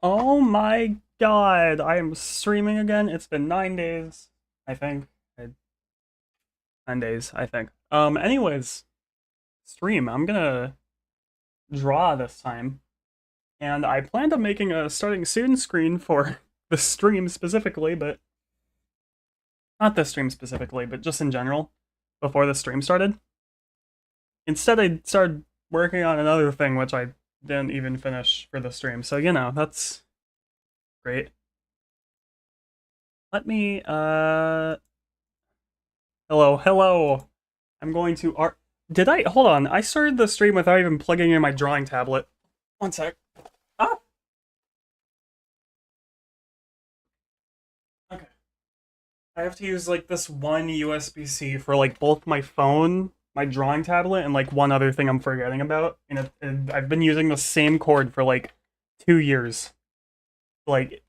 Oh my god, I am streaming again. It's been 9 days, I think. 9 days, I think. Anyways, stream. I'm gonna draw this time. And I planned on making a starting soon screen for the stream specifically, but not this stream specifically, but just in general, before the stream started. Instead, I started working on another thing, which I didn't even finish for the stream. So, that's great. Let me, hello. I'm going to art. Did I hold on? I started the stream without even plugging in my drawing tablet. One sec. Ah. Okay. I have to use like this one USB-C for like both my phone, my drawing tablet, and like one other thing I'm forgetting about. And I've been using the same cord for like 2 years. Like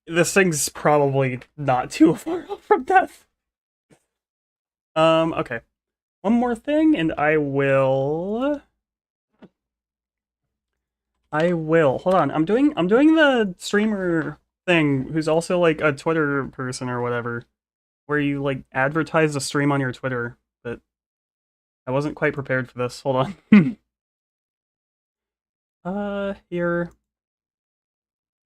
this thing's probably not too far off from death. Okay. One more thing, and I will. Hold on. I'm doing the streamer thing who's also like a Twitter person or whatever, where you like advertise the stream on your Twitter, but I wasn't quite prepared for this. Hold on. Here.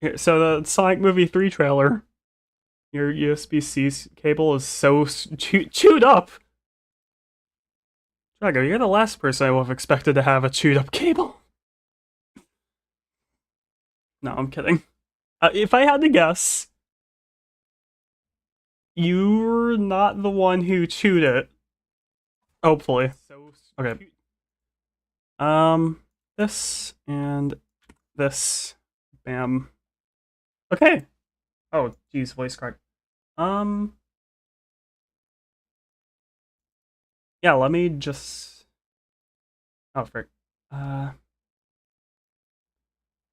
Here. So the Sonic Movie 3 trailer. Your USB-C cable is so chewed up. Drago, you're the last person I would have expected to have a chewed up cable. No, I'm kidding. If I had to guess, you're not the one who chewed it. Hopefully. Okay. This and this. Bam. Okay. Oh, geez, voice crack. Um. Yeah, let me just. Oh, frick. Uh.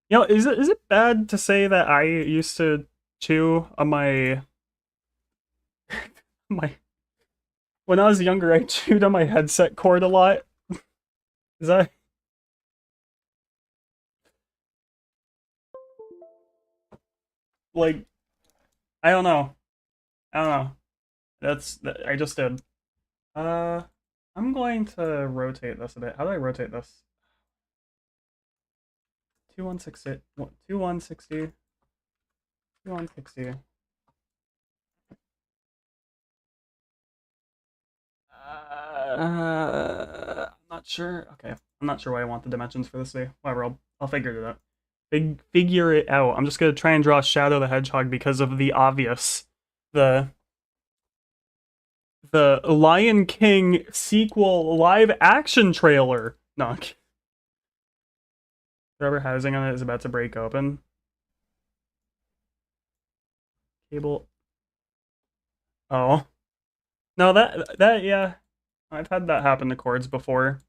Is it bad to say that I used to chew on my my when I was younger? I chewed on my headset cord a lot. Is that like I don't know. I don't know. I just did. Uh, I'm going to rotate this a bit. How do I rotate this? 2160, 2160, 2160. I'm not sure. Okay, I'm not sure why I want the dimensions for this day. Whatever, I'll figure it out. Figure it out. I'm just gonna try and draw Shadow the Hedgehog because of the obvious. The the Lion King sequel live action trailer. No, rubber housing on it is about to break open. Cable. Oh no, that yeah, I've had that happen to cords before.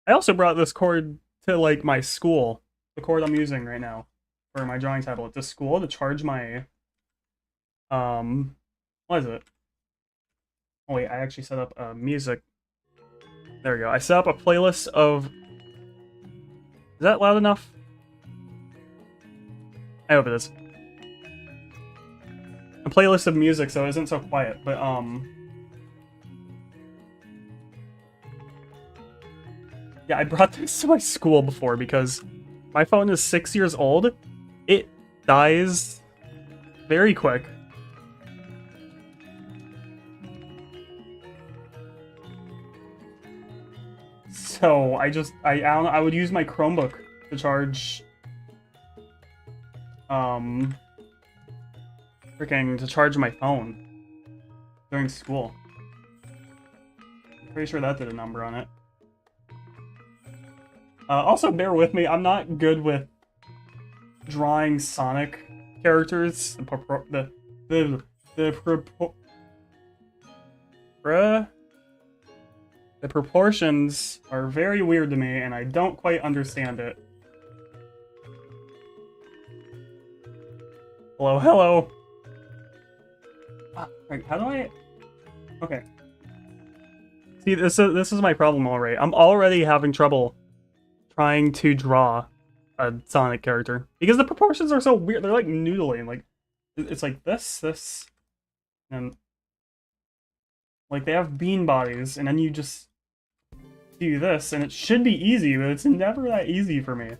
I also brought this cord to like my school, the cord I'm using right now for my drawing tablet to school to charge my um, what is it? Oh wait, I actually set up music. There we go. I set up a playlist of. Is that loud enough? I hope it is. A playlist of music so it isn't so quiet, but yeah, I brought this to my school before because my phone is 6 years old. It dies very quick. So I would use my Chromebook to charge um freaking to charge my phone during school. I'm pretty sure that did a number on it. Also, bear with me. I'm not good with drawing Sonic characters. Bruh. The proportions are very weird to me, and I don't quite understand it. Hello. Right, how do I... Okay. See, this is my problem already. I'm already having trouble trying to draw a Sonic character because the proportions are so weird. They're like noodling. Like it's like this, and like they have bean bodies, and then you just do this, and it should be easy, but it's never that easy for me.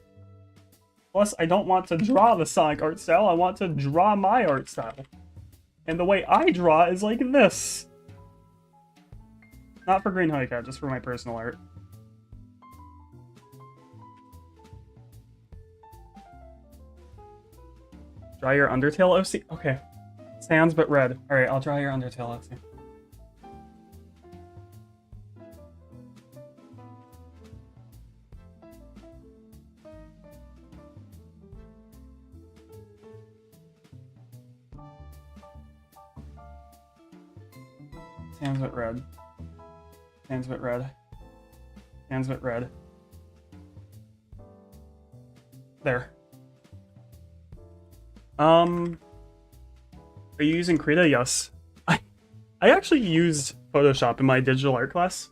Plus, I don't want to draw the Sonic art style. I want to draw my art style, and the way I draw is like this. Not for Green Honeycat, just for my personal art. Draw your Undertale OC? Okay. Sans but red. Alright, I'll draw your Undertale OC. Sans but red. Sans but red. Sans but red. There. Are you using Krita? Yes. I actually used Photoshop in my digital art class.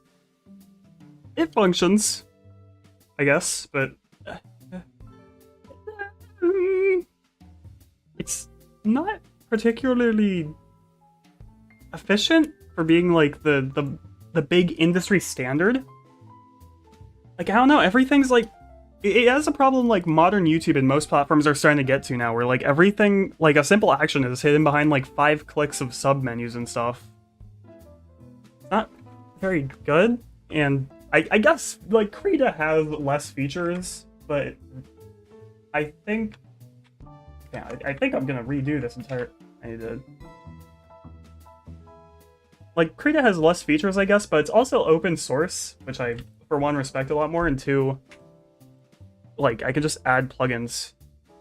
It functions, I guess, but it's not particularly efficient for being like the big industry standard. Like, I don't know, everything's like, it has a problem like modern YouTube and most platforms are starting to get to now, where like everything, like a simple action is hidden behind like 5 clicks of sub menus and stuff. It's not very good, and I guess like Krita has less features, but I think, yeah, I think I'm gonna redo this entire, I did. Like, Krita has less features, I guess, but it's also open source, which I, for one, respect a lot more, and two, like, I can just add plugins.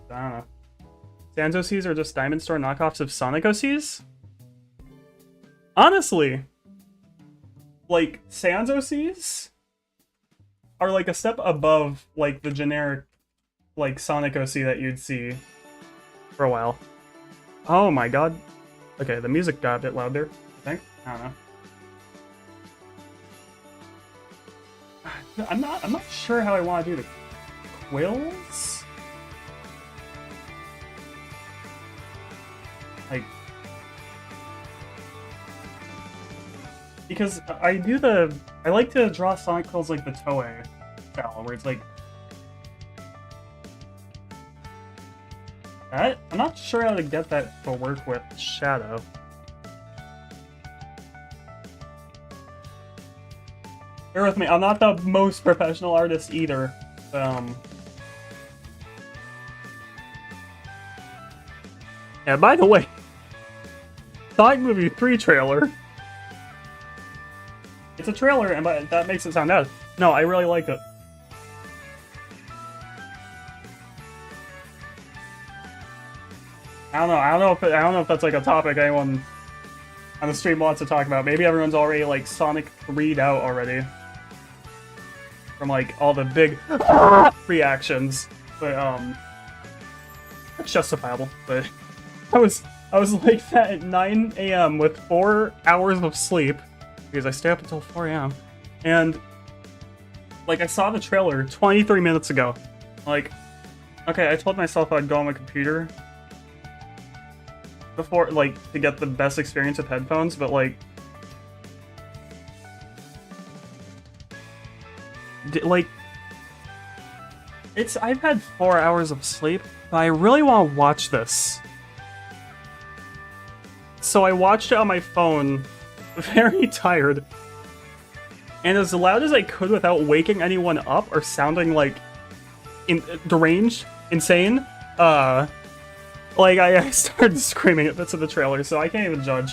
I don't know. Sans OCs are just Diamond Store knockoffs of Sonic OCs? Honestly, like, Sans OCs are, like, a step above, like, the generic, like, Sonic OC that you'd see for a while. Oh my god. Okay, the music got a bit louder, I think. I don't know. I'm not sure how I want to do the quills. Like, because I like to draw Sonic quills like the Toei style, where it's like that. I'm not sure how to get that to work with Shadow. Bear with me, I'm not the most professional artist either. Yeah, by the way, Sonic Movie 3 trailer. It's a trailer, and that makes it sound bad. No, I really liked it. I don't know if that's like a topic anyone on the stream wants to talk about. Maybe everyone's already like Sonic 3'd out already from like all the big reactions, but it's justifiable. But I was like that at 9 a.m. with 4 hours of sleep because I stay up until 4 a.m. and like I saw the trailer 23 minutes ago. Like, okay, I told myself I'd go on my computer before, like, to get the best experience with headphones, but like, I've had 4 hours of sleep, but I really want to watch this. So I watched it on my phone, very tired, and as loud as I could without waking anyone up or sounding like deranged, insane. Like, I started screaming at bits of the trailer, so I can't even judge.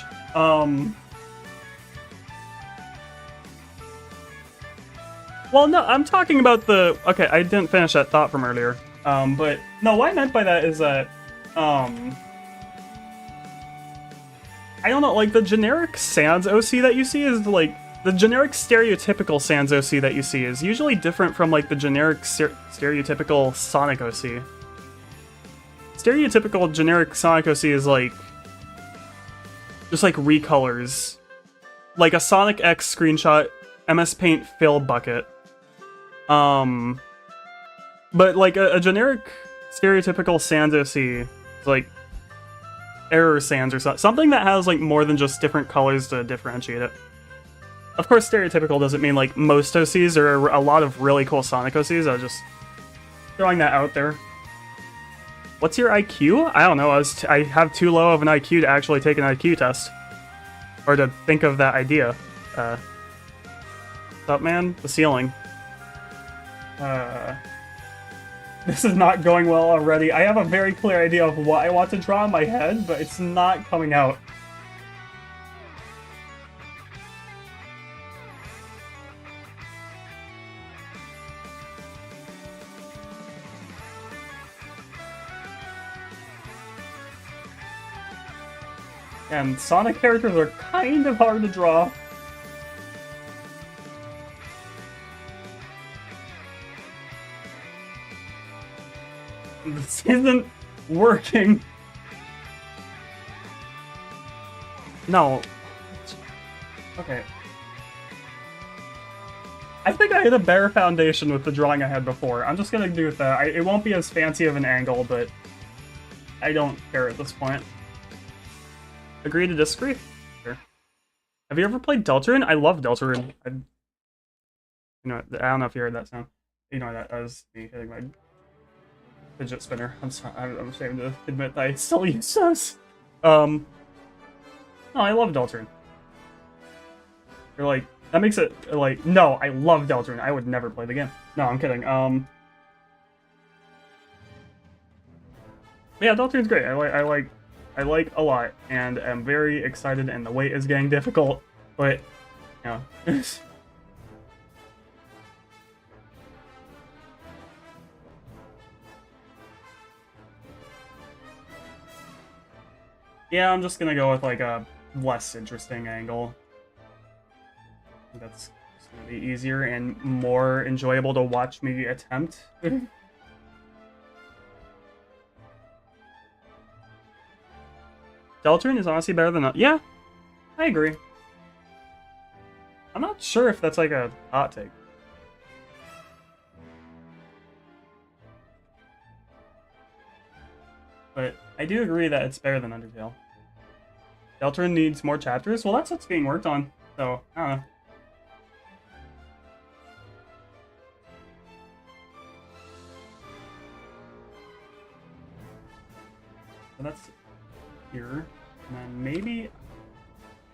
Well, no, I'm talking about the... Okay, I didn't finish that thought from earlier. But, no, what I meant by that is that, I don't know, like, the generic Sans OC that you see is, like, the generic stereotypical Sans OC that you see is usually different from, like, the generic stereotypical Sonic OC. Stereotypical generic Sonic OC is, like, just, like, recolors. Like, a Sonic X screenshot MS Paint fill bucket. But like a generic stereotypical Sans OC is like Error Sans or something that has like more than just different colors to differentiate it. Of course, stereotypical doesn't mean like most OCs. There are a lot of really cool Sonic OCs. I was just throwing that out there. What's your IQ? I don't know. I have too low of an IQ to actually take an IQ test. Or to think of that idea. What's up, man? The ceiling. This is not going well already. I have a very clear idea of what I want to draw in my head, but it's not coming out. And Sonic characters are kind of hard to draw. This isn't working. No. Okay. I think I hit a better foundation with the drawing I had before. I'm just gonna do that. It won't be as fancy of an angle, but I don't care at this point. Agree to disagree? Sure. Have you ever played Deltarune? I love Deltarune. You know, I don't know if you heard that sound. You know, that was me hitting my fidget spinner. I'm sorry. I'm ashamed to admit that I still use those. No, I love Deltarune. You're like, that makes it like, no, I love Deltarune. I would never play the game. No, I'm kidding. Yeah, Deltarune's great. I like a lot, and I'm very excited, and the weight is getting difficult, but, you know. Yeah, I'm just gonna go with, like, a less interesting angle. That's just gonna be easier and more enjoyable to watch me attempt. Deltarune is honestly better than... Yeah, I agree. I'm not sure if that's like a hot take. But I do agree that it's better than Undertale. Deltarune needs more chapters? Well, that's what's being worked on, so, I don't know. So that's here. And then maybe...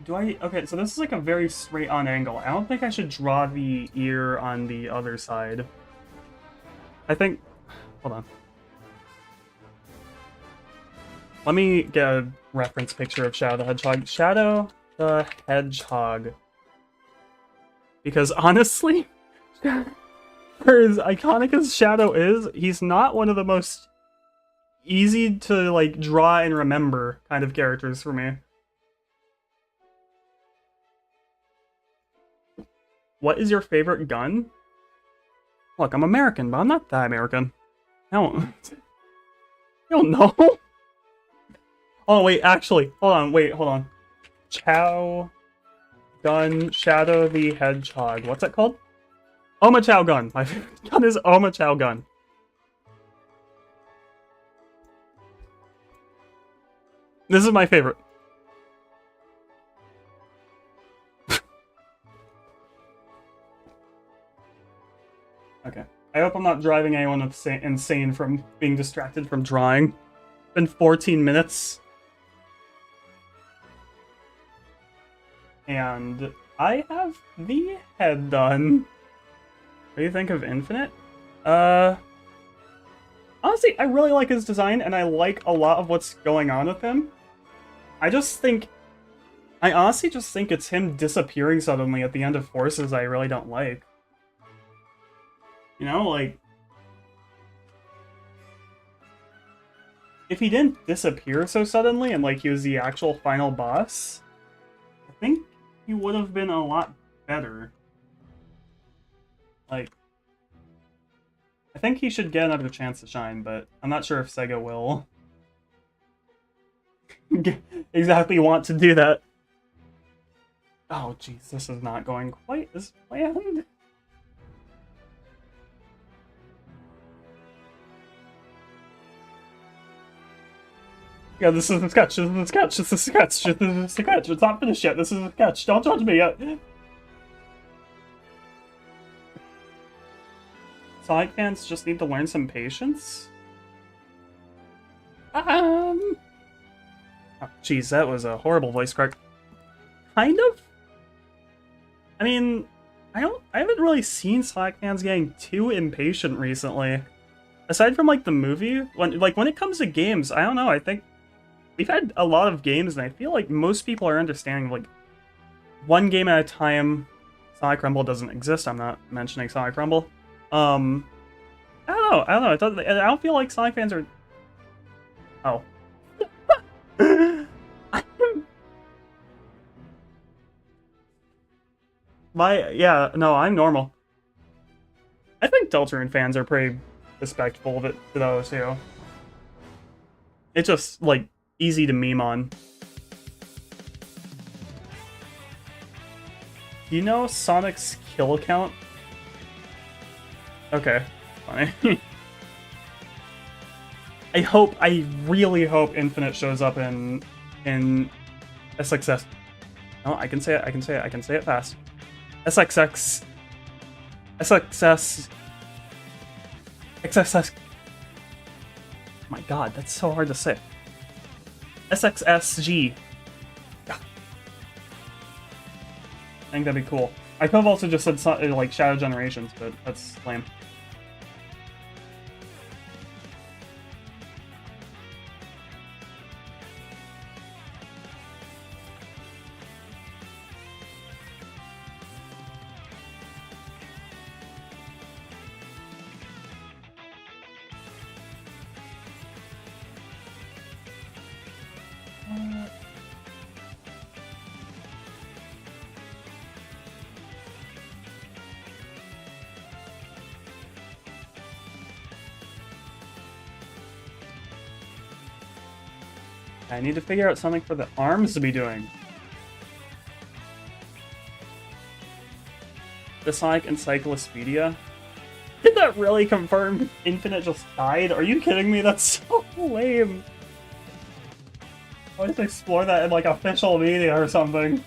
Do I... Okay, so this is like a very straight-on angle. I don't think I should draw the ear on the other side. I think... Hold on. Let me get a reference picture of Shadow the Hedgehog. Shadow the Hedgehog. Because honestly, for as iconic as Shadow is, he's not one of the most easy to like draw and remember kind of characters for me. What is your favorite gun? Look, I'm American, but I'm not that American. I don't know. Oh, wait, actually, hold on. Chow Gun, Shadow the Hedgehog. What's that called? Omochao Gun. My favorite gun is Omochao Gun. This is my favorite. Okay. I hope I'm not driving anyone insane from being distracted from drawing. It's been 14 minutes. And I have the head done. What do you think of Infinite? Honestly, I really like his design, and I like a lot of what's going on with him. I honestly just think it's him disappearing suddenly at the end of Forces I really don't like. You know, like... If he didn't disappear so suddenly and, like, he was the actual final boss, I think he would have been a lot better. Like... I think he should get another chance to shine, but I'm not sure if Sega will exactly want to do that. Oh, jeez, this is not going quite as planned. Yeah, this is a sketch, this is a sketch, this is a sketch, this is a sketch, it's not finished yet, this is a sketch, don't judge me yet. Sonic fans just need to learn some patience? Oh, jeez, that was a horrible voice crack. Kind of? I mean, I haven't really seen Sonic fans getting too impatient recently. Aside from, like, the movie, when it comes to games, I don't know, I think we've had a lot of games, and I feel like most people are understanding, like, one game at a time. Sonic Rumble doesn't exist, I'm not mentioning Sonic Rumble. I don't know, I don't feel like Sonic fans are... Oh. Yeah, no, I'm normal. I think Deltarune fans are pretty respectful of it, though, too. It's just, like, easy to meme on. Do you know Sonic's kill count? Okay, funny. I really hope Infinite shows up in SXS. No, I can say it fast. SXX. SXS. XSS. Oh my god, that's so hard to say. SXSG. Yeah. I think that'd be cool. I could have also just said like Shadow Generations, but that's lame. I need to figure out something for the arms to be doing. The Sonic Encyclopedia? Did that really confirm Infinite just died? Are you kidding me? That's so lame. I want to explore that in like official media or something.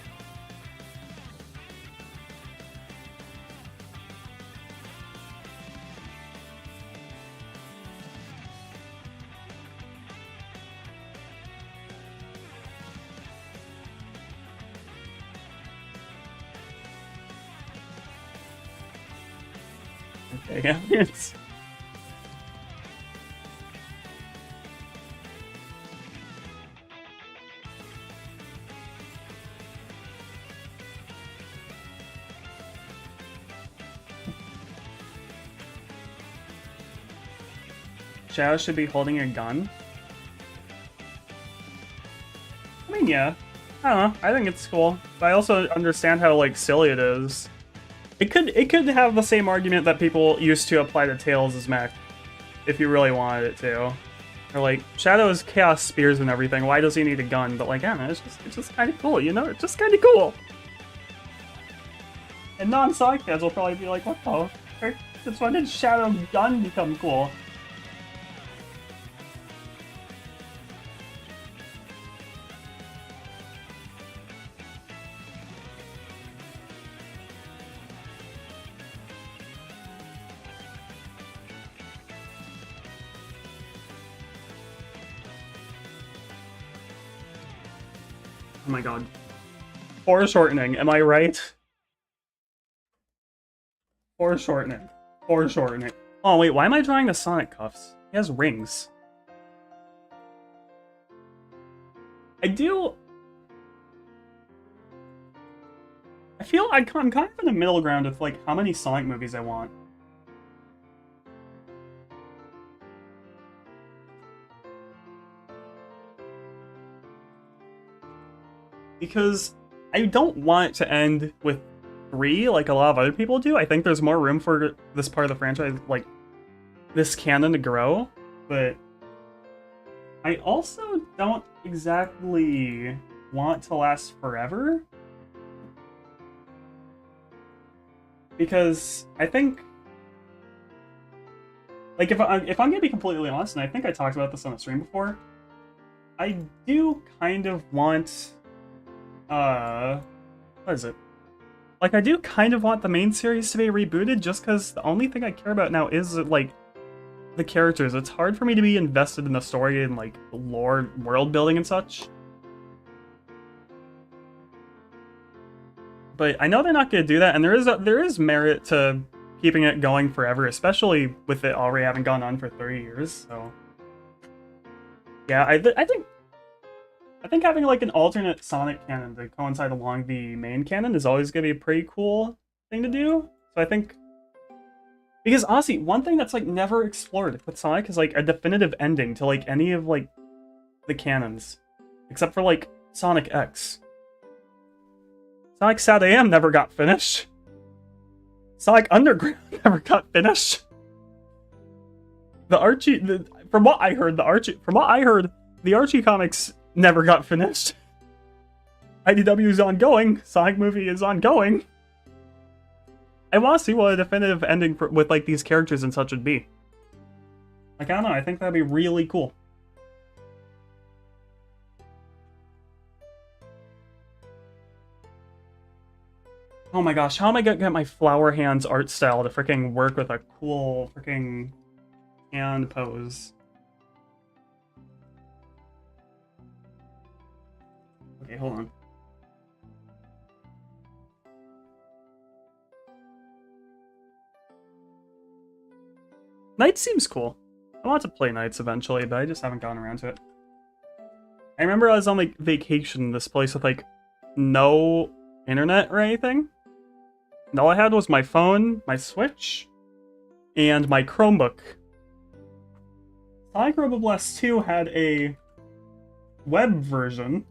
Okay, yeah, it's... Shadow should be holding a gun. I mean, yeah. I don't know. I think it's cool. But I also understand how, like, silly it is. It could have the same argument that people used to apply to Tails as mech, if you really wanted it to. Or like, Shadow is Chaos Spears and everything, why does he need a gun? But like, I don't know, it's just kinda cool, you know? It's just kinda cool! And non-Sonic fans will probably be like, what the frick? Since when did Shadow gun become cool? Oh my god. Foreshortening, am I right? Foreshortening. Foreshortening. Oh wait, why am I drawing the Sonic cuffs? He has rings. I feel I'm kind of in the middle ground of like how many Sonic movies I want. Because I don't want it to end with 3 like a lot of other people do. I think there's more room for this part of the franchise, like this canon, to grow, but I also don't exactly want it to last forever. because I think, like, if I'm gonna be completely honest, and I think I talked about this on the stream before, I do kind of want, what is it? Like, I do kind of want the main series to be rebooted, just because the only thing I care about now is, like, the characters. It's hard for me to be invested in the story and, like, lore, world building and such. But I know they're not going to do that, and there is merit to keeping it going forever, especially with it already having gone on for 30 years, so... Yeah, I think having, like, an alternate Sonic canon to coincide along the main canon is always going to be a pretty cool thing to do. So I think... Because, honestly, one thing that's, like, never explored with Sonic is, like, a definitive ending to, like, any of, like, the canons. Except for, like, Sonic X. Sonic SatAM never got finished. Sonic Underground never got finished. From what I heard, the Archie comics never got finished. IDW is ongoing. Sonic movie is ongoing. I want to see what a definitive ending with, like, these characters and such would be. Like, I don't know, I think that'd be really cool. Oh my gosh, how am I gonna get my Flower Hands art style to freaking work with a cool freaking hand pose? Okay, hold on. Knights seems cool. I want to play Knights eventually, but I just haven't gotten around to it. I remember I was on, like, vacation in this place with, like, no internet or anything. And all I had was my phone, my Switch, and my Chromebook. Sonic Roboblast 2 had a web version,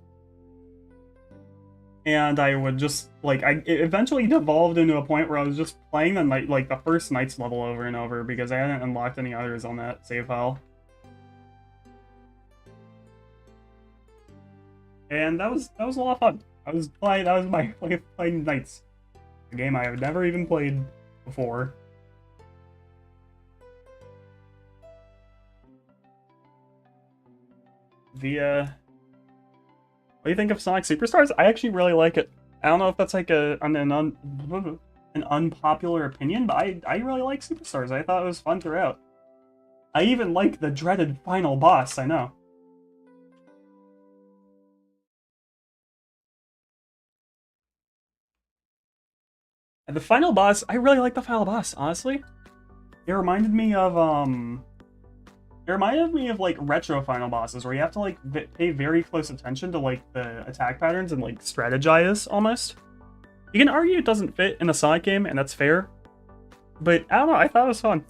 and I would just, like, it eventually devolved into a point where I was just playing the night, like, the first Knights level over and over because I hadn't unlocked any others on that save file. And that was a lot of fun. That was my way of playing Knights. A game I have never even played before. What do you think of Sonic Superstars? I actually really like it. I don't know if that's like an unpopular opinion, but I really like Superstars. I thought it was fun throughout. I even like the dreaded final boss, I know. The final boss, I really like the final boss, honestly. It reminded me of, like, retro final bosses, where you have to, like, pay very close attention to, like, the attack patterns and, like, strategize, almost. You can argue it doesn't fit in a Sonic game, and that's fair. But, I don't know, I thought it was fun.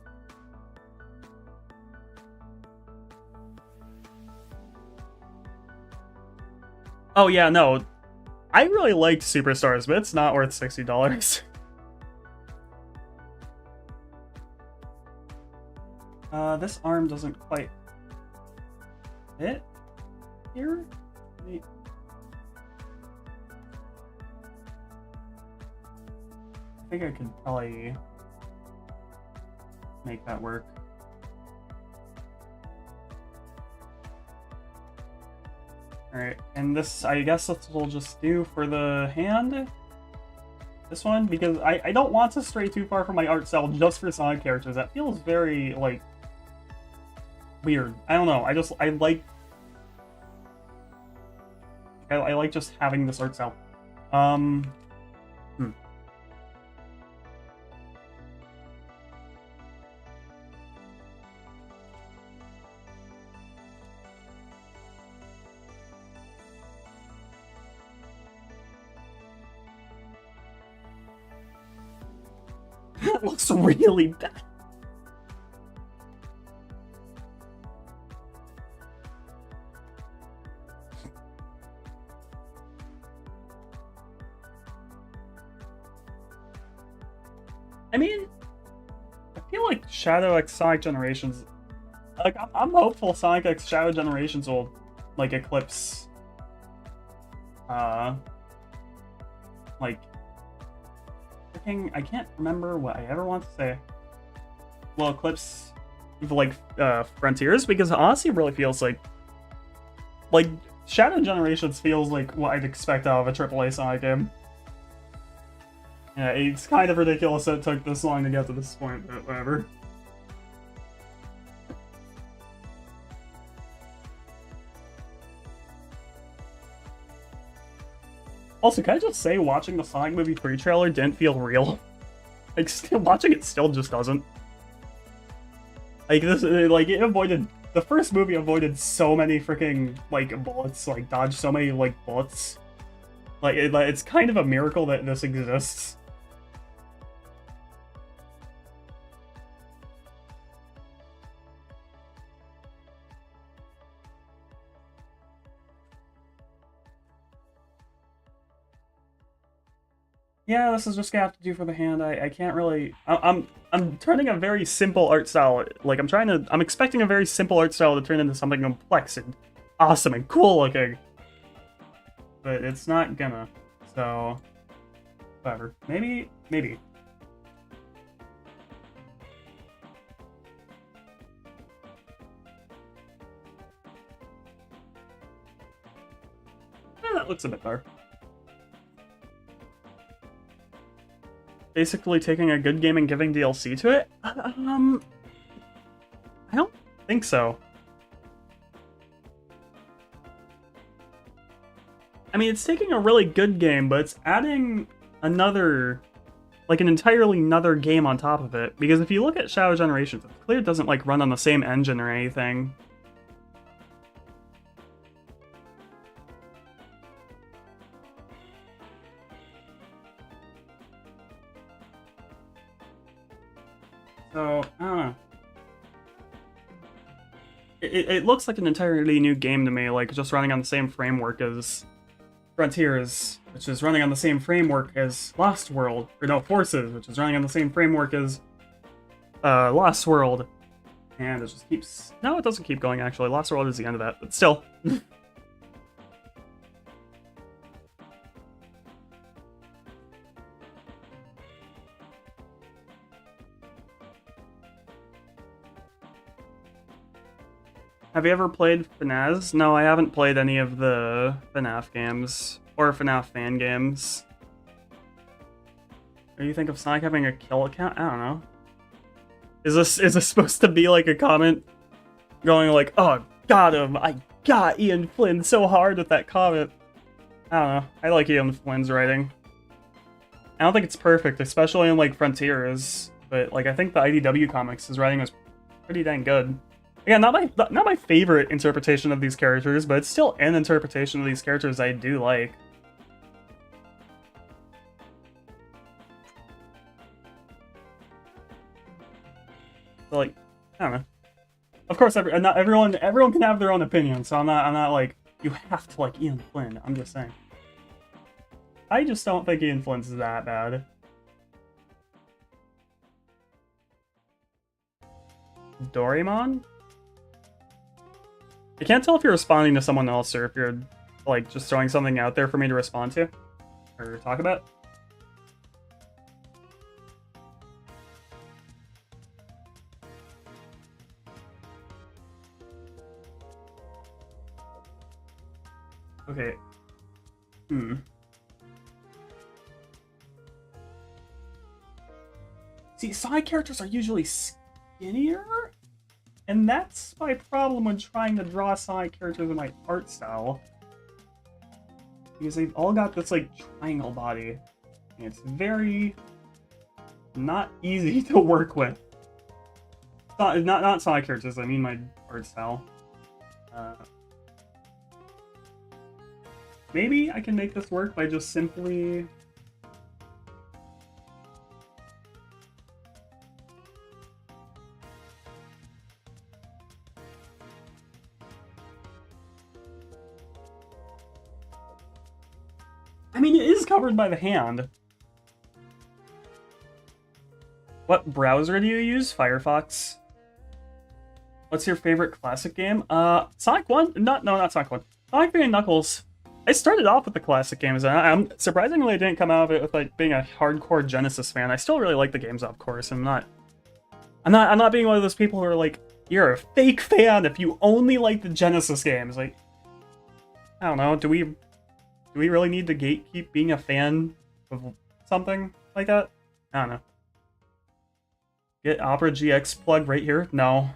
Oh, yeah, no. I really liked Superstars, but it's not worth $60. This arm doesn't quite fit here. Wait. I think I could probably make that work. Alright, and this, I guess this will just do for the hand. This one, because I don't want to stray too far from my art style just for Sonic characters. That feels very, like, weird. I don't know. I like just having this art style. That looks really bad. I mean, I feel like Shadow X Sonic Generations, like, I'm hopeful Sonic X Shadow Generations will, like, eclipse, like, freaking, I can't remember what I ever want to say. Well, Eclipse, like, Frontiers, because honestly it really feels like Shadow Generations feels like what I'd expect out of a AAA Sonic game. Yeah, it's kind of ridiculous that it took this long to get to this point, but whatever. Also, can I just say, watching the Sonic Movie 3 trailer didn't feel real. Like, watching it still just doesn't. Like, it avoided... The first movie avoided so many freaking, like, bullets, like, dodged so many, like, bullets. Like, it's kind of a miracle that this exists. Yeah, this is just gonna have to do for the hand. I can't really... I'm turning a very simple art style... Like, I'm expecting a very simple art style to turn into something complex and awesome and cool looking. But it's not gonna. So... Whatever. Maybe. That looks a bit better. Basically taking a good game and giving DLC to it? I don't think so. I mean, it's taking a really good game, but it's adding another, like, an entirely another game on top of it. Because if you look at Shadow Generations, it's clear it doesn't, like, run on the same engine or anything. So, I don't know. It looks like an entirely new game to me, like just running on the same framework as Frontiers, which is running on the same framework as Lost World, or no, Forces, which is running on the same framework as Lost World. And it just keeps... No, it doesn't keep going, actually. Lost World is the end of that, but still. Have you ever played FNAF? No, I haven't played any of the FNAF games, or FNAF fan games. Or you think of Sonic having a kill account? I don't know. Is this supposed to be like a comment going like, oh, got him, I got Ian Flynn so hard with that comment? I don't know, I like Ian Flynn's writing. I don't think it's perfect, especially in like Frontiers, but like I think the IDW comics' writing was pretty dang good. Again, not my favorite interpretation of these characters, but it's still an interpretation of these characters I do like. So, like, I don't know. Of course, not everyone can have their own opinion, so I'm not like, you have to like Ian Flynn. I'm just saying. I just don't think Ian Flynn's that bad. Doraemon? I can't tell if you're responding to someone else or if you're, like, just throwing something out there for me to respond to or talk about. Okay. See, side characters are usually skinnier? And that's my problem when trying to draw Sonic characters in my art style. Because they've all got this, like, triangle body. And it's very... not easy to work with. Not Sonic characters, I mean my art style. Maybe I can make this work by just simply... I mean, it is covered by the hand. What browser do you use? Firefox. What's your favorite classic game? Sonic 1? No, not Sonic 1. Sonic 3 and Knuckles. I started off with the classic games, and I'm surprisingly I didn't come out of it with like being a hardcore Genesis fan. I still really like the games, of course. I'm not being one of those people who are like, you're a fake fan if you only like the Genesis games. Like, I don't know. Do we really need to gatekeep being a fan of something like that? I don't know. Get Opera GX plug right here? No.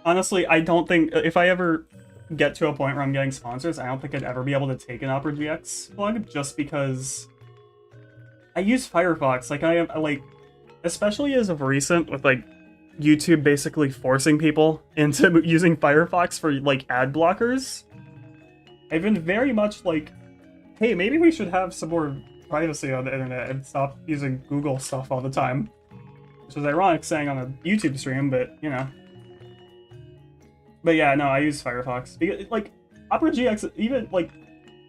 Honestly, I don't think if I ever get to a point where I'm getting sponsors, I don't think I'd ever be able to take an Opera GX plug just because I use Firefox. Like I have like, especially as of recent with like YouTube basically forcing people into using Firefox for like ad blockers. I've been very much like, hey, maybe we should have some more privacy on the internet and stop using Google stuff all the time. Which is ironic saying on a YouTube stream, but you know. But yeah, no, I use Firefox because like Opera GX, even like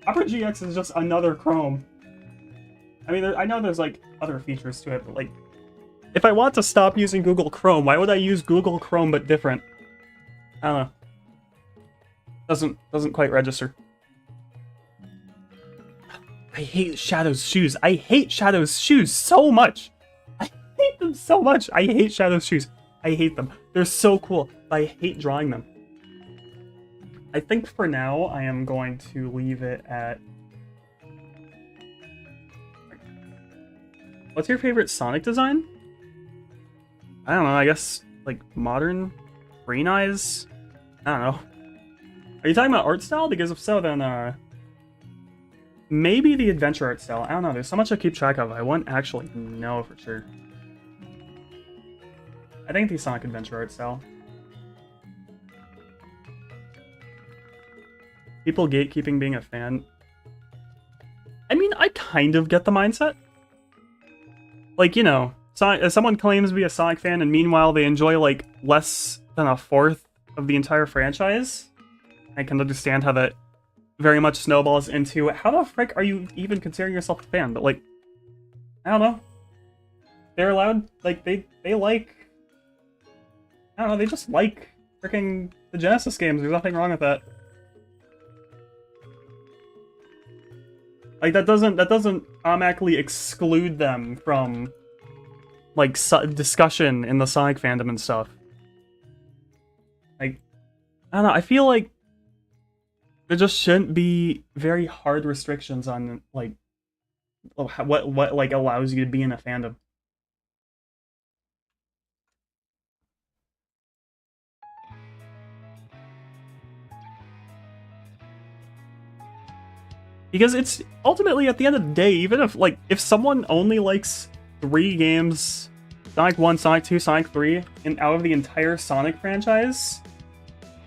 Opera GX is just another Chrome. I mean, I know there's like other features to it, but like, if I want to stop using Google Chrome, why would I use Google Chrome but different? I don't know. Doesn't quite register. I hate Shadow's shoes. I hate Shadow's shoes so much. I hate them so much. I hate Shadow's shoes. I hate them. They're so cool, but I hate drawing them. I think for now, I am going to leave it at... What's your favorite Sonic design? I don't know, I guess, like, modern? Green Eyes? I don't know. Are you talking about art style? Because if so, then, maybe the adventure art style. I don't know, there's so much to keep track of. I wouldn't actually know for sure. I think the Sonic Adventure art style. People gatekeeping being a fan. I mean, I kind of get the mindset. Like, you know, someone claims to be a Sonic fan and meanwhile they enjoy, like, less than a fourth of the entire franchise. I can understand how that very much snowballs into, how the frick are you even considering yourself a fan? But, like, I don't know. They're allowed, like, they like... I don't know, they just like freaking the Genesis games. There's nothing wrong with that. Like, that doesn't automatically exclude them from, like, discussion in the Sonic fandom and stuff. Like, I don't know, I feel like there just shouldn't be very hard restrictions on, like, what like, allows you to be in a fandom. Because it's ultimately, at the end of the day, even if, like, if someone only likes 3 games, Sonic 1, Sonic 2, Sonic 3, and out of the entire Sonic franchise,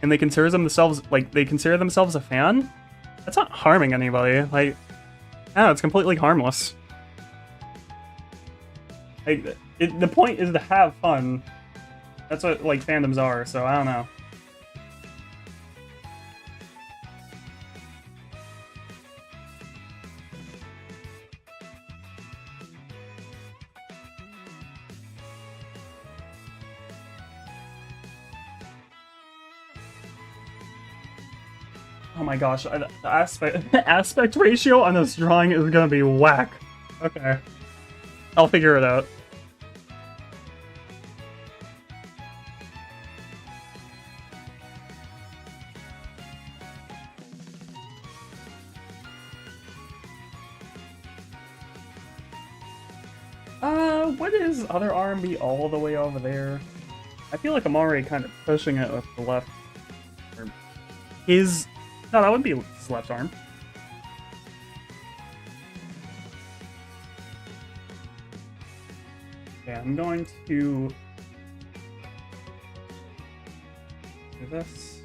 and they consider themselves a fan, that's not harming anybody. Like, I don't know, it's completely harmless. Like, the point is to have fun. That's what, like, fandoms are, so I don't know. Oh my gosh, the aspect ratio on this drawing is gonna be whack. Okay. I'll figure it out. What is other R&B all the way over there? I feel like I'm already kind of pushing it with the left. Or his... No, that would be his left arm. Yeah, I'm going to do this.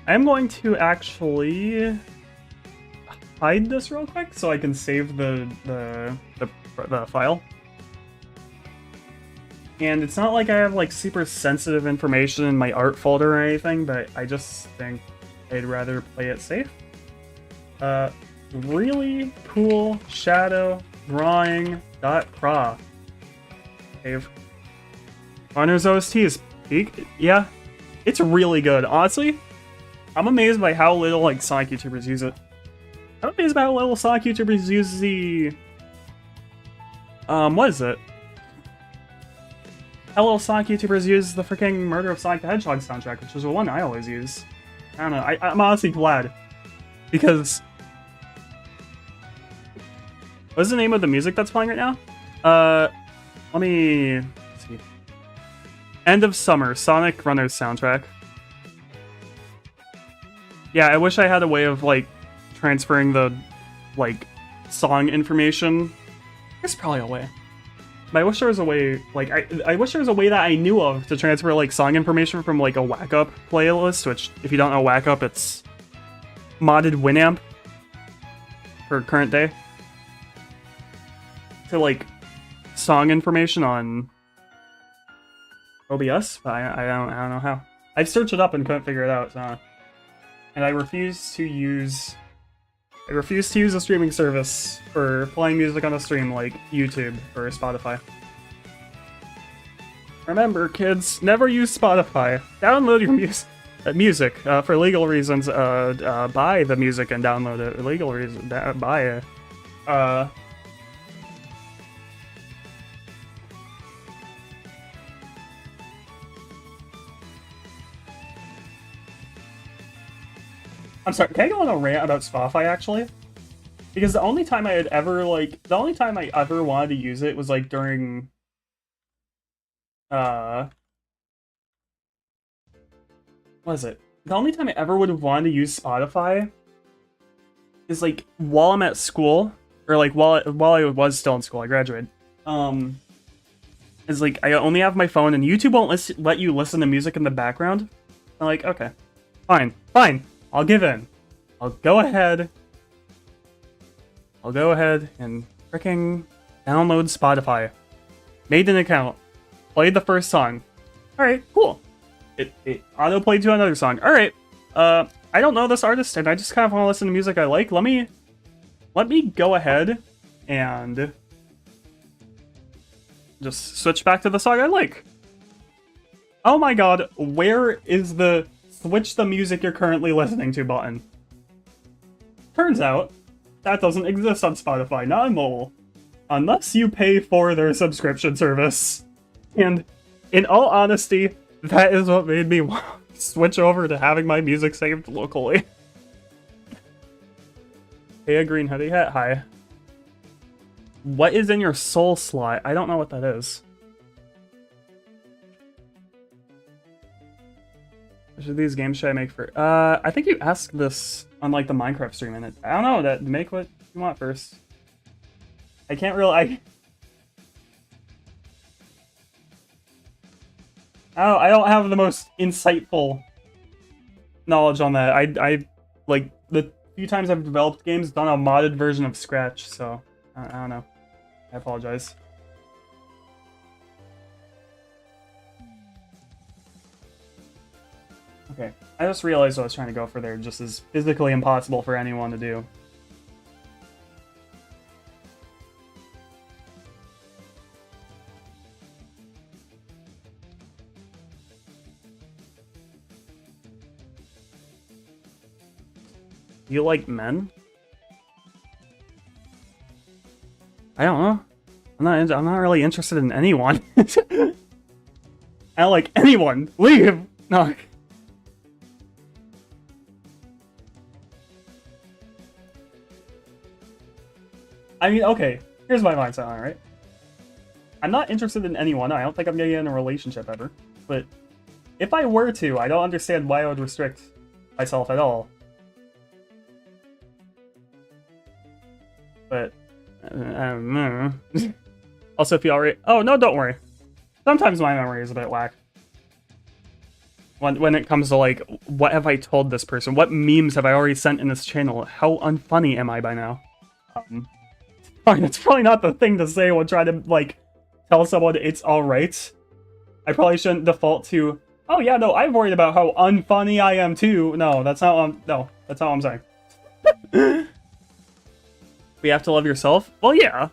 I'm going to actually hide this real quick so I can save the file. And it's not like I have like super sensitive information in my art folder or anything, but I just think I'd rather play it safe. Really cool shadow drawing.craw. Save. Honor's OST is peak. Yeah. It's really good. Honestly, I'm amazed by how little like Sonic YouTubers use it. I'm amazed by how little Sonic YouTubers use the what is it? How little Sonic YouTubers use the freaking Murder of Sonic the Hedgehog soundtrack, which is the one I always use. I don't know. I'm honestly glad because what's the name of the music that's playing right now? Let me see. End of Summer, Sonic Runners soundtrack. Yeah, I wish I had a way of, like, transferring the, like, song information. There's probably a way. But I wish there was a way, like, I wish there was a way that I knew of to transfer, like, song information from, like, a Whack Up playlist, which, if you don't know Whack Up, it's modded Winamp for current day. To, like, song information on OBS, but I don't know how. I've searched it up and couldn't figure it out, so... And I refuse to use a streaming service for playing music on a stream like YouTube or Spotify. Remember, kids, never use Spotify. Download your music for legal reasons. Buy the music and download it. Legal reasons. Buy it. I'm sorry, can I go on a rant about Spotify, actually? Because the only time I ever wanted to use it was, like, during, what is it? The only time I ever would have wanted to use Spotify is, like, while I'm at school, or, like, while I was still in school, I graduated, is, like, I only have my phone, and YouTube won't let you listen to music in the background. I'm like, okay, fine. I'll give in. I'll go ahead and freaking download Spotify. Made an account. Played the first song. Alright, cool. It auto-played to another song. Alright, I don't know this artist, and I just kind of want to listen to music I like. Let me go ahead and just switch back to the song I like. Oh my god, where is the switch the music you're currently listening to button? Turns out, that doesn't exist on Spotify, not on mobile. Unless you pay for their subscription service. And, in all honesty, that is what made me switch over to having my music saved locally. Hey, a green hoodie hat, hi. What is in your soul slot? I don't know what that is. Which of these games should I make for? I think you asked this on, like, the Minecraft stream, and I don't know, make what you want first. I can't really, I don't have the most insightful knowledge on that. I like, the few times I've developed games, done a modded version of Scratch, so, I don't know. I apologize. Okay, I just realized what I was trying to go for there just is physically impossible for anyone to do. You like men? I don't know. I'm not really interested in anyone. I don't like anyone. Leave! No. I mean, okay, here's my mindset on it, right? I'm not interested in anyone. I don't think I'm gonna get in a relationship ever. But if I were to, I don't understand why I would restrict myself at all. But, I don't know. Also, if you already... Oh, no, don't worry. Sometimes my memory is a bit whack. When it comes to, like, what have I told this person? What memes have I already sent in this channel? How unfunny am I by now? Fine, it's probably not the thing to say when trying to, like, tell someone it's alright. I probably shouldn't default to, oh yeah, no, I'm worried about how unfunny I am too. No, that's not what I'm saying. We have to love yourself? Well, yeah.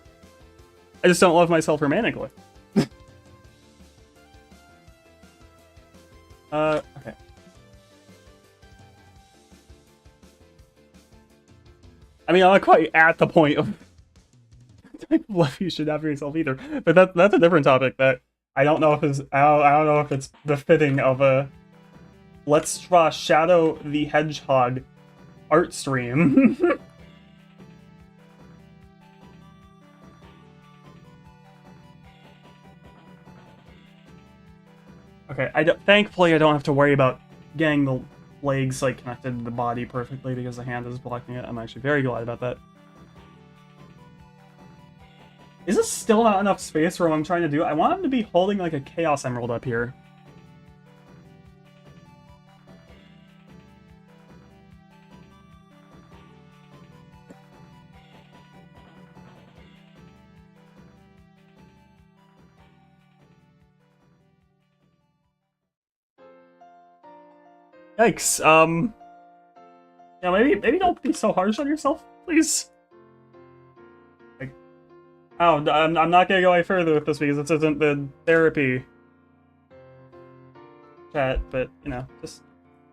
I just don't love myself romantically. Okay. I mean, I'm not quite at the point of the type of love you should have for yourself either. But that's a different topic that I don't know if is I don't know if it's befitting of a Let's Draw Shadow the Hedgehog art stream. Okay, thankfully I don't have to worry about getting the legs like connected to the body perfectly because the hand is blocking it. I'm actually very glad about that. Is this still not enough space for what I'm trying to do? I want him to be holding like a Chaos Emerald up here. Yikes. Yeah, maybe don't be so harsh on yourself, please. Like, oh, I'm not gonna go any further with this because this isn't the therapy chat. But you know, just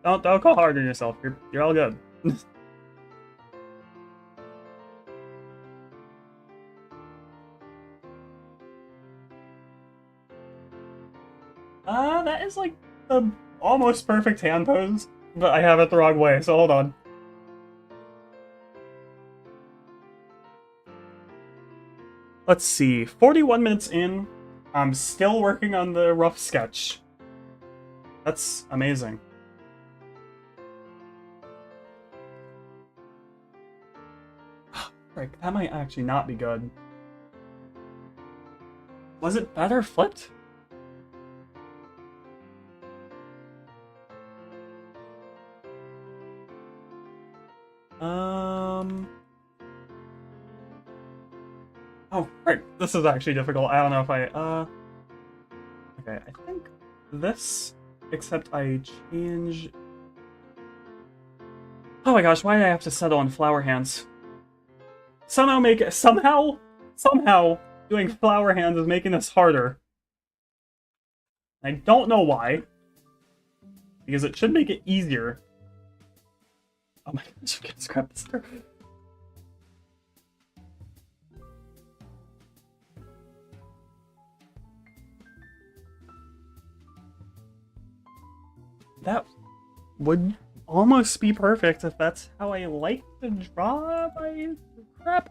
don't go hard on yourself. You're all good. That is like the almost perfect hand pose, but I have it the wrong way. So hold on. Let's see, 41 minutes in, I'm still working on the rough sketch. That's amazing. Frick, that might actually not be good. Was it better flipped? Oh, frick, this is actually difficult. I don't know if I, okay, I think this, except I change... Oh my gosh, why did I have to settle on flower hands? Somehow doing flower hands is making this harder. I don't know why. Because it should make it easier. Oh my gosh, I can't scrap this there. That would almost be perfect if that's how I like to draw my crap.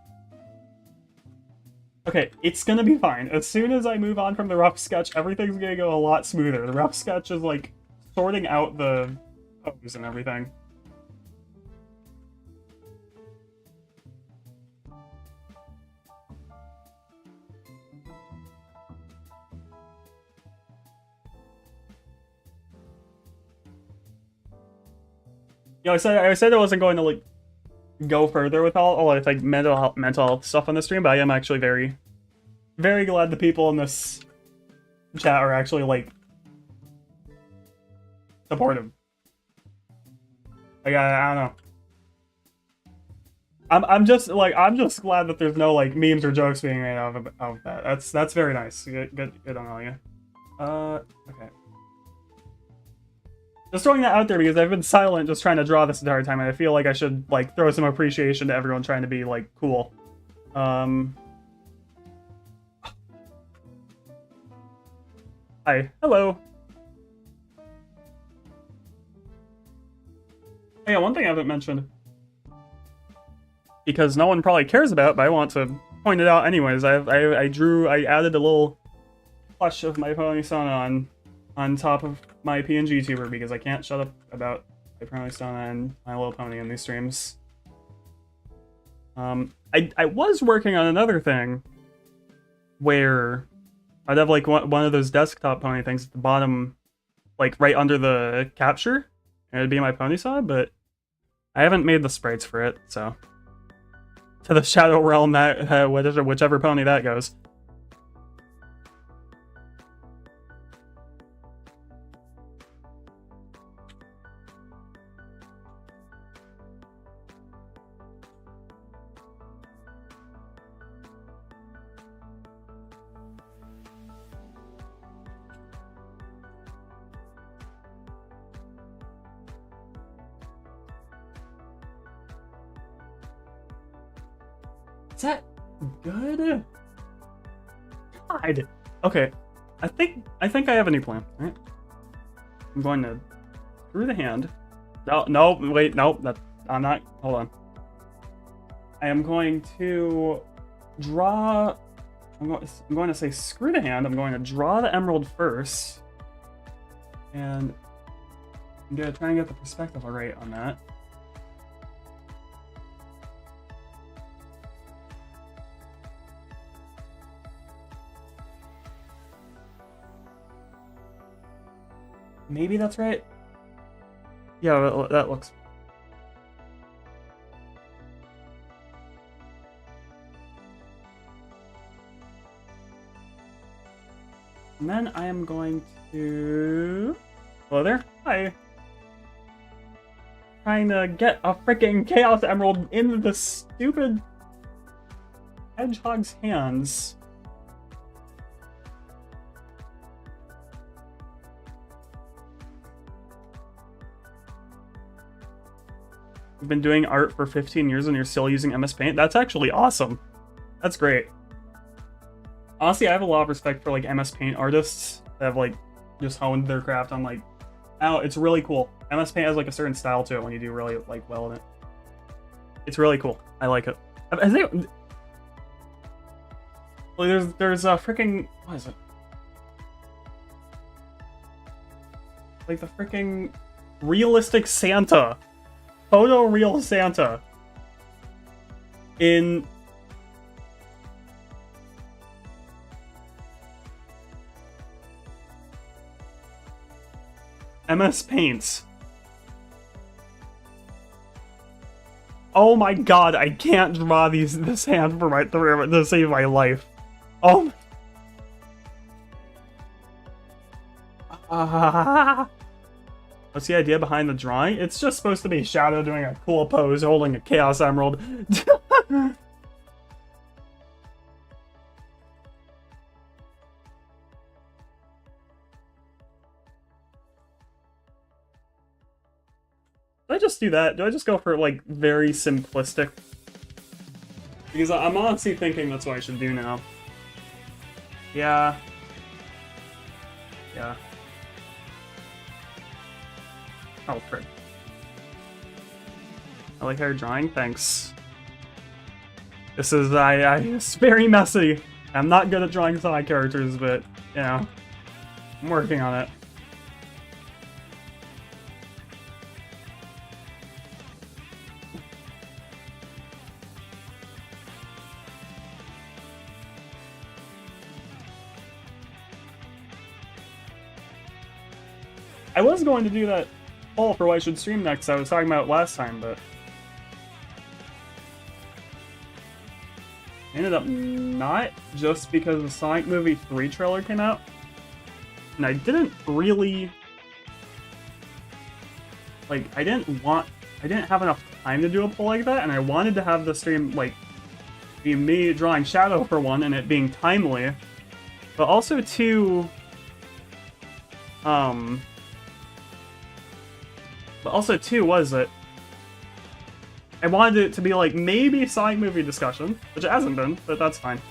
Okay, it's gonna be fine. As soon as I move on from the rough sketch, everything's gonna go a lot smoother. The rough sketch is like sorting out the pose and everything. Yeah, I said I wasn't going to like go further with all like mental health stuff on the stream, but I am actually very, very glad the people in this chat are actually like supportive. Like I don't know. I'm just glad that there's no like memes or jokes being made out of that. That's very nice. Good on all you. Okay. Just throwing that out there because I've been silent just trying to draw this entire time, and I feel like I should like throw some appreciation to everyone trying to be like cool. Hi. Hello. Oh, yeah, one thing I haven't mentioned, because no one probably cares about, but I want to point it out anyways. I added a little plush of my Pony-Sana on top of my PNG tuber because I can't shut up about my Pony-Sana and My Little Pony in these streams. I was working on another thing where I'd have like one of those desktop pony things at the bottom, like right under the capture, and it'd be my Pony-Sana, but I haven't made the sprites for it, so to the Shadow Realm, that whichever pony that goes. that good? God. Okay. I think I have a new plan, right? I'm going to screw the hand. No, wait, no, I'm not. Hold on. I am going to draw. I'm going to say screw the hand. I'm going to draw the emerald first, and I'm gonna try and get the perspective right on that. Maybe that's right. Yeah, that looks. And then I am going to... Hello there. Hi. Trying to get a freaking Chaos Emerald into the stupid hedgehog's hands. You've been doing art for 15 years and you're still using MS Paint? That's actually awesome. That's great. Honestly, I have a lot of respect for like MS Paint artists that have like just honed their craft on like, oh, it's really cool. MS Paint has like a certain style to it when you do really like well in it. It's really cool. I like it. Has they, like, there's a freaking, what is it? Like the freaking realistic Santa, photoreal Santa in MS Paint. Oh my god, I can't draw this hand for to save my life. Oh my... What's the idea behind the drawing? It's just supposed to be Shadow doing a cool pose holding a Chaos Emerald. Do I just do that? Do I just go for, like, very simplistic? Because I'm honestly thinking that's what I should do now. Yeah. Yeah. Oh, frick. I like how you're drawing, thanks. This is, it's very messy. I'm not good at drawing side characters, but, you know, I'm working on it. I was going to do that poll for what I should stream next I was talking about last time, but ended up not, just because the Sonic Movie 3 trailer came out. And I didn't really... Like, I didn't have enough time to do a poll like that, and I wanted to have the stream, like, be me drawing Shadow for one, and it being timely. But also, two... But also, too, was that I wanted it to be, like, maybe Sonic Movie discussion, which it hasn't been, but that's fine.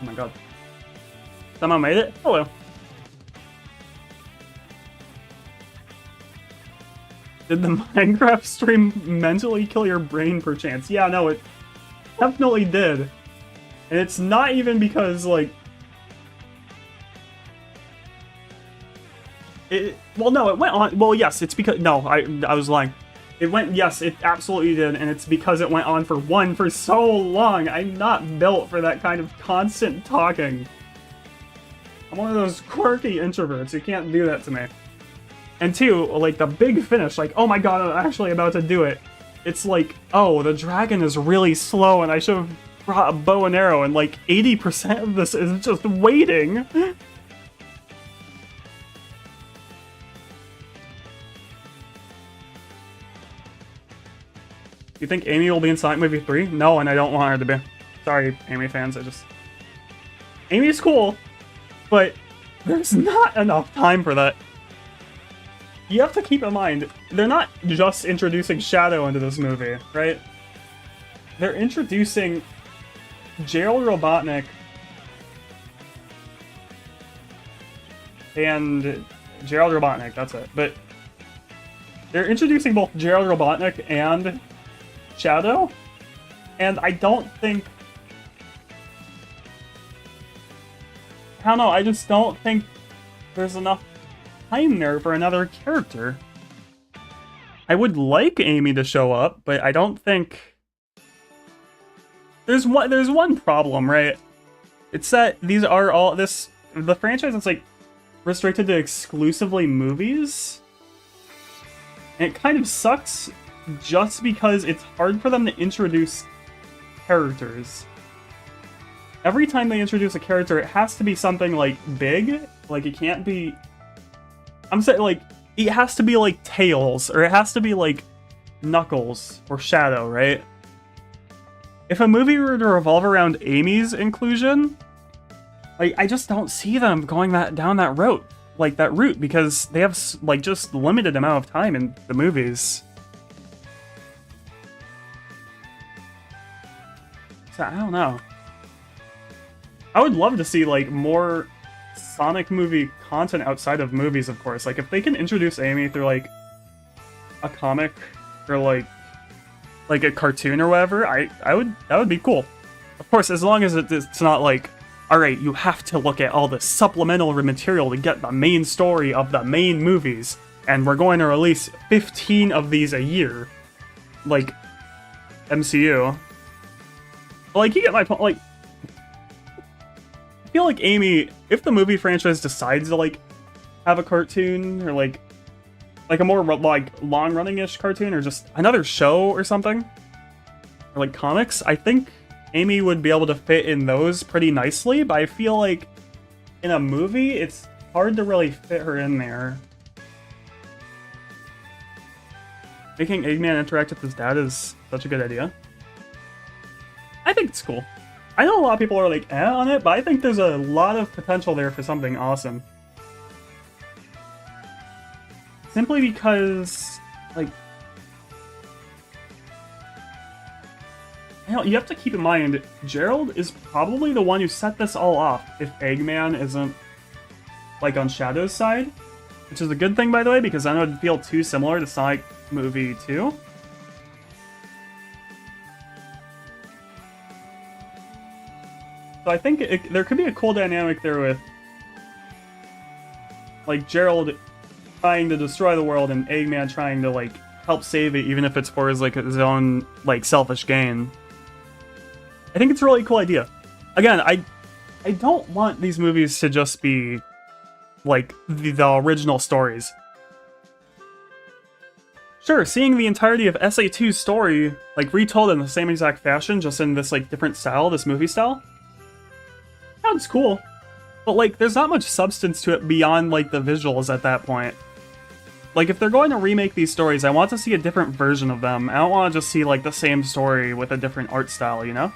Oh my god. Somehow made it? Hello. Did the Minecraft stream mentally kill your brain, perchance? Yeah, no, it definitely did. And it's not even because, like... well, no, it went on... Well, yes, it's because... No, I was lying. It went... Yes, it absolutely did, and it's because it went on for so long. I'm not built for that kind of constant talking. I'm one of those quirky introverts. You can't do that to me. And two, like, the big finish, like, oh my god, I'm actually about to do it. It's like, oh, the dragon is really slow, and I should have brought a bow and arrow, and, like, 80% of this is just waiting. You think Amy will be in Sonic Movie 3? No, and I don't want her to be. Sorry, Amy fans, Amy's cool, but there's not enough time for that. you have to keep in mind, they're not just introducing Shadow into this movie, right? They're introducing Gerald Robotnik and Gerald Robotnik, that's it. But they're introducing both Gerald Robotnik and Shadow, and I don't think... I don't know, I just don't think there's enough time there for another character. I would like Amy to show up, but I don't think... There's one problem, right? It's that these are all... The franchise is, like, restricted to exclusively movies. And it kind of sucks just because it's hard for them to introduce characters. Every time they introduce a character, it has to be something, like, big. Like, it can't be... I'm saying, like, it has to be, like, Tails, or it has to be, like, Knuckles, or Shadow, right? If a movie were to revolve around Amy's inclusion, like, I just don't see them going down that route, because they have, like, just limited amount of time in the movies. So, I don't know. I would love to see, like, more Sonic movie content outside of movies, of course. Like, if they can introduce Amy through, like, a comic, or, like a cartoon or whatever, that would be cool. Of course, as long as it's not like, alright, you have to look at all the supplemental material to get the main story of the main movies, and we're going to release 15 of these a year. Like, MCU. Like, you get my point, like, I feel like Amy, if the movie franchise decides to, like, have a cartoon, or, like a more, like, long-running-ish cartoon, or just another show or something, or, like, comics, I think Amy would be able to fit in those pretty nicely, but I feel like in a movie, it's hard to really fit her in there. Making Eggman interact with his dad is such a good idea. I think it's cool. I know a lot of people are like, on it, but I think there's a lot of potential there for something awesome. Simply because, like, you have to keep in mind, Gerald is probably the one who set this all off if Eggman isn't, like, on Shadow's side. Which is a good thing, by the way, because then it would feel too similar to Sonic Movie 2. So I think there could be a cool dynamic there with, like, Gerald trying to destroy the world and Eggman trying to, like, help save it, even if it's for his, like, his own, like, selfish gain. I think it's a really cool idea. Again, I don't want these movies to just be, like, the original stories. Sure, seeing the entirety of SA2's story, like, retold in the same exact fashion, just in this, like, different style, this movie style, sounds cool. But, like, there's not much substance to it beyond, like, the visuals at that point. Like, if they're going to remake these stories, I want to see a different version of them. I don't want to just see, like, the same story with a different art style, you know?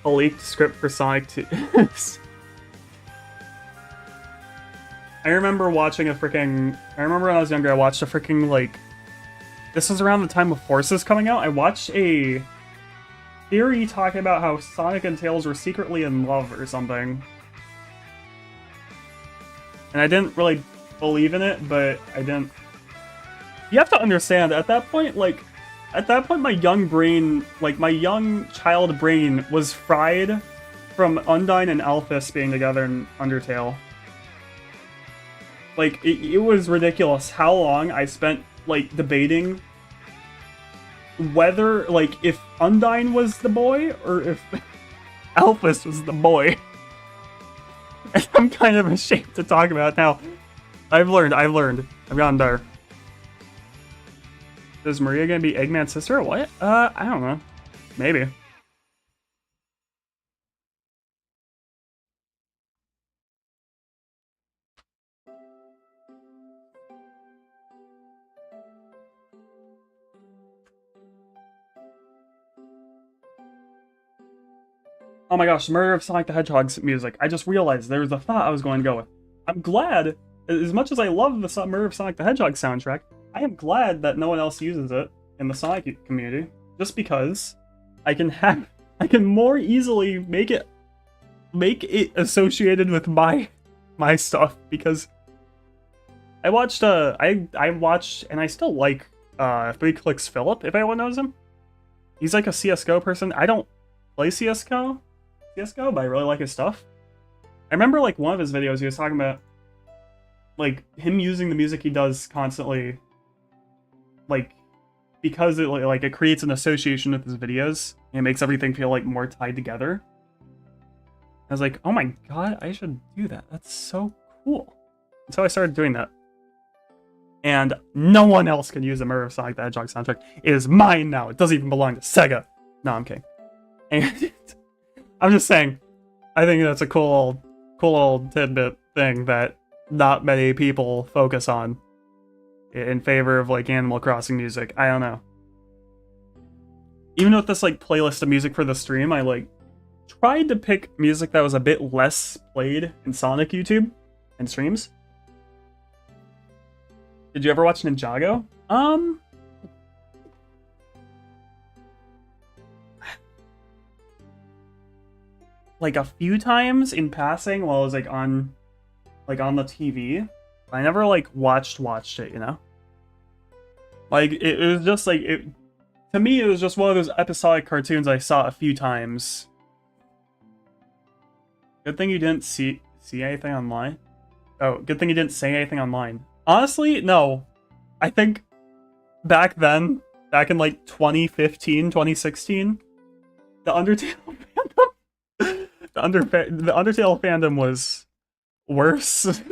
A leaked script for Sonic 2. I remember watching I remember when I was younger, I watched a freaking, like... This was around the time of Forces coming out. I watched a theory talking about how Sonic and Tails were secretly in love or something. And I didn't really believe in it, but I didn't... You have to understand, at that point, my young brain, like, my young child brain was fried from Undyne and Alphys being together in Undertale. Like, it was ridiculous how long I spent, like, debating whether, like, if Undyne was the boy, or if Alphys was the boy. And I'm kind of ashamed to talk about it now. I've learned. I've gotten better. Is Maria gonna be Eggman's sister or what? I don't know. Maybe. Oh my gosh, Murder of Sonic the Hedgehog's music. I just realized there was a thought I was going to go with. I'm glad, as much as I love the Murder of Sonic the Hedgehog soundtrack, I am glad that no one else uses it in the Sonic community, just because I can more easily make it associated with my stuff, because I watched I watched, and I still like 3 Clicks Philip, if anyone knows him. He's like a CS:GO person. I don't play CS:GO, but I really like his stuff. I remember like one of his videos he was talking about like him using the music he does constantly, like because it creates an association with his videos and it makes everything feel like more tied together. I was like, oh my god, I should do that. That's so cool. And so I started doing that. And no one else can use the Murder of Sonic the Hedgehog soundtrack. It is mine now. It doesn't even belong to Sega. No, I'm kidding. And I'm just saying, I think that's a cool old tidbit thing that not many people focus on in favor of like Animal Crossing music. I don't know. Even with this like playlist of music for the stream, I like tried to pick music that was a bit less played in Sonic YouTube and streams. Did you ever watch Ninjago? Like a few times in passing while I was like on the TV. I never like watched it, you know? Like it was just like to me it was just one of those episodic cartoons I saw a few times. Good thing you didn't see anything online. Oh, good thing you didn't say anything online. Honestly, no. I think back then, back in like 2015, 2016, the Undertale fandom, the Undertale fandom was worse.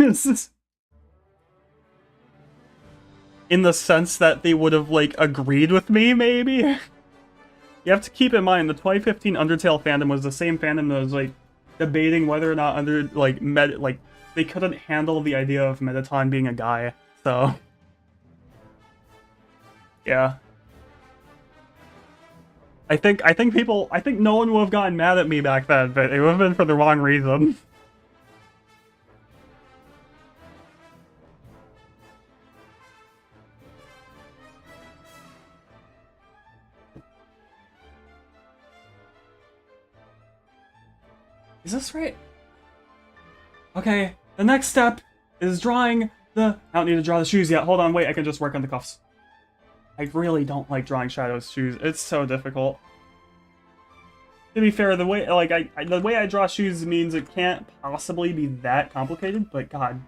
In the sense that they would have like agreed with me, maybe. You have to keep in mind the 2015 Undertale fandom was the same fandom that was like debating whether or not they couldn't handle the idea of Mettaton being a guy, so yeah. I think no one would have gotten mad at me back then, but it would have been for the wrong reason. Is this right? Okay, the next step is drawing the... I don't need to draw the shoes yet. Hold on, wait, I can just work on the cuffs. I really don't like drawing Shadow's shoes. It's so difficult. To be fair, the way the way I draw shoes means it can't possibly be that complicated, but god.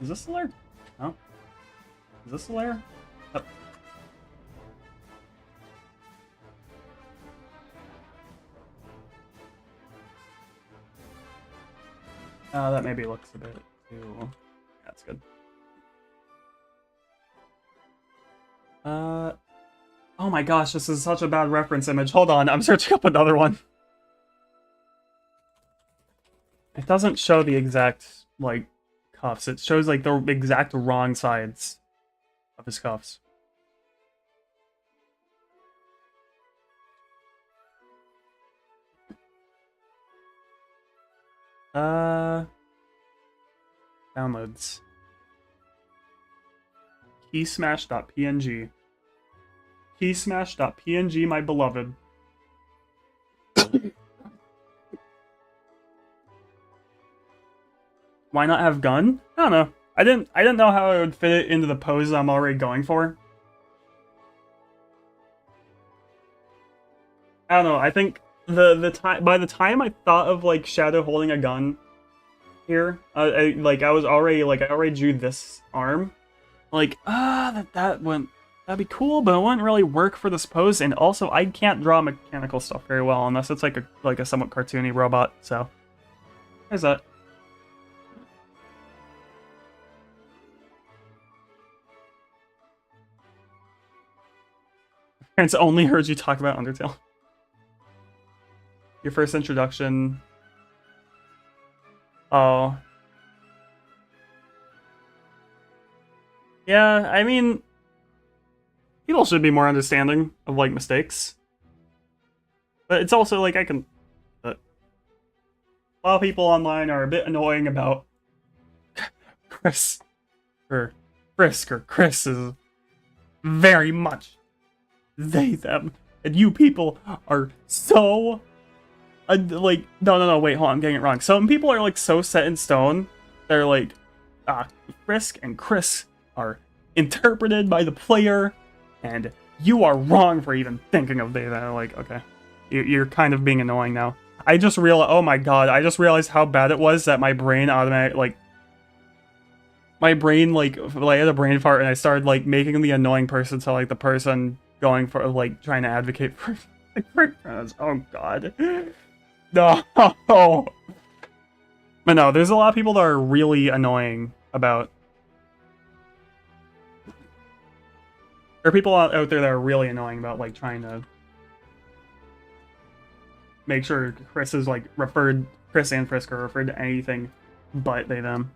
Is this the layer? No. Is this the layer? Oh. That maybe looks a bit too... That's good. Oh my gosh, this is such a bad reference image. Hold on, I'm searching up another one. It doesn't show the exact, like, cuffs. It shows, like, the exact wrong sides of his cuffs. Downloads. Keysmash.png. Keysmash.png, my beloved. Why not have gun? I don't know. I didn't know how I would fit it into the pose I'm already going for. I don't know. I think by the time I thought of like Shadow holding a gun here, I already drew this arm. Like, that'd be cool, but it wouldn't really work for this pose. And also, I can't draw mechanical stuff very well unless it's like a somewhat cartoony robot. So, there's that. Parents only heard you talk about Undertale. Your first introduction. Oh. Yeah, I mean, people should be more understanding of, like, mistakes. But it's also, like, a lot of people online are a bit annoying about Chris. Or Frisk or Chris is very much they, them. And you people are so... like, no, wait, hold on, I'm getting it wrong. Some people are, like, so set in stone. They're like, Frisk and Chris are interpreted by the player, and you are wrong for even thinking of they, them. Like, okay. You're kind of being annoying now. I just realized, oh my god, I just realized how bad it was that my brain automatically, like, I had a brain fart and I started, like, making the annoying person to, like, the person going for, like, trying to advocate for, like, oh god. No. But no, there's a lot of people that are really annoying about... There are people out there that are really annoying about, like, trying to make sure Chris is, like, Chris and Frisk are referred to anything but they, them.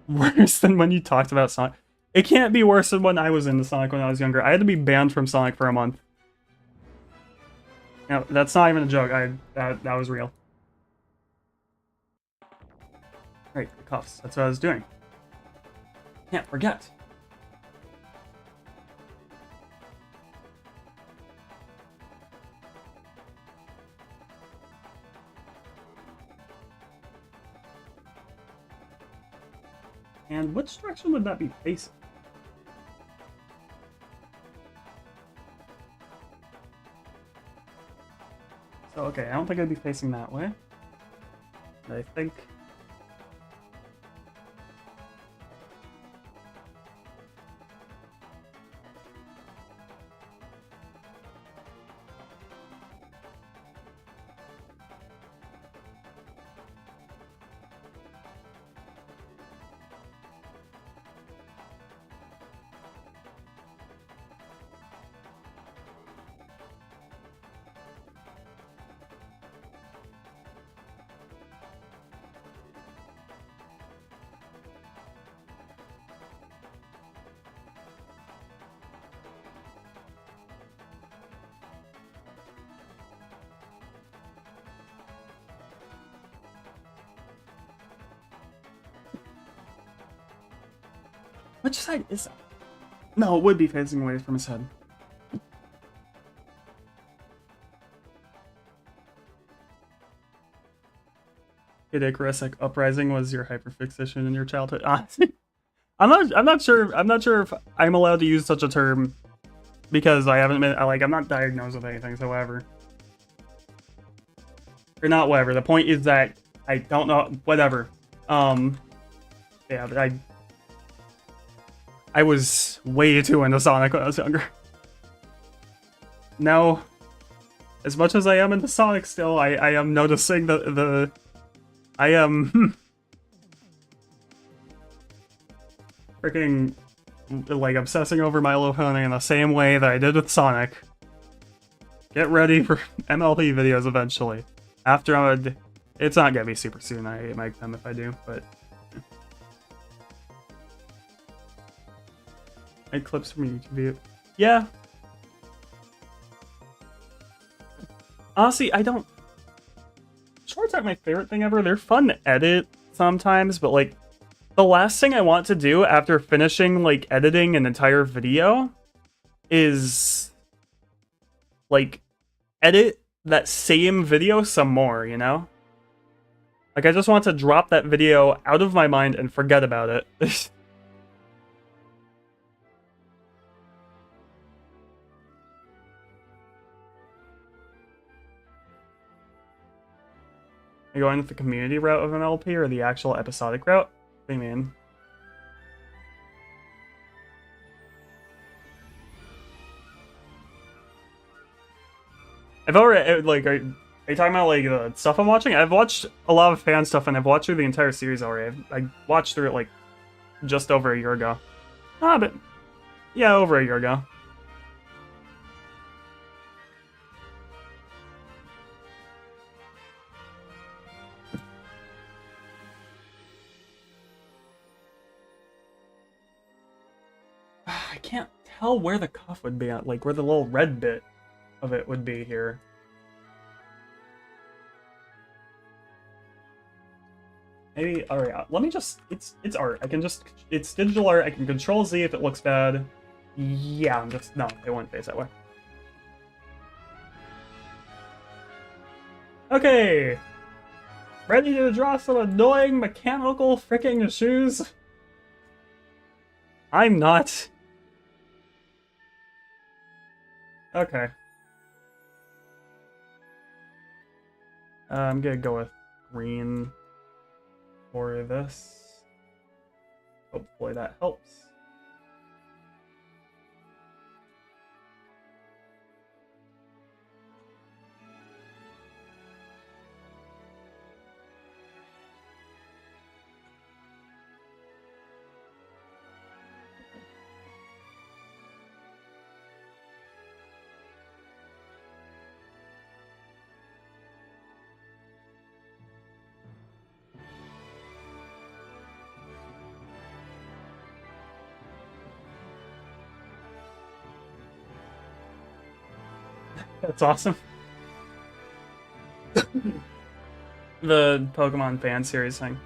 Worse than when you talked about Sonic. It can't be worse than when I was into Sonic when I was younger. I had to be banned from Sonic for a month. No, that's not even a joke. That was real. Right, the cuffs. That's what I was doing. Can't forget. And which direction would that be facing? So, okay, I don't think I'd be facing that way. But I think... Which side is that? No, it would be facing away from his head. Kid Icarus Uprising was your hyperfixation in your childhood. I'm not sure if I'm allowed to use such a term because I haven't been, like, I'm not diagnosed with anything, so whatever. Or not whatever. The point is that I don't know, whatever. Yeah, but I was way too into Sonic when I was younger. Now, as much as I am into Sonic still, I am noticing I am freaking, like, obsessing over My Little Pony in the same way that I did with Sonic. Get ready for MLP videos eventually. After it's not gonna be super soon, I make them if I do, but... Make clips from YouTube view. Yeah. Honestly, I don't... Shorts aren't my favorite thing ever. They're fun to edit sometimes, but, like, the last thing I want to do after finishing, like, editing an entire video is, like, edit that same video some more, you know? Like, I just want to drop that video out of my mind and forget about it. Are you going with the community route of MLP or the actual episodic route? What do you mean? I've already, like, are you talking about, like, the stuff I'm watching? I've watched a lot of fan stuff, and I've watched through the entire series already. I watched through it, like, just over a year ago. But, yeah, over a year ago. can't tell where the cuff would be at, like where the little red bit of it would be here. Maybe, alright, let me just, it's art. I can just, it's digital art, I can control Z if it looks bad. Yeah, I'm just, no, it won't face that way. Okay! Ready to draw some annoying mechanical freaking shoes? I'm not. Okay. I'm gonna go with green for this. Hopefully that helps. That's awesome. The Pokemon fan series thing.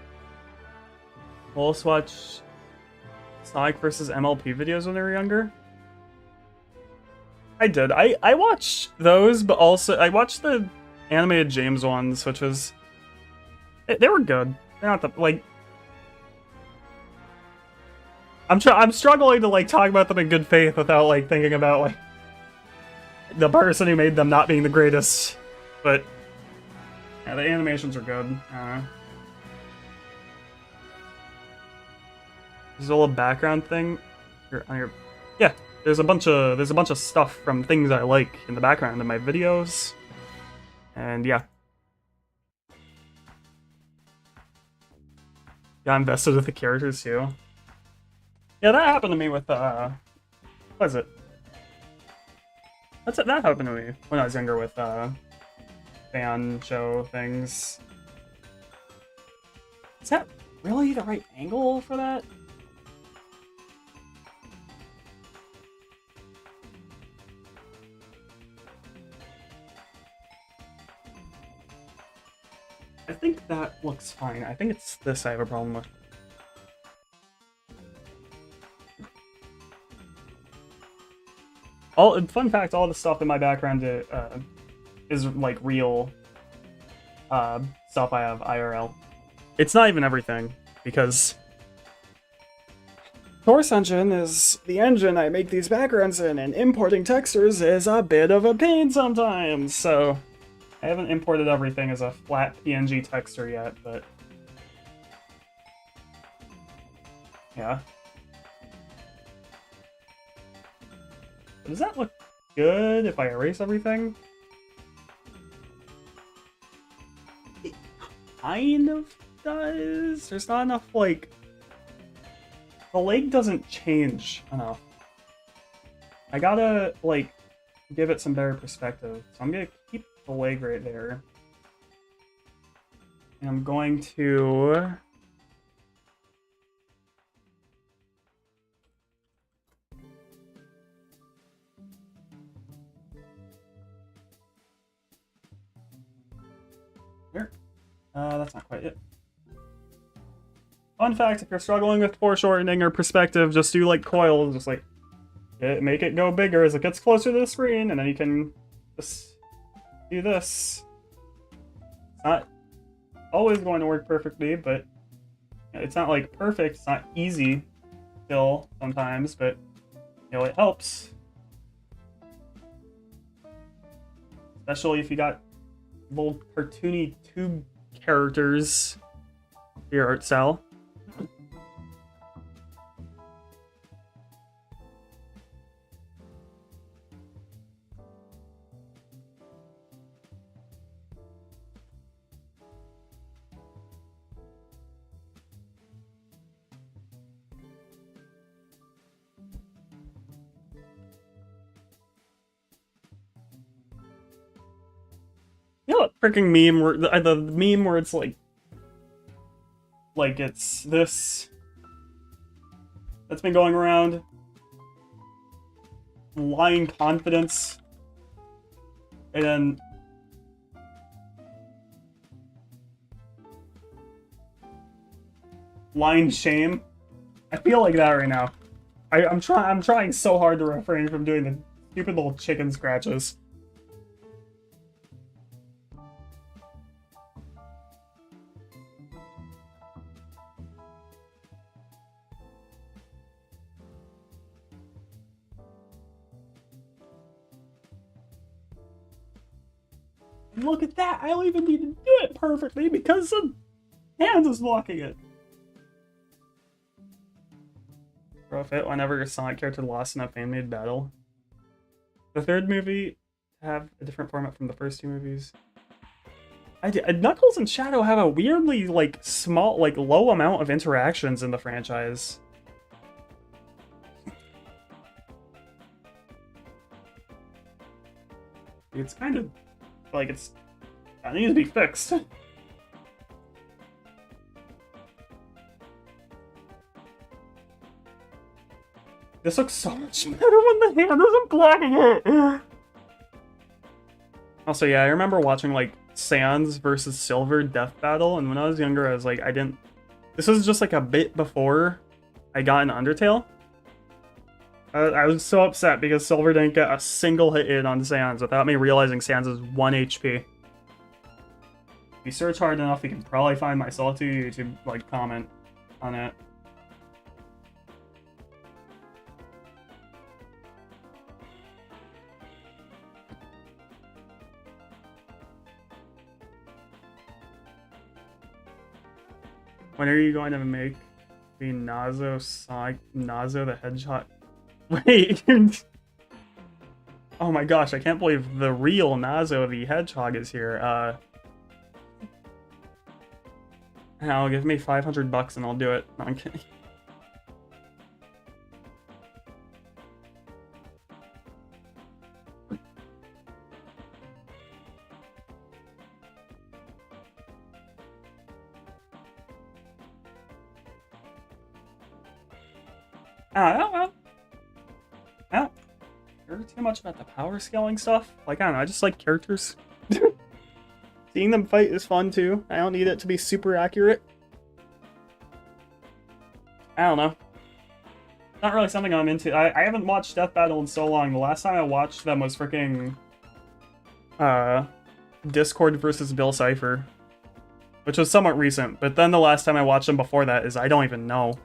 We'll also watch Sonic versus MLP videos when they were younger. I did. I watched those, but also I watched the animated James ones, which was they were good. They're not the like. I'm struggling to like talk about them in good faith without like thinking about like the person who made them not being the greatest, but yeah, the animations are good. There's a little background thing on your, yeah. There's a bunch of stuff from things I like in the background of my videos, and yeah. Got invested with the characters too. Yeah, that happened to me with what is it? That happened to me when I was younger with fan show things. Is that really the right angle for that? I think that looks fine. I think it's this I have a problem with. Fun fact, all the stuff in my background is like real stuff I have IRL. It's not even everything, because Source Engine is the engine I make these backgrounds in, and importing textures is a bit of a pain sometimes, so I haven't imported everything as a flat PNG texture yet, but yeah. Does that look good if I erase everything? It kind of does. There's not enough, like... The leg doesn't change enough. I gotta, like, give it some better perspective. So I'm gonna keep the leg right there. And I'm going to... Here. That's not quite it. Fun fact, if you're struggling with foreshortening or perspective, just do like coils, just like make it go bigger as it gets closer to the screen, and then you can just do this. It's not always going to work perfectly, but it's not like perfect, it's not easy still sometimes, but you know, it helps. Especially if you got little cartoony tube characters for your art style. You know what freaking meme where the meme where it's like it's this that's been going around lying confidence, and then lying shame. I feel like that right now. I'm trying so hard to refrain from doing the stupid little chicken scratches. Look at that! I don't even need to do it perfectly because the hands is blocking it. Profit whenever your Sonic character lost in a fan-made battle. The third movie have a different format from the first two movies. Knuckles and Shadow have a weirdly like small, like low amount of interactions in the franchise. It's kind of like it needs to be fixed. This looks so much better when the hand isn't blocking it. Also, yeah, I remember watching like Sans versus Silver Death Battle, and when I was younger, I was like, this was just like a bit before I got into Undertale. I was so upset because Silver didn't get a single hit in on Sans without me realizing Sans is 1 HP. If you search hard enough, you can probably find my Solitude YouTube like comment on it. When are you going to make the Nazo the Hedgehog? Wait. Oh my gosh, I can't believe the real Nazo the Hedgehog is here. Now give me $500 and I'll do it. No, I'm kidding. I don't care too much about the power scaling stuff. Like, I don't know, I just like characters. Seeing them fight is fun too. I don't need it to be super accurate. I don't know. Not really something I'm into. I haven't watched Death Battle in so long. The last time I watched them was freaking Discord versus Bill Cipher, which was somewhat recent. But then the last time I watched them before that is I don't even know.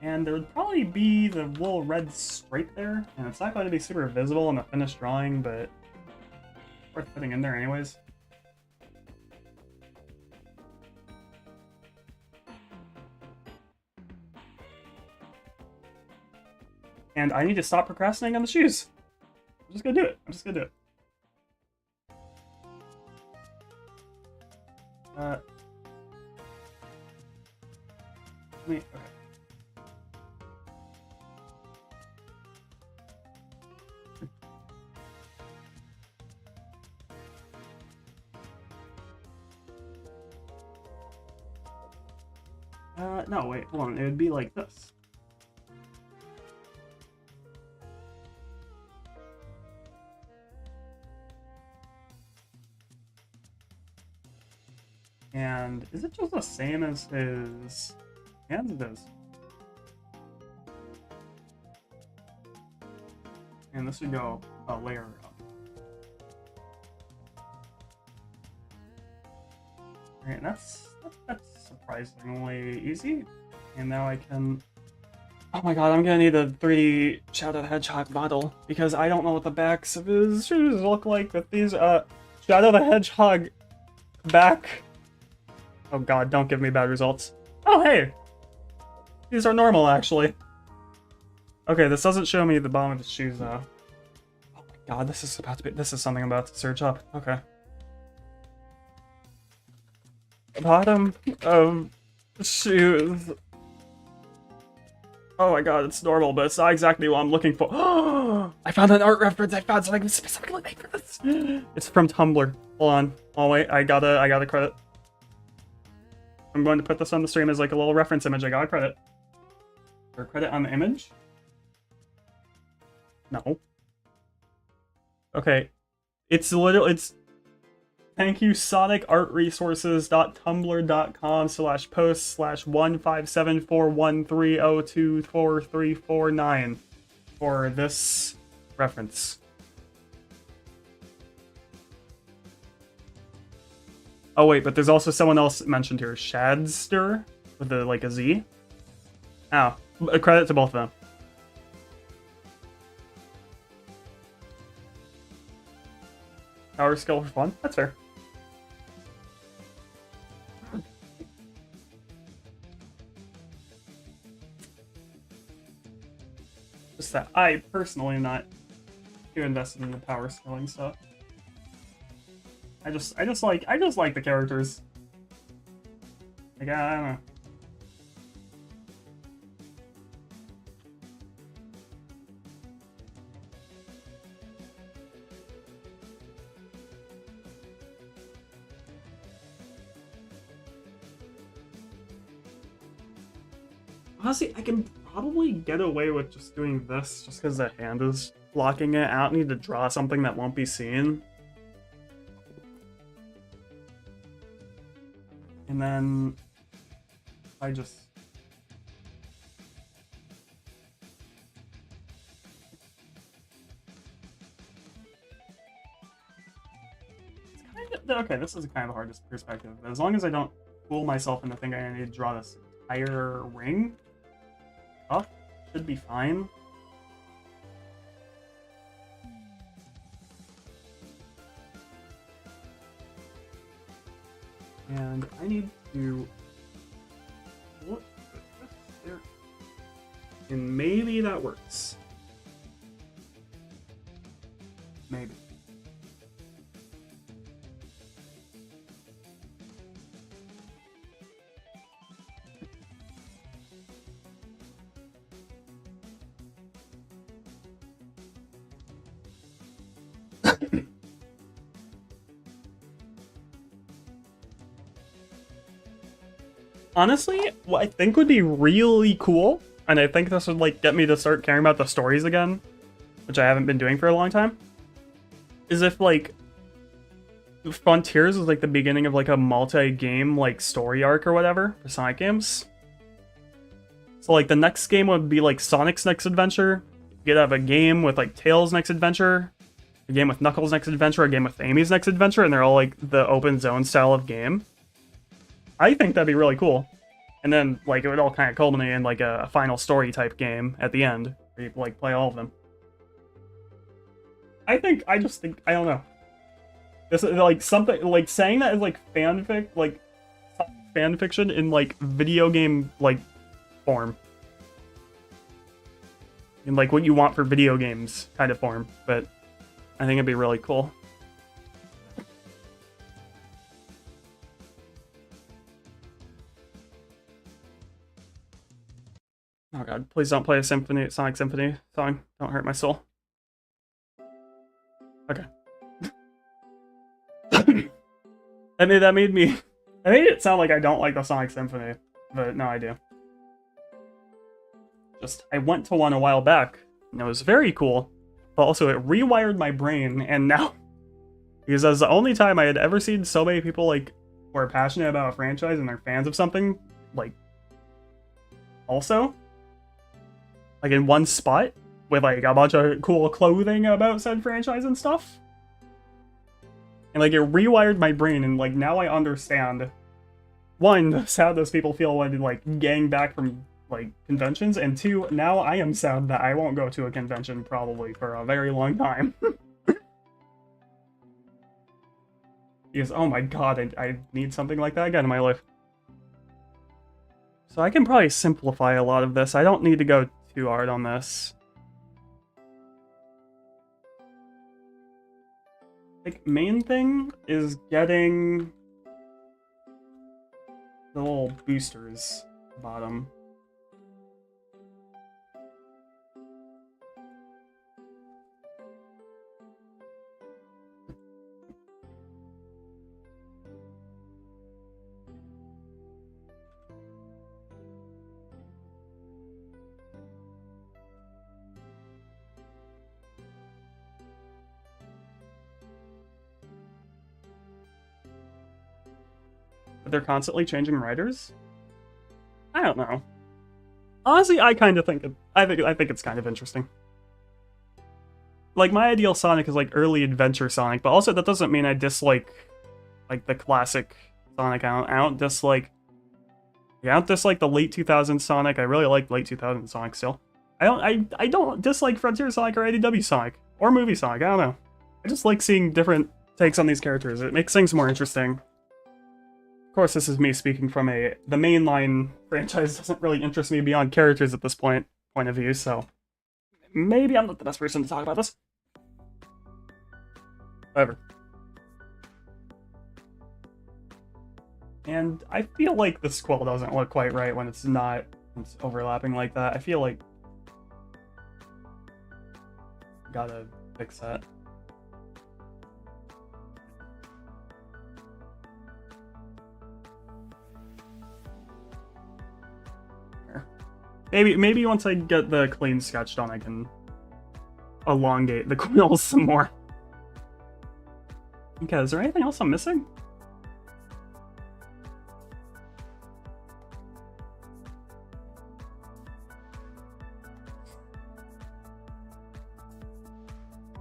And there would probably be the little red stripe there, and it's not going to be super visible in the finished drawing, but worth putting in there anyways. And I need to stop procrastinating on the shoes. I'm just gonna do it. Okay. No, wait, hold on. It would be like this. And is it just the same as his hands? It is. And this would go a layer up. Alright, that's surprisingly easy. And now I can... Oh my god, I'm gonna need a 3D Shadow the Hedgehog model, because I don't know what the backs of his shoes look like with these, Shadow the Hedgehog back. Oh god, don't give me bad results. Oh hey! These are normal, actually. Okay, this doesn't show me the bottom of the shoes, though. Oh my god, this is something I'm about to search up. Okay. Bottom of shoes. Oh my god, it's normal, but it's not exactly what I'm looking for. I found an art reference. I found something specifically made for this. It's from Tumblr. Hold on. Oh wait, I gotta credit. I'm going to put this on the stream as like a little reference image. I gotta credit. Or credit on the image? No. Okay. It's thank you sonicartresources.tumblr.com/post/1574130243439 for this reference. Oh wait, but there's also someone else mentioned here, Shadster, with a Z. Oh, a credit to both of them. Power skill for fun? That's fair. Just that I personally am not too invested in the power scaling stuff. I just like the characters. Like I don't know. Honestly, I can probably get away with just doing this just because the hand is blocking it. I don't need to draw something that won't be seen. And then I just... It's kind of... Okay, this is kind of a hard perspective. But as long as I don't fool myself into thinking I need to draw this entire ring, should be fine. And I need to look there. And maybe that works. Maybe. Honestly, what I think would be really cool, and I think this would get me to start caring about the stories again, which I haven't been doing for a long time, is if Frontiers was the beginning of a multi-game story arc or whatever for Sonic games. So the next game would be Sonic's next adventure. You could have a game with Tails' next adventure, a game with Knuckles' next adventure, a game with Amy's next adventure, and they're all the open zone style of game. I think that'd be really cool. And then, it would all kind of culminate in, a final story type game at the end, where you, play all of them. I just think, I don't know. This is, something, saying that is, fanfic, fan fiction in, video game, form. In, what you want for video games kind of form. But I think it'd be really cool. Oh god, please don't play a Sonic Symphony song. Don't hurt my soul. Okay. that made it sound like I don't like the Sonic Symphony, but no, I do. I went to one a while back, and it was very cool, but also it rewired my brain, and now... Because that was the only time I had ever seen so many people, who are passionate about a franchise and they're fans of something, also... in one spot, with, a bunch of cool clothing about said franchise and stuff. And, it rewired my brain, and, now I understand, one, how those people feel when, getting back from, conventions, and two, now I am sad that I won't go to a convention probably for a very long time. Because, oh my god, I need something like that again in my life. So I can probably simplify a lot of this. I don't need to go too hard on this. Main thing is getting the little boosters at the bottom. But they're constantly changing writers? I don't know. Honestly, I kind of think I think it's kind of interesting. Like, my ideal Sonic is like early adventure Sonic, but also that doesn't mean I dislike like the classic Sonic. I don't dislike the late 2000s Sonic. I really like late 2000s Sonic still. I don't dislike Frontier Sonic or IDW Sonic or Movie Sonic. I don't know. I just like seeing different takes on these characters. It makes things more interesting. Of course, this is me speaking from the mainline franchise doesn't really interest me beyond characters at this point of view, so maybe I'm not the best person to talk about this. However. And I feel like the squill doesn't look quite right when it's overlapping like that. I feel like gotta fix that. Maybe once I get the clean sketch done, I can elongate the quills some more. Okay, is there anything else I'm missing?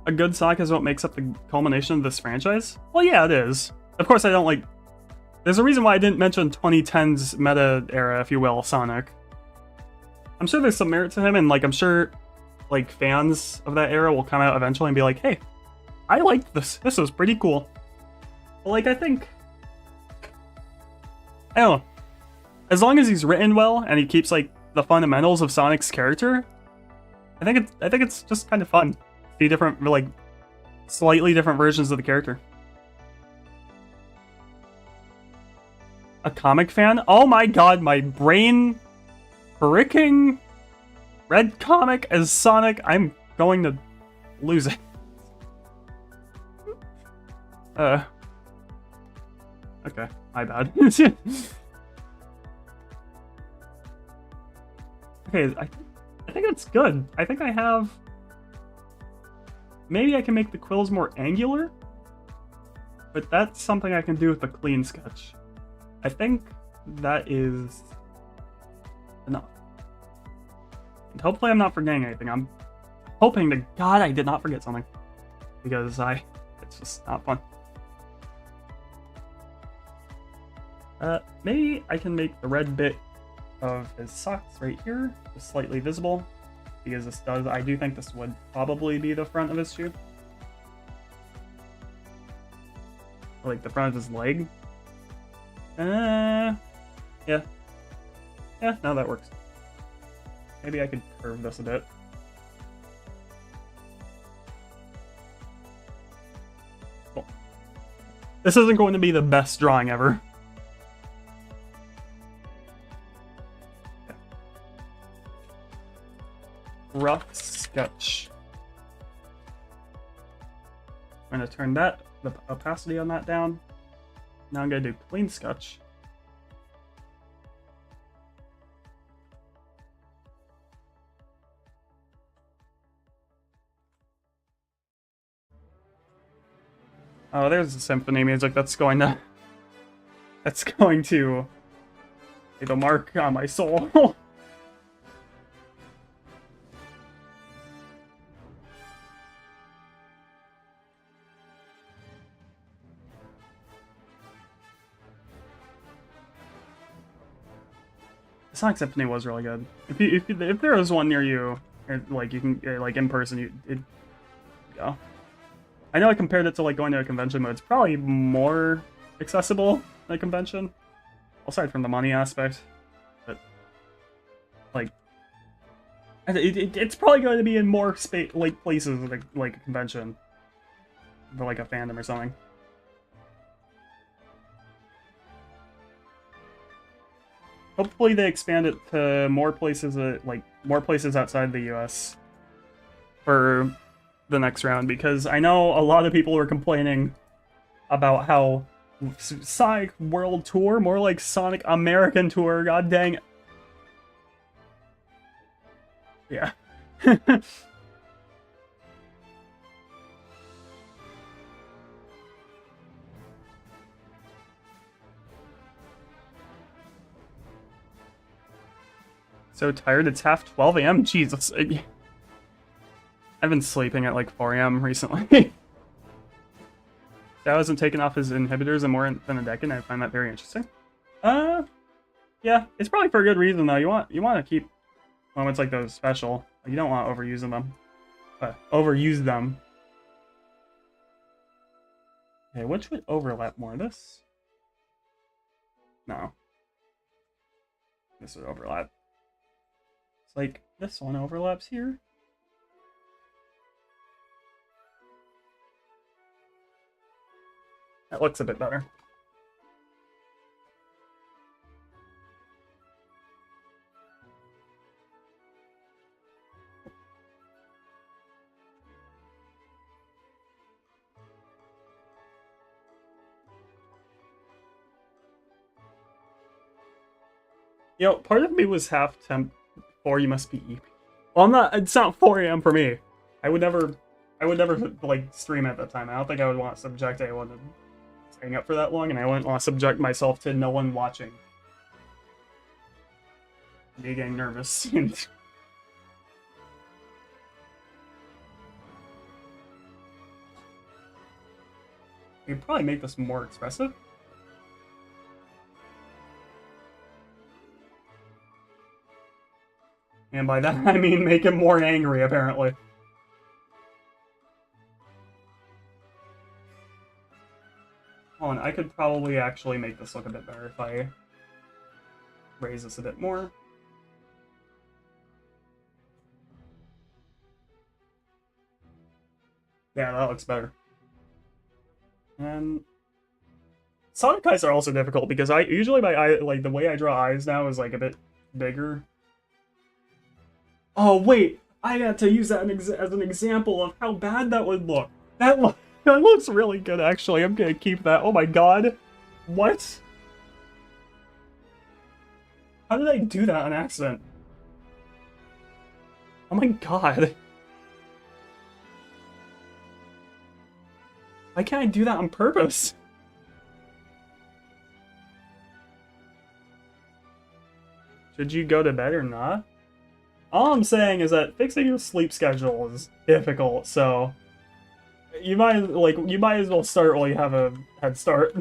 A good Sonic is what makes up the culmination of this franchise? Well, yeah, it is. Of course, I don't like... There's a reason why I didn't mention 2010's meta era, if you will, Sonic. I'm sure there's some merit to him, and like I'm sure like fans of that era will come out eventually and be like, hey, I liked this. This was pretty cool. But like I don't know. As long as he's written well and he keeps like the fundamentals of Sonic's character, I think it's just kind of fun. See different like slightly different versions of the character. A comic fan? Oh my god, my brain freaking red comic as Sonic. I'm going to lose it. Okay, my bad. Okay, I think it's good. I think I have... Maybe I can make the quills more angular? But that's something I can do with the clean sketch. I think that is enough. And hopefully I'm not forgetting anything. I'm hoping to God I did not forget something. Because it's just not fun. Maybe I can make the red bit of his socks right here just slightly visible. Because I do think this would probably be the front of his shoe. Like the front of his leg. Yeah. Yeah, no, that works. Maybe I could curve this a bit. Cool. This isn't going to be the best drawing ever. Okay. Rough sketch. I'm going to turn the opacity on that down. Now I'm going to do clean sketch. Oh, there's the symphony music that's going to leave a mark on my soul. The Sonic Symphony was really good. If there was one near you, like you can like in person, go. I know I compared it to like going to a convention, but it's probably more accessible than a convention, aside from the money aspect. But like, it's probably going to be in more places like a convention, for like a fandom or something. Hopefully they expand it to more places, more places outside the US for the next round, because I know a lot of people were complaining about how Sonic World Tour, more like Sonic American Tour, god dang it. Yeah. So tired, it's half 12 a.m. Jesus. I've been sleeping at like 4 a.m. recently. That hasn't taken off his inhibitors in more than a decade, and I find that very interesting. Yeah, it's probably for a good reason though. You want to keep moments like those special. You don't want to overuse them. Overuse them. Okay, which would overlap more? This? No. This would overlap. It's like this one overlaps here. That looks a bit better. You know, part of me was half temp for you must be EP. Well, I'm not. It's not 4 a.m. for me. I would never like stream at that time. I don't think I would want to subject anyone to staying up for that long, and I wouldn't want to subject myself to no one watching. Me getting nervous. You could probably make this more expressive. And by that, I mean make him more angry, apparently. Hold on, I could probably actually make this look a bit better if I raise this a bit more. Yeah, that looks better. And Sonic eyes are also difficult because I usually my eye, like the way I draw eyes now is like a bit bigger. Oh wait, I had to use that as an example of how bad that would look. That looks really good actually. I'm gonna keep that. Oh my god, what? How did I do that on accident? Oh my god. Why can't I do that on purpose? Should you go to bed or not? All I'm saying is that fixing your sleep schedule is difficult, so you might as well start while you have a head start.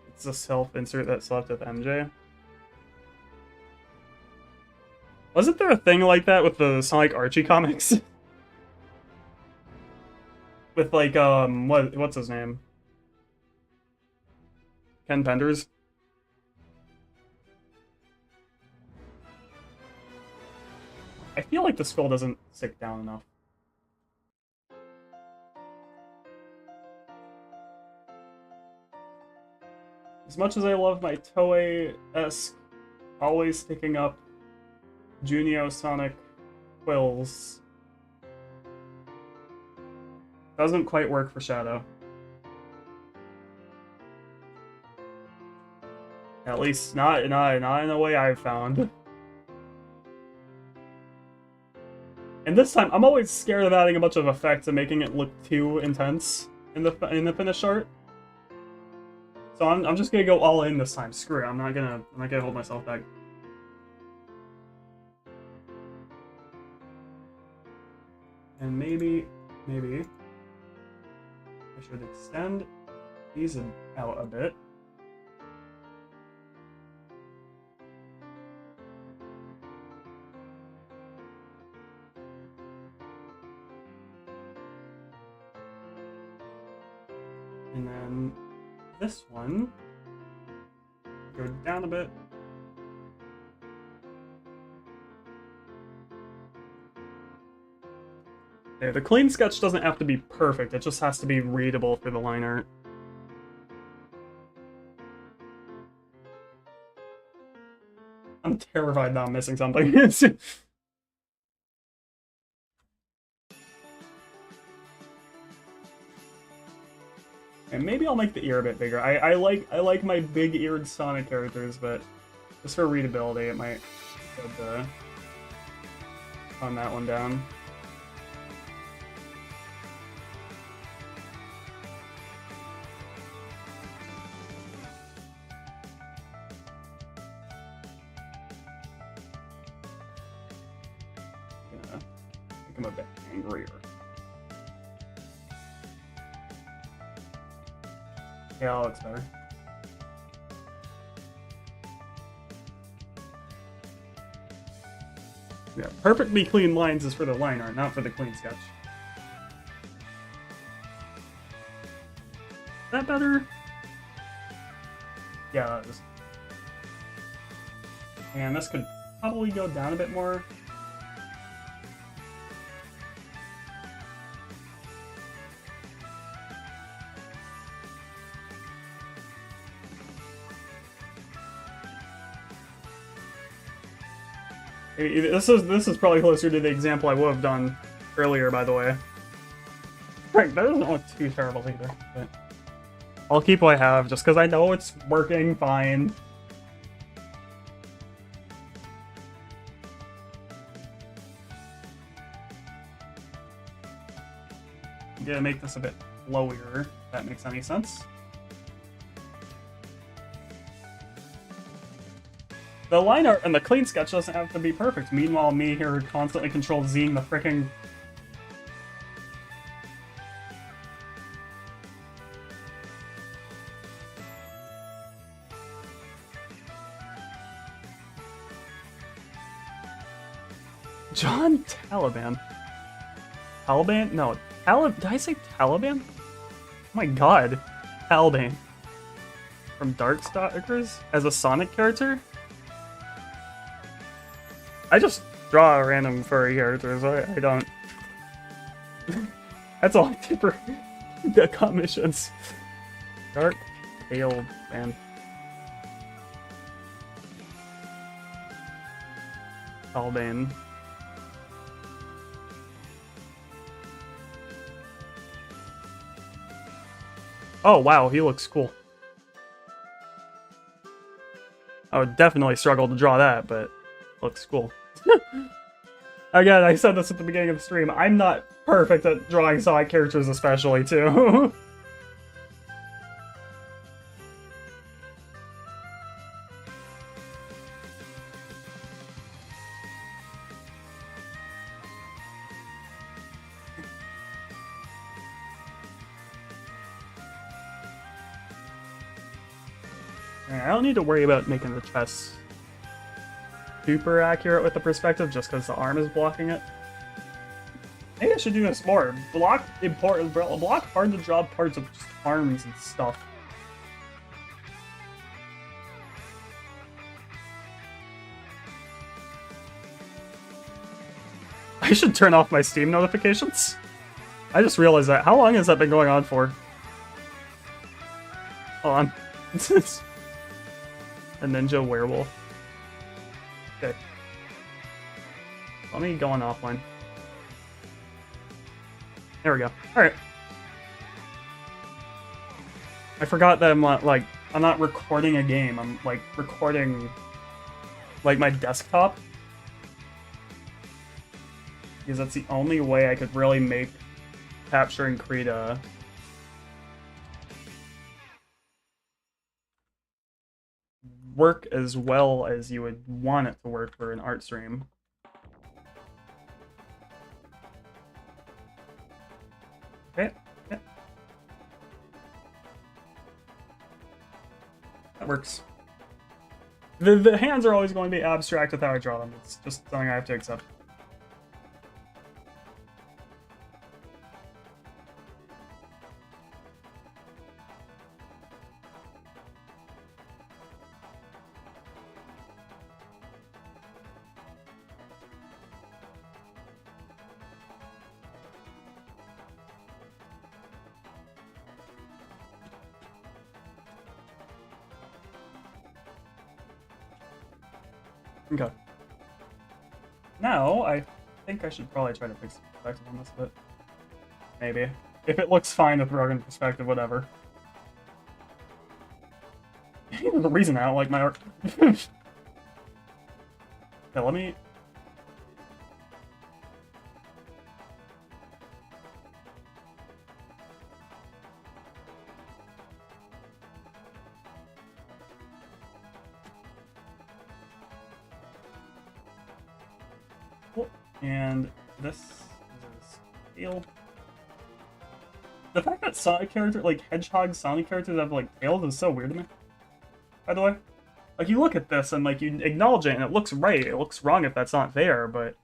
It's a self-insert that slept with MJ. Wasn't there a thing like that with the Sonic Archie comics? With like what's his name? Ken Penders? I feel like the skull doesn't stick down enough. As much as I love my Toei-esque, always sticking up Junio Sonic quills, doesn't quite work for Shadow. At least not in a way I've found. And this time, I'm always scared of adding a bunch of effects and making it look too intense in the finished art. So I'm just gonna go all in this time. Screw it. I'm not gonna hold myself back. And maybe I should extend these out a bit. And then this one, go down a bit. There, the clean sketch doesn't have to be perfect, it just has to be readable for the line art. I'm terrified that I'm missing something. And maybe I'll make the ear a bit bigger. I like my big-eared Sonic characters, but just for readability, it might be good to tone that one down. make him a bit angrier. Yeah, that looks better. Yeah, perfectly clean lines is for the line art, not for the clean sketch. Is that better? Yeah, that is. And this could probably go down a bit more. This is probably closer to the example I would have done earlier, by the way. Right, that doesn't look too terrible either, but I'll keep what I have just because I know it's working fine. I'm gonna make this a bit flowier, if that makes any sense. The line art and the clean sketch doesn't have to be perfect. Meanwhile, me here constantly Control-Zing the fricking... John Taliban? Taliban? No, did I say Taliban? Oh my god. Taliban. From Darkstalkers? As a Sonic character? I just draw random furry characters, I don't... That's all I do for the commissions. Dark Tail Man. Taliban. Oh wow, he looks cool. I would definitely struggle to draw that, but looks cool. Again, I said this at the beginning of the stream, I'm not perfect at drawing Sonic characters especially, too. I don't need to worry about making the chest super accurate with the perspective just because the arm is blocking it. Maybe I should do this more. Block hard to draw parts of just arms and stuff. I should turn off my Steam notifications. I just realized that. How long has that been going on for? Hold on. A ninja werewolf. Okay. Let me go on offline. There we go. Alright. I forgot that I'm not recording a game. I'm, like, recording, like, my desktop. Because that's the only way I could really make capturing Krita work as well as you would want it to work for an art stream. Okay. Yeah. That works. The hands are always going to be abstract with how I draw them. It's just something I have to accept. Okay. Now, I think I should probably try to fix the perspective on this, but maybe. If it looks fine with broken perspective, whatever. There's a reason I don't like my art. Yeah, let me... And this tail. The fact that Sonic characters, like Hedgehog Sonic characters, have like tails is so weird to me. By the way, like you look at this and like you acknowledge it and it looks right. It looks wrong if that's not there, but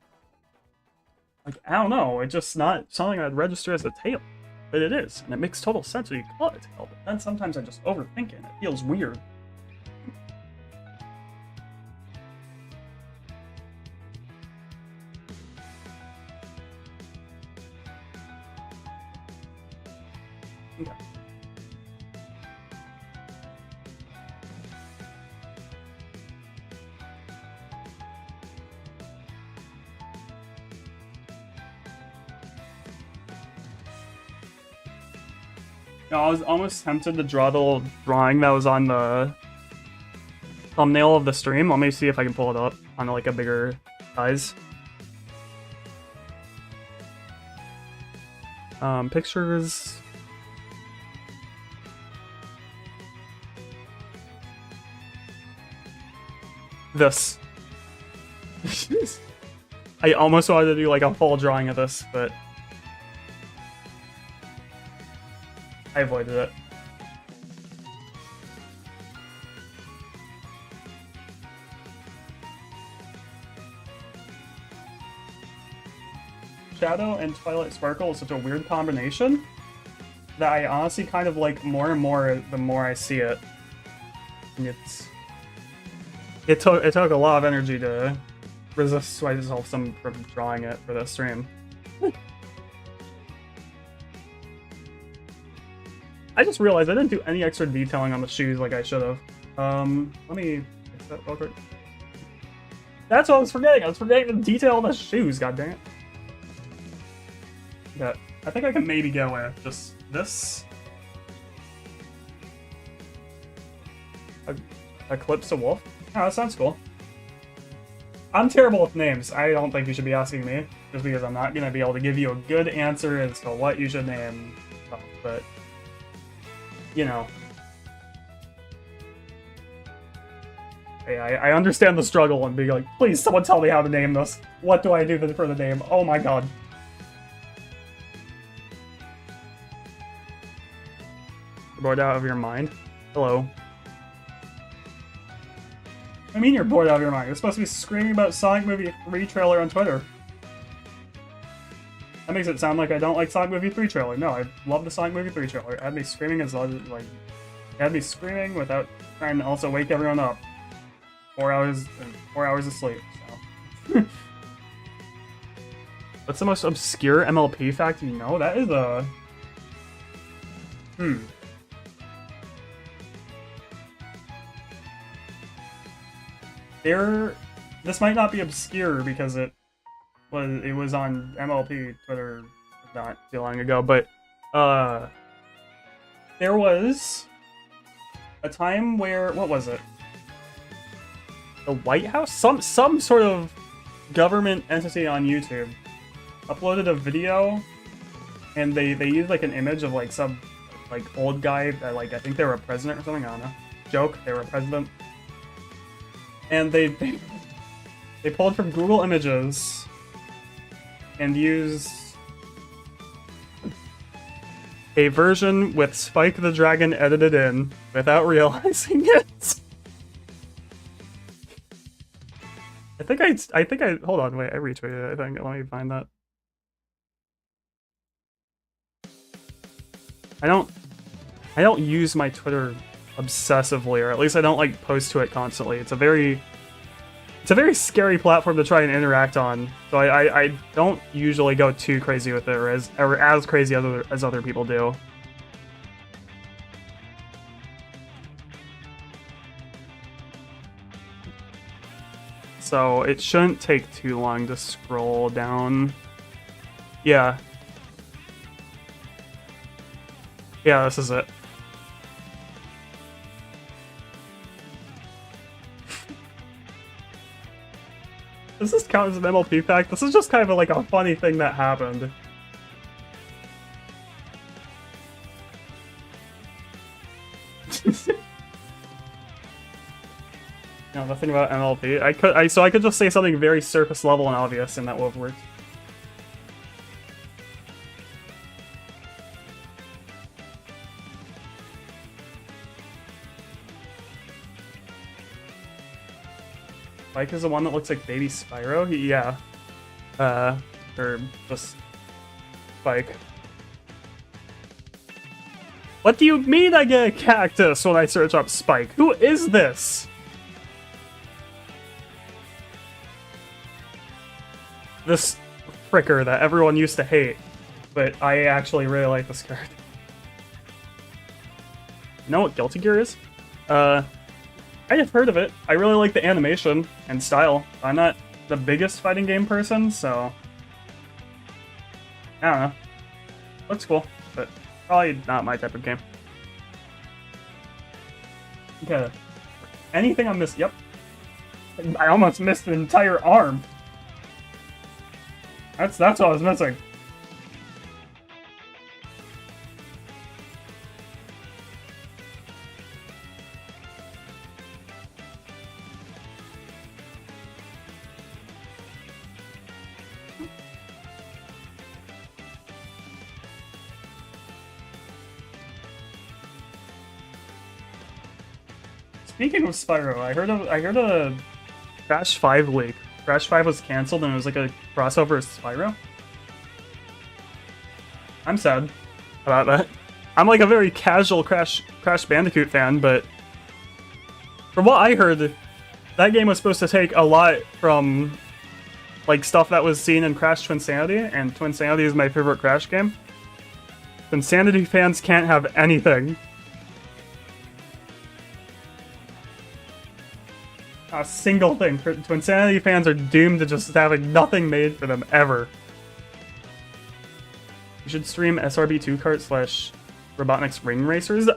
like I don't know. It's just not something I'd register as a tail, but it is, and it makes total sense when you call it a tail. But then sometimes I just overthink it. And it feels weird. Okay. No, I was almost tempted to draw the little drawing that was on the thumbnail of the stream. Let me see if I can pull it up on like a bigger size. Pictures. This. I almost wanted to do like a full drawing of this, but I avoided it. Shadow and Twilight Sparkle is such a weird combination that I honestly kind of like more and more the more I see it. And it took a lot of energy to resist myself from drawing it for this stream. I just realized I didn't do any extra detailing on the shoes like I should have. Let me fix that real quick. That's what I was forgetting. I was forgetting to detail the shoes, god dang it. Okay, I think I can maybe get away with just this. Eclipse a wolf? Oh, that sounds cool. I'm terrible with names. I don't think you should be asking me, just because I'm not going to be able to give you a good answer as to what you should name stuff, but you know. Hey, I understand the struggle and being like, please, someone tell me how to name this. What do I do for the name? Oh my god. You're bored out of your mind? Hello. I mean you're bored out of your mind. You're supposed to be screaming about Sonic Movie 3 trailer on Twitter. That makes it sound like I don't like Sonic Movie 3 trailer. No, I love the Sonic Movie 3 trailer. It had me screaming as like it had me screaming without trying to also wake everyone up. 4 hours of sleep. So. What's the most obscure MLP fact you know? That is a This might not be obscure because it was on MLP Twitter not too long ago, but there was a time where what was it? The White House? Some sort of government entity on YouTube uploaded a video and they used like an image of like some like old guy that like I think they were a president or something, I don't know. Joke, they were a president. And they pulled from Google Images and used a version with Spike the Dragon edited in without realizing it. I think I hold on, wait, I retweeted it, I think. Let me find that. I don't use my Twitter obsessively, or at least I don't like post to it constantly. It's a very scary platform to try and interact on. So I don't usually go too crazy with it, or as crazy as other people do. So it shouldn't take too long to scroll down. Yeah. Yeah, this is it. Does this count as an MLP fact? This is just kind of like a funny thing that happened. No, nothing about MLP. I could just say something very surface level and obvious, and that would have worked. Spike is the one that looks like Baby Spyro? Yeah. Or just Spike. What do you mean I get a cactus when I search up Spike? Who is this? This fricker that everyone used to hate, but I actually really like this card. You know what Guilty Gear is? I have heard of it. I really like the animation and style. I'm not the biggest fighting game person, so I don't know. Looks cool, but probably not my type of game. Okay. Anything I missed? Yep. I almost missed an entire arm. That's what I was missing. Speaking of Spyro, I heard a Crash 5 leak. Crash 5 was canceled and it was like a crossover with Spyro. I'm sad about that. I'm like a very casual Crash Bandicoot fan, but from what I heard, that game was supposed to take a lot from like stuff that was seen in Crash Twinsanity, and Twinsanity is my favorite Crash game. Twinsanity fans can't have anything. A single thing. Twinsanity fans are doomed to just having nothing made for them ever. You should stream SRB2 kart / Robotnik's Ring Racers.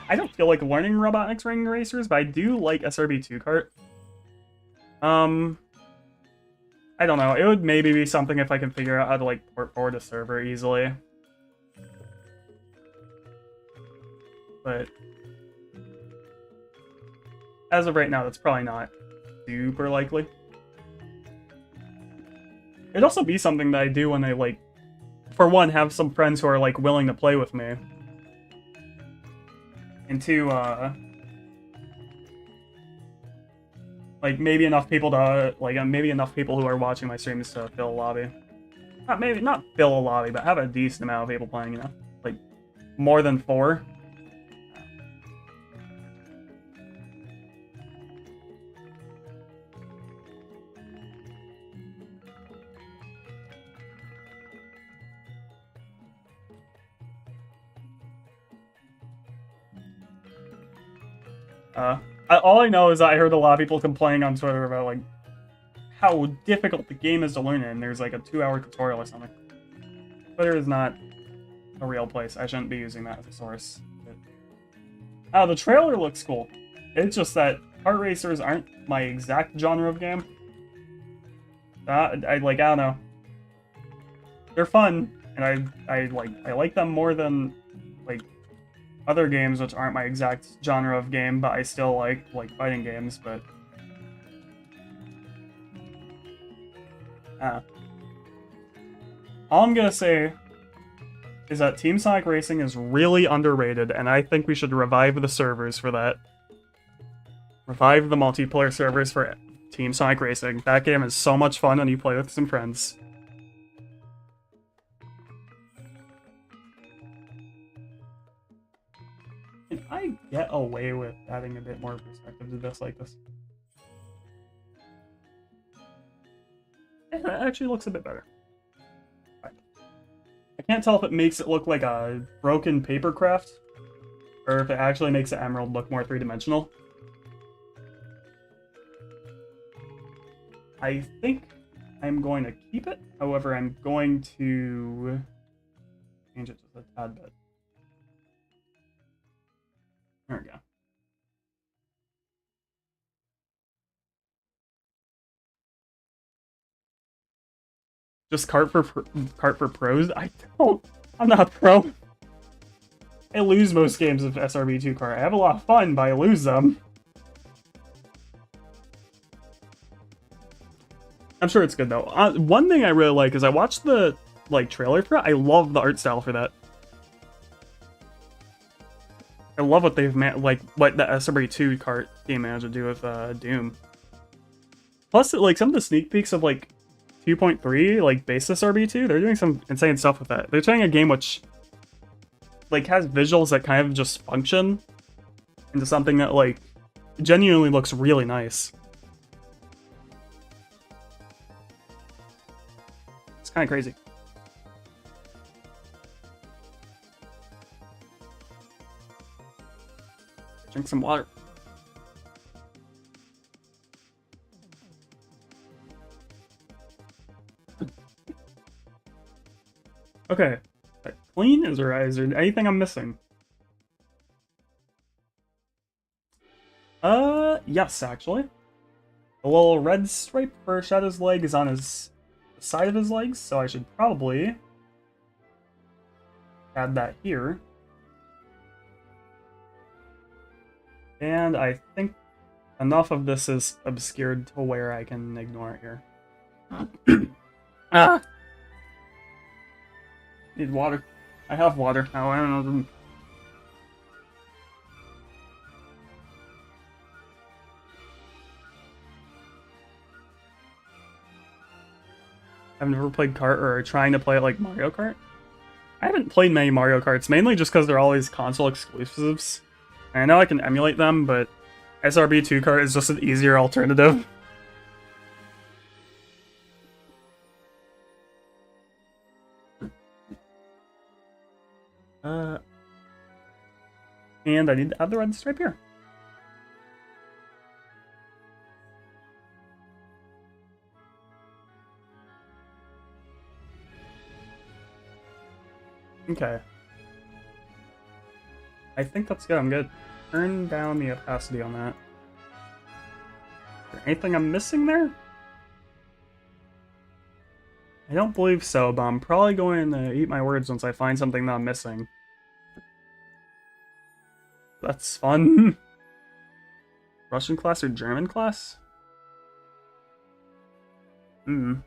I don't feel like learning Robotnik's Ring Racers, but I do like SRB2 kart. I don't know. It would maybe be something if I can figure out how to like port forward a server easily. But as of right now, that's probably not super likely. It'd also be something that I do when I, like, for one, have some friends who are, like, willing to play with me. And two, like, maybe enough people to, like, maybe enough people who are watching my streams to fill a lobby. Not fill a lobby, but have a decent amount of people playing, you know? Like, more than 4. All I know is that I heard a lot of people complaining on Twitter about, like, how difficult the game is to learn in. There's, like, a 2-hour tutorial or something. Twitter is not a real place. I shouldn't be using that as a source. But... the trailer looks cool. It's just that kart racers aren't my exact genre of game. I don't know. They're fun, and I like them more than, like, other games which aren't my exact genre of game, but I still like fighting games, but all I'm gonna say is that Team Sonic Racing is really underrated, and I think we should revive the servers for that. Revive the multiplayer servers for Team Sonic Racing. That game is so much fun when you play with some friends. Can I get away with adding a bit more perspective to this like this? It actually looks a bit better. Right. I can't tell if it makes it look like a broken papercraft, or if it actually makes the emerald look more three-dimensional. I think I'm going to keep it. However, I'm going to change it just a tad bit. There we go. Just cart for pros? I'm not a pro. I lose most games of SRB2 kart. I have a lot of fun, but I lose them. I'm sure it's good though. One thing I really like is I watched the trailer for it. I love the art style for that. I love what they've what the SRB2 kart team managed to do with Doom. Plus, like, some of the sneak peeks of, like, 2.3, like, Basis RB2, they're doing some insane stuff with that. They're trying a game which, like, has visuals that kind of just function into something that, like, genuinely looks really nice. It's kind of crazy. Drink some water. Okay. Clean? Is there anything I'm missing? Yes, actually. A little red stripe for Shadow's leg is on his side of his legs, so I should probably add that here. And I think enough of this is obscured to where I can ignore it here. Ah! Need water. I have water. Oh, I don't know. I've never played Kart or trying to play it like Mario Kart. I haven't played many Mario Karts, mainly just because they're always console exclusives. And I know I can emulate them, but SRB2 Kart is just an easier alternative. And I need to add the red stripe here. Okay. I think that's good. I'm gonna turn down the opacity on that. Is there anything I'm missing there? I don't believe so, but I'm probably going to eat my words once I find something that I'm missing. That's fun. Russian class or German class? Again,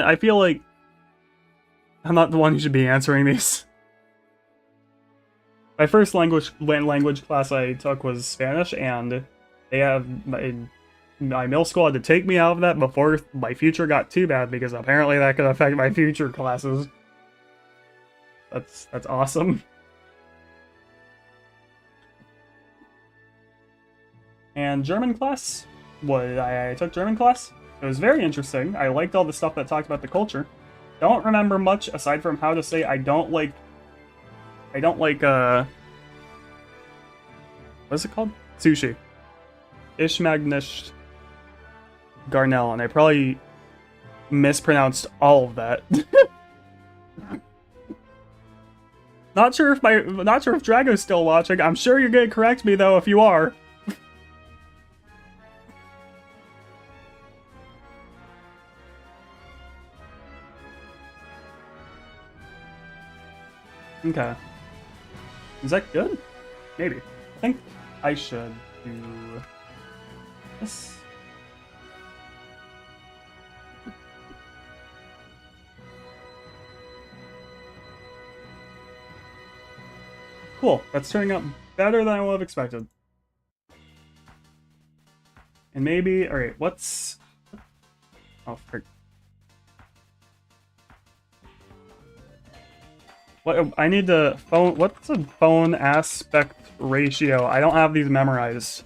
I feel like I'm not the one who should be answering these. My first language class I took was Spanish, and they have my middle school had to take me out of that before my future got too bad, because apparently that could affect my future classes. That's awesome. And German class, I took German class. It was very interesting. I liked all the stuff that talked about the culture. Don't remember much aside from how to say I don't like what is it called? Sushi. Ishmagnish Garnell, and I probably mispronounced all of that. Not sure if Drago's still watching. I'm sure you're gonna correct me though if you are. Okay. Is that good? Maybe. I think I should do this. Cool. That's turning out better than I would have expected. And maybe... Alright, what's... Oh, frick. What, I need to phone... What's a phone aspect ratio? I don't have these memorized.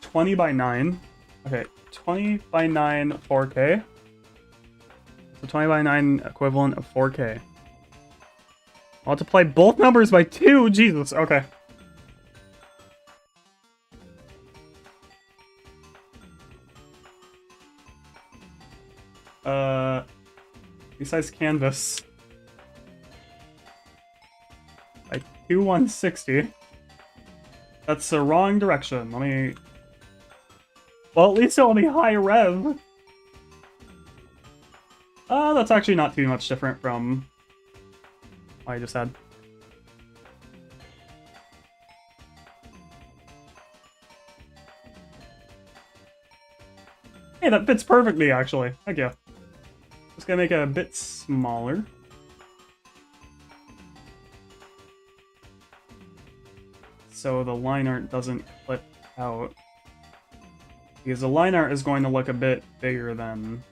(20:9). Okay, 20:9 4K. So 20:9 equivalent of 4K. Multiply both numbers by 2. Jesus. Okay. Besides canvas. By 2160. That's the wrong direction. Let me... Well, at least it'll be high rev. That's actually not too much different from what I just had. Hey, that fits perfectly, actually. Thank you. Just gonna make it a bit smaller. so the line art doesn't clip out. Because the line art is going to look a bit bigger than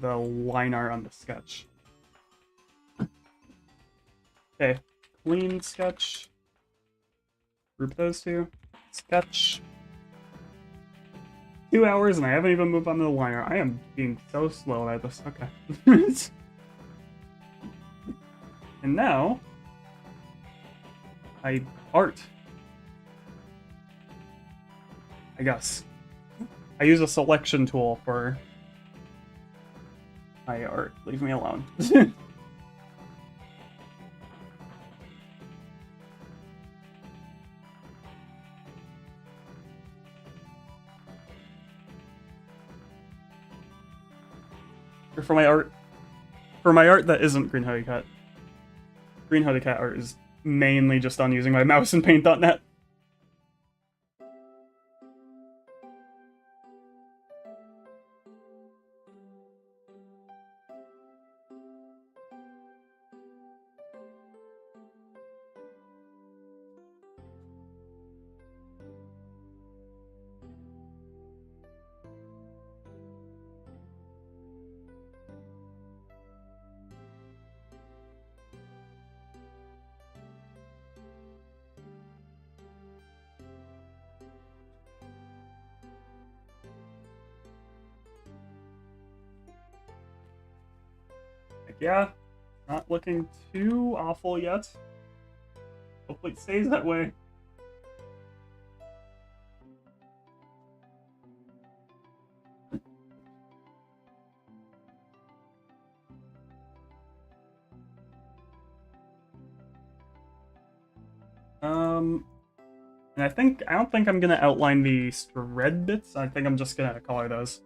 the line art on the sketch. Okay, clean sketch. Group those two. Sketch. 2 hours and I haven't even moved on to the line art. I am being so slow at this. Okay. And now, art. I guess. I use a selection tool for my art. Leave me alone. Or for my art that isn't Green Hoodie Cat. Green Hoodie Cat art is mainly just on using my mouse and paint.net. Yeah, not looking too awful yet. Hopefully it stays that way. And I don't think I'm gonna outline the red bits. I think I'm just gonna color those.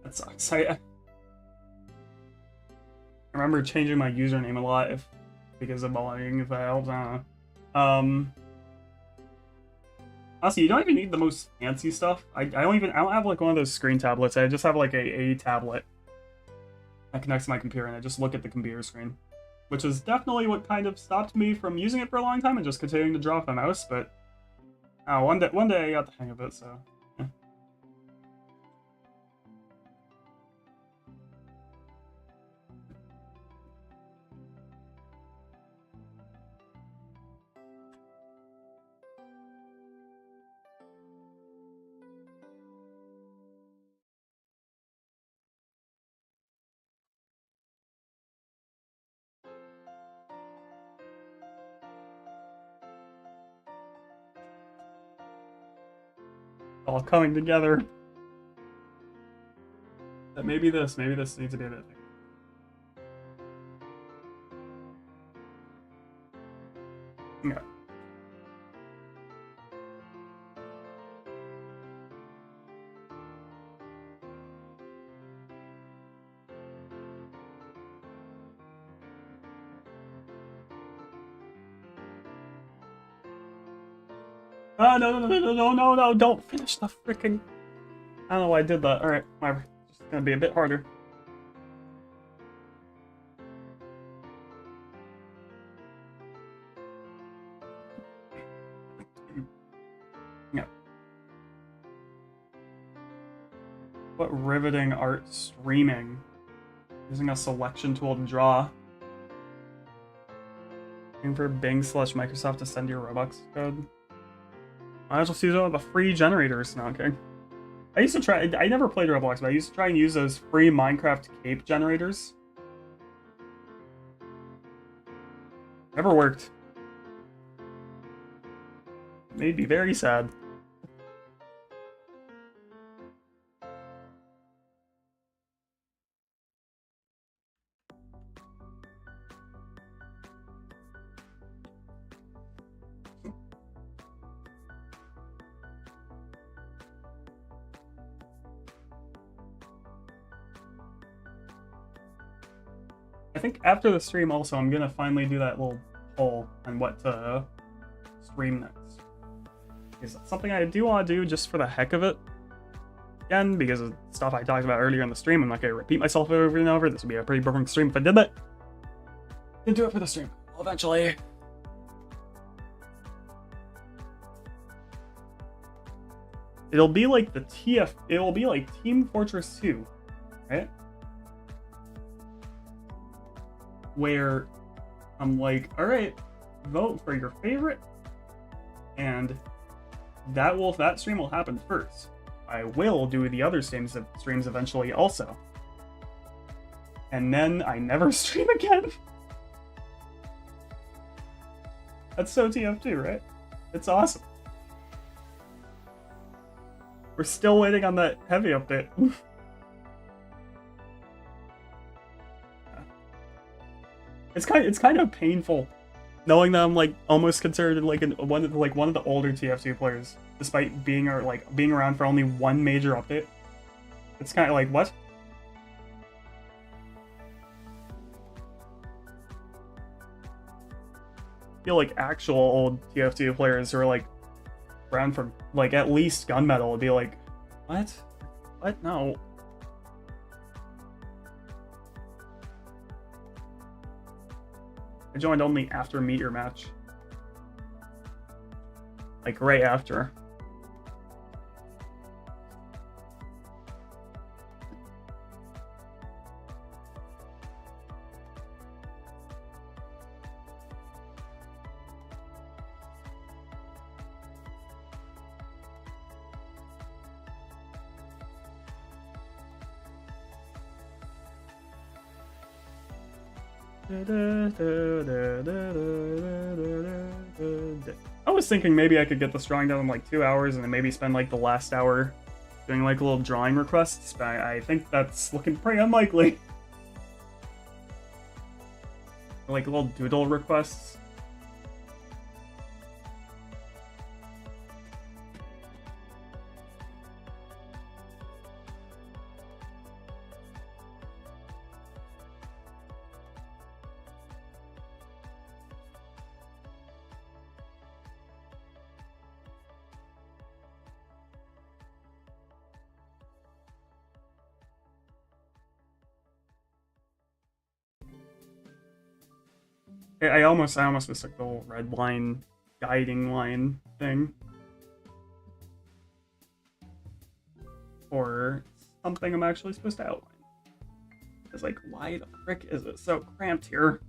That sucks. I remember changing my username a lot because of bullying, if that helps. I don't know. Honestly, you don't even need the most fancy stuff. I don't have like one of those screen tablets. I just have like a tablet that connects to my computer, and I just look at the computer screen, which is definitely what kind of stopped me from using it for a long time and just continuing to draw with my mouse. But one day I got the hang of it, so. Yeah. All coming together. That maybe this needs to be a bit. Yeah. Oh, no, don't finish the freaking... I don't know why I did that. Alright, whatever. It's just gonna be a bit harder. Yeah. What riveting art streaming. Using a selection tool to draw. Looking for Bing/Microsoft to send your Robux code. I just use all the free generators. No, okay. I used to try. I never played Roblox, but I used to try and use those free Minecraft cape generators. Never worked. Made me very sad. think after the stream also, I'm gonna finally do that little poll on what to stream next. Because that's something I do want to do just for the heck of it. Again, because of stuff I talked about earlier in the stream, I'm not gonna repeat myself over and over. This would be a pretty boring stream if I did that. Didn't do it for the stream. Well, eventually. It'll be like it'll be like Team Fortress 2, right? Where I'm like, alright, vote for your favorite, and that stream will happen first. I will do the other streams eventually also. And then I never stream again. That's so TF2, right? It's awesome. We're still waiting on that heavy update. It's kind of painful knowing that I'm like almost considered like one of the older TF2 players, despite being around for only one major update. It's kind of like, what? I feel like actual old TF2 players who are like around for like at least gunmetal would be like, what? No. I joined only after Meteor Match. Like right after. I was thinking maybe I could get this drawing done in like 2 hours and then maybe spend like the last hour doing like little drawing requests, but I think that's looking pretty unlikely. Like little doodle requests. I almost mistook the whole red line guiding line thing for something I'm actually supposed to outline. It's like, why the frick is it so cramped here?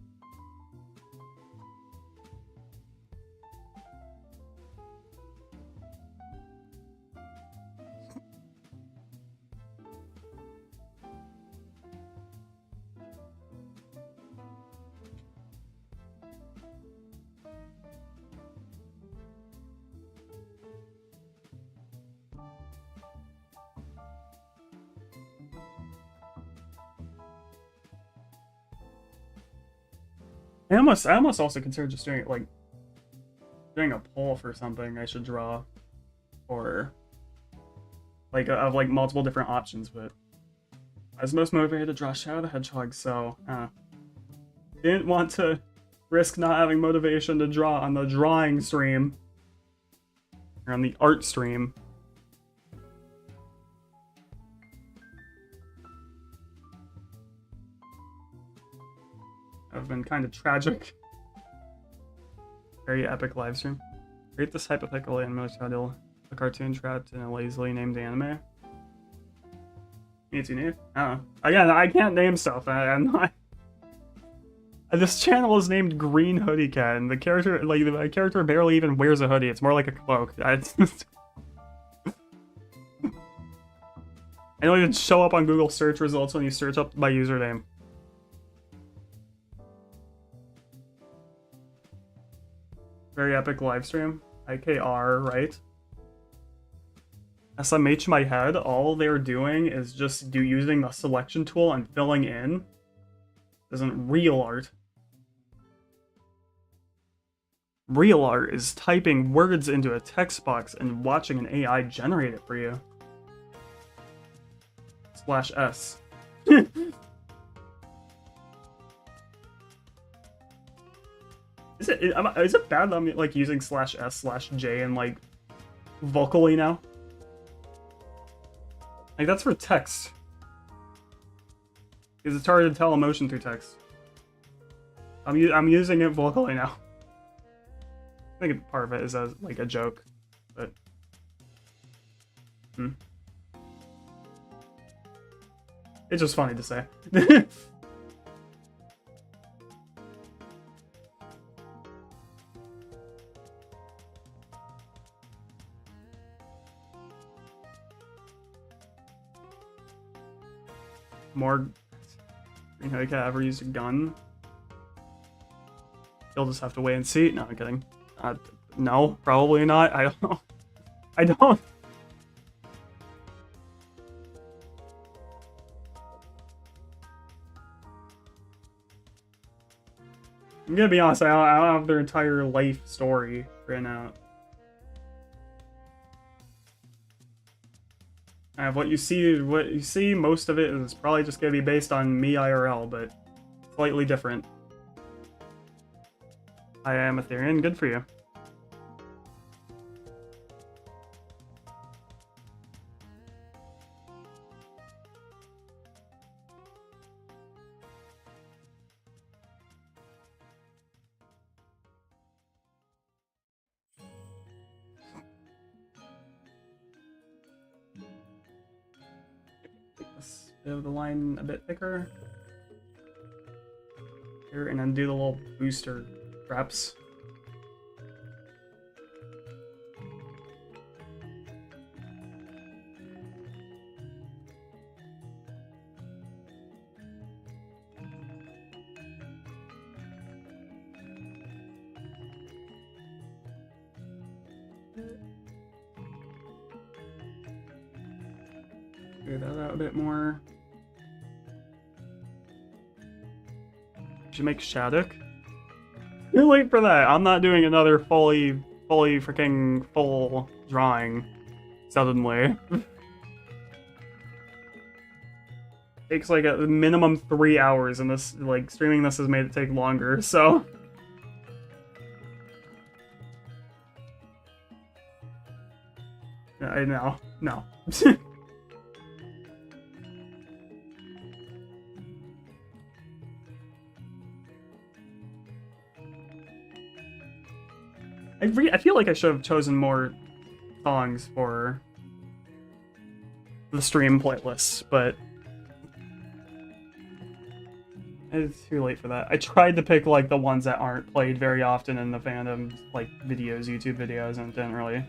I almost also considered just doing it like doing a poll for something I should draw, or like of like multiple different options. But I was most motivated to draw Shadow the Hedgehog, so didn't want to risk not having motivation to draw on the drawing stream or on the art stream. Have been kind of tragic. Very epic live stream. Rate this hypothetical anime title, a cartoon trapped in a lazily named anime. Need to name? I don't know. Again, I can't name stuff. I'm not. This channel is named Green Hoodie Cat, and the character barely even wears a hoodie. It's more like a cloak. I don't even show up on Google search results when you search up my username. Very epic live stream. IKR, right? SMH my head, all they're doing is just using the selection tool and filling in. Isn't real art. Real art is typing words into a text box and watching an AI generate it for you. /S. Is it bad that I'm like using /s/j and like vocally now? Like that's for text. Because it's hard to tell emotion through text. I'm using it vocally now. I think part of it is as like a joke, but it's just funny to say. More. You know, you could ever use a gun. You'll just have to wait and see. No, I'm kidding. No, probably not. I don't know. I don't. I'm gonna be honest, I don't have their entire life story written out. I have what you see, most of it is probably just gonna be based on me IRL, but slightly different. I am Ethereum, good for you. Have the line a bit thicker here, and then do the little booster traps. Figure that out a bit more. Should make Shattuck. You're late for that. I'm not doing another fully freaking full drawing suddenly. Takes like a minimum 3 hours, and this like streaming this has made it take longer. So. I know. No. I feel like I should have chosen more songs for the stream playlists, but it's too late for that. I tried to pick like the ones that aren't played very often in the fandom, like videos, YouTube videos, and it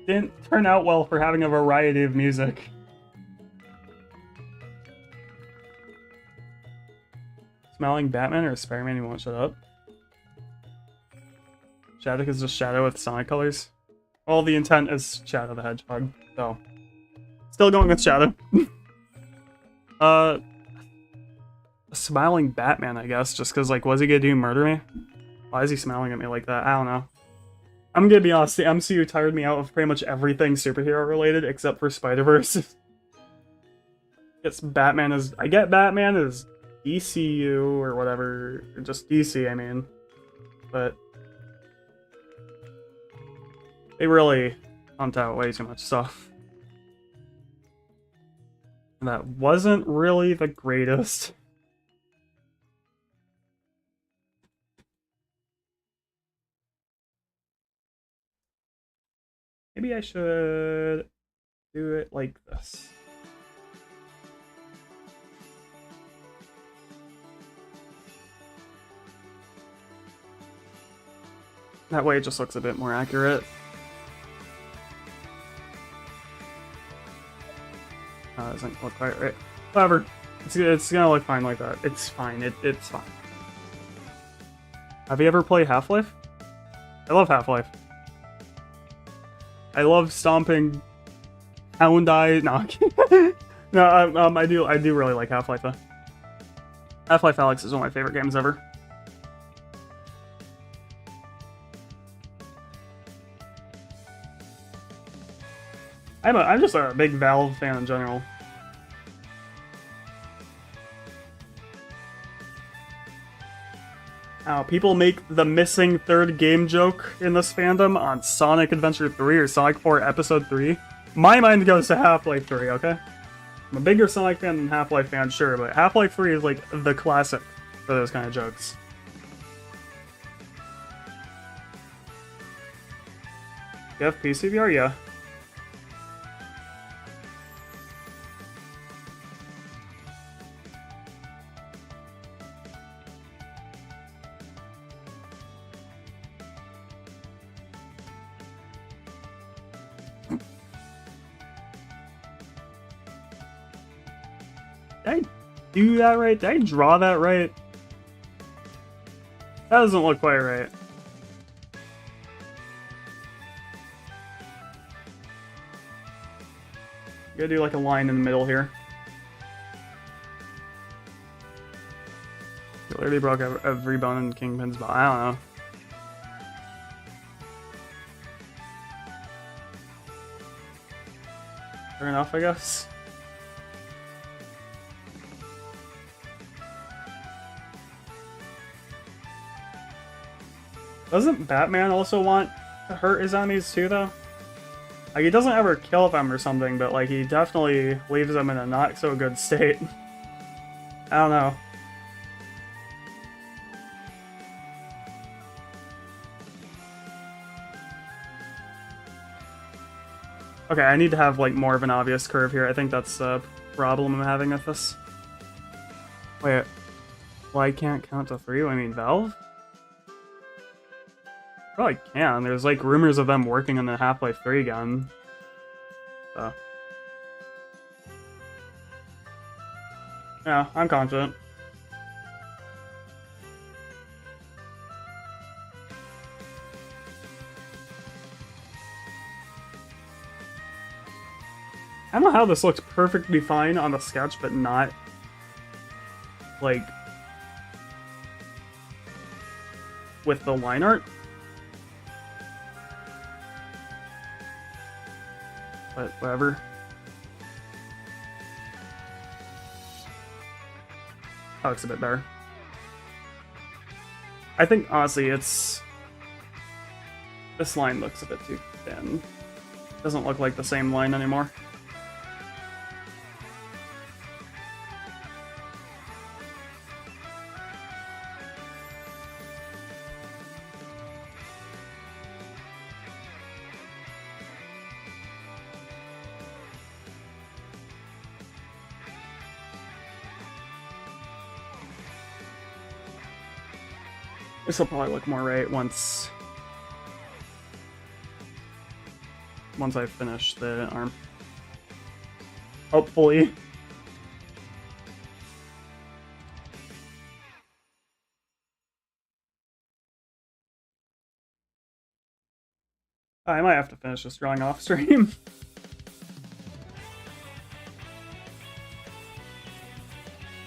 didn't turn out well for having a variety of music. Smelling Batman or Spider-Man, you won't shut up. Shattuck is just Shadow with Sonic colors. Well, the intent is Shadow the Hedgehog, so still going with Shadow. A smiling Batman, I guess, just because, like, was he gonna murder me? Why is he smiling at me like that? I don't know. I'm gonna be honest, the MCU tired me out of pretty much everything superhero related except for Spider-Verse. I get Batman as DCU or whatever, or just DC, I mean, but they really pumped out way too much stuff. And that wasn't really the greatest. Maybe I should do it like this. That way it just looks a bit more accurate. Doesn't look quite right. Whatever. It's gonna look fine like that. It's fine. It's fine. Have you ever played Half-Life? I love Half-Life. I love stomping Hound Eye. No, no. I do really like Half-Life though. Half-Life Alyx is one of my favorite games ever. I'm just a big Valve fan in general. People make the missing third game joke in this fandom on Sonic Adventure 3 or Sonic 4 Episode 3. My mind goes to Half-Life 3, okay? I'm a bigger Sonic fan than Half-Life fan, sure, but Half-Life 3 is like the classic for those kind of jokes. You have PC VR? Yeah. Did I do that right? Did I draw that right? That doesn't look quite right. Gotta do like a line in the middle here. You literally broke every bone in Kingpin's body. I don't know. Fair enough, I guess. Doesn't Batman also want to hurt his enemies too, though? Like, he doesn't ever kill them or something, but, like, he definitely leaves them in a not-so-good state. I don't know. Okay, I need to have, like, more of an obvious curve here. I think that's the problem I'm having with this. Wait. Well, I can't count to 3? I mean, Valve? Probably can. There's like rumors of them working on the Half-Life 3 gun. So. Yeah, I'm confident. I don't know how this looks perfectly fine on the sketch, but not like with the line art. But whatever. That looks a bit better. I think, honestly, it's... This line looks a bit too thin. Doesn't look like the same line anymore. This will probably look more right once I finish the arm. Hopefully. I might have to finish this drawing off stream.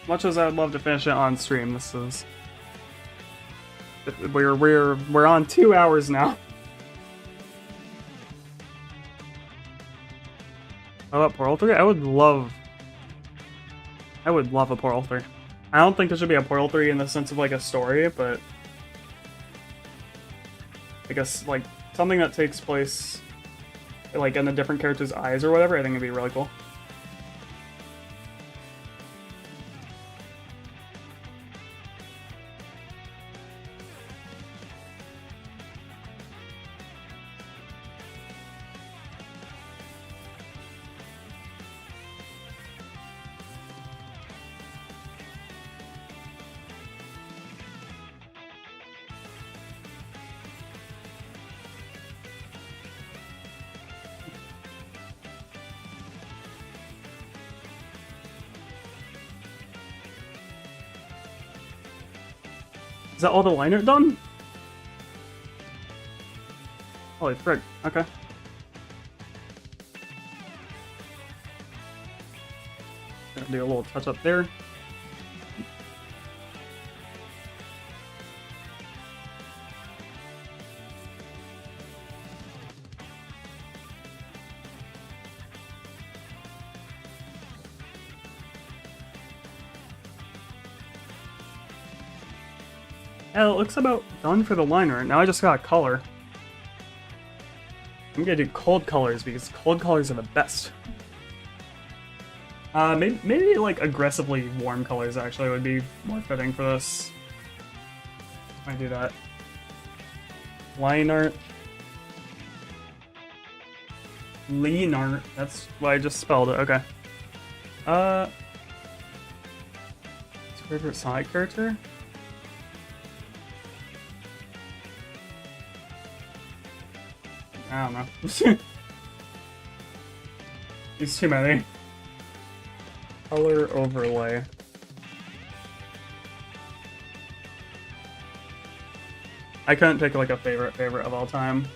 Much as I would love to finish it on stream, this is... We're on 2 hours now. How about Portal 3? I would love a Portal 3. I don't think it should be a Portal 3 in the sense of like a story, but I guess like something that takes place like in a different character's eyes or whatever, I think it'd be really cool. Is that all the line art done? Holy frick, okay. Gonna do a little touch up there. Yeah, it looks about done for the liner. Now I just got color. I'm gonna do cold colors because cold colors are the best. Maybe like aggressively warm colors actually would be more fitting for this. I do that. Line art. Lean art. That's why I just spelled it. Okay. Favorite Sonic character? I don't know. There's too many. Color overlay. I couldn't pick like a favorite of all time.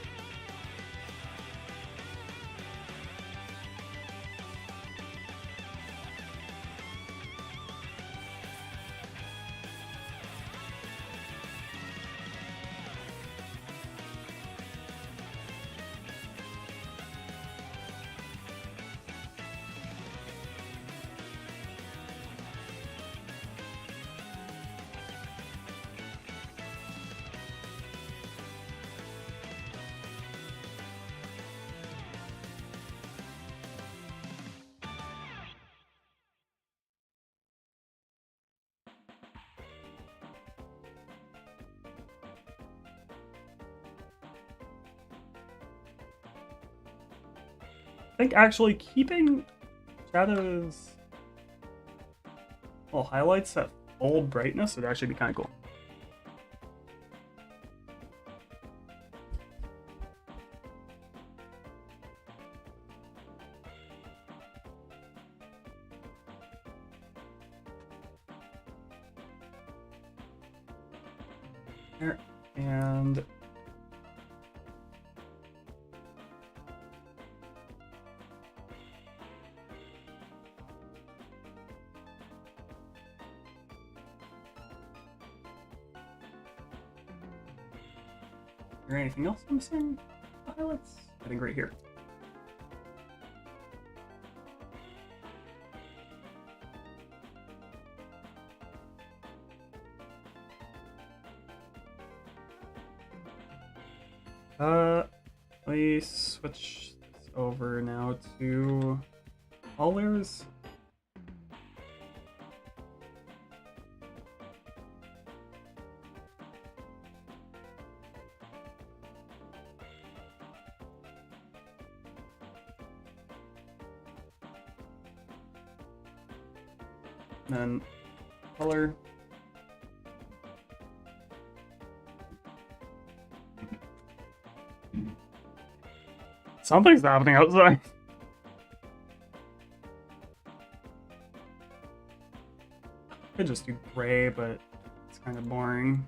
I think actually keeping Shadow's little highlights at full brightness would actually be kind of cool. There, and is there anything else I'm missing? Highlights? I think right here. Let me switch this over now to colors. And then color. Something's happening outside. Could just do gray, but it's kind of boring.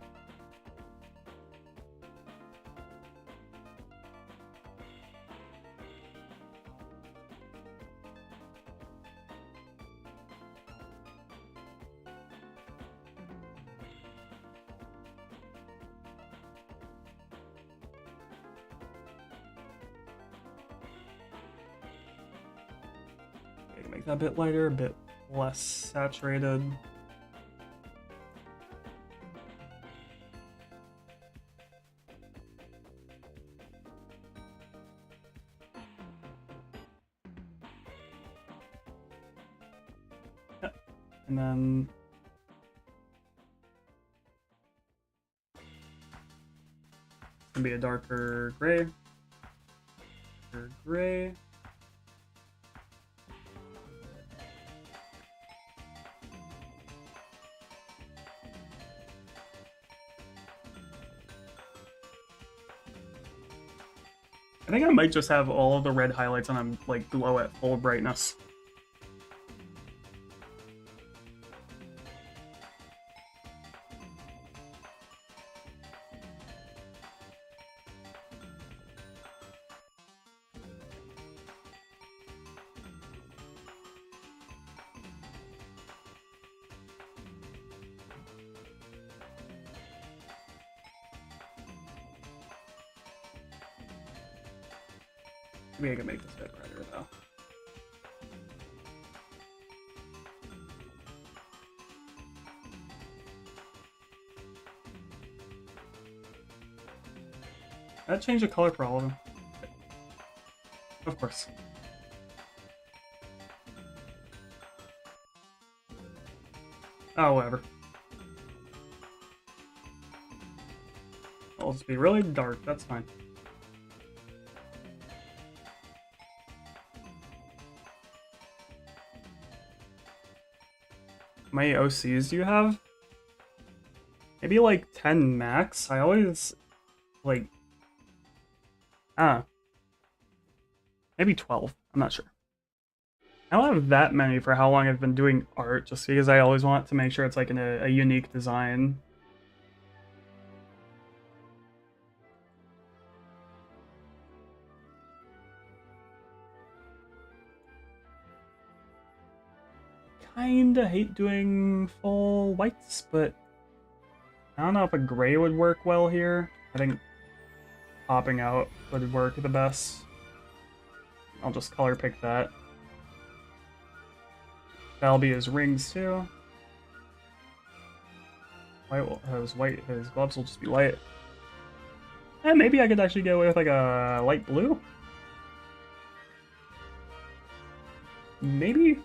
Make that a bit lighter, a bit less saturated. Yep. And then it's gonna be a darker gray. Darker gray. I think I might just have all of the red highlights on them like glow at full brightness. Maybe I can make this a bit brighter though. That changed the color for all of them. Of course. Oh, whatever. It'll just be really dark, that's fine. How many OCs do you have? Maybe like 10 max? I always, like... maybe 12. I'm not sure. I don't have that many for how long I've been doing art, just because I always want to make sure it's like a unique design. Kinda hate doing full whites, but I don't know if a gray would work well here. I think popping out would work the best. I'll just color pick that. That'll be his rings too. His gloves will just be light. And maybe I could actually get away with like a light blue. Maybe.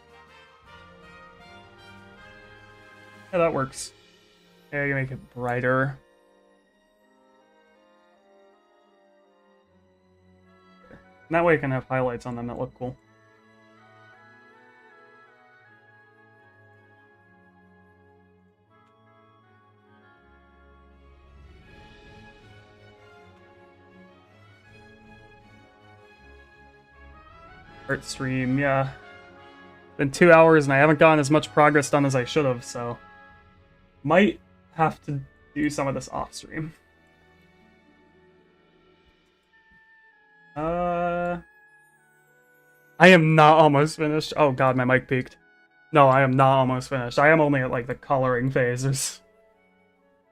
Yeah, that works. Yeah, you make it brighter. And that way I can have highlights on them that look cool. Art stream, yeah. Been 2 hours and I haven't gotten as much progress done as I should have, so might have to do some of this off stream. I am not almost finished. Oh god, my mic peaked. No, I am not almost finished. I am only at like the coloring phase. There's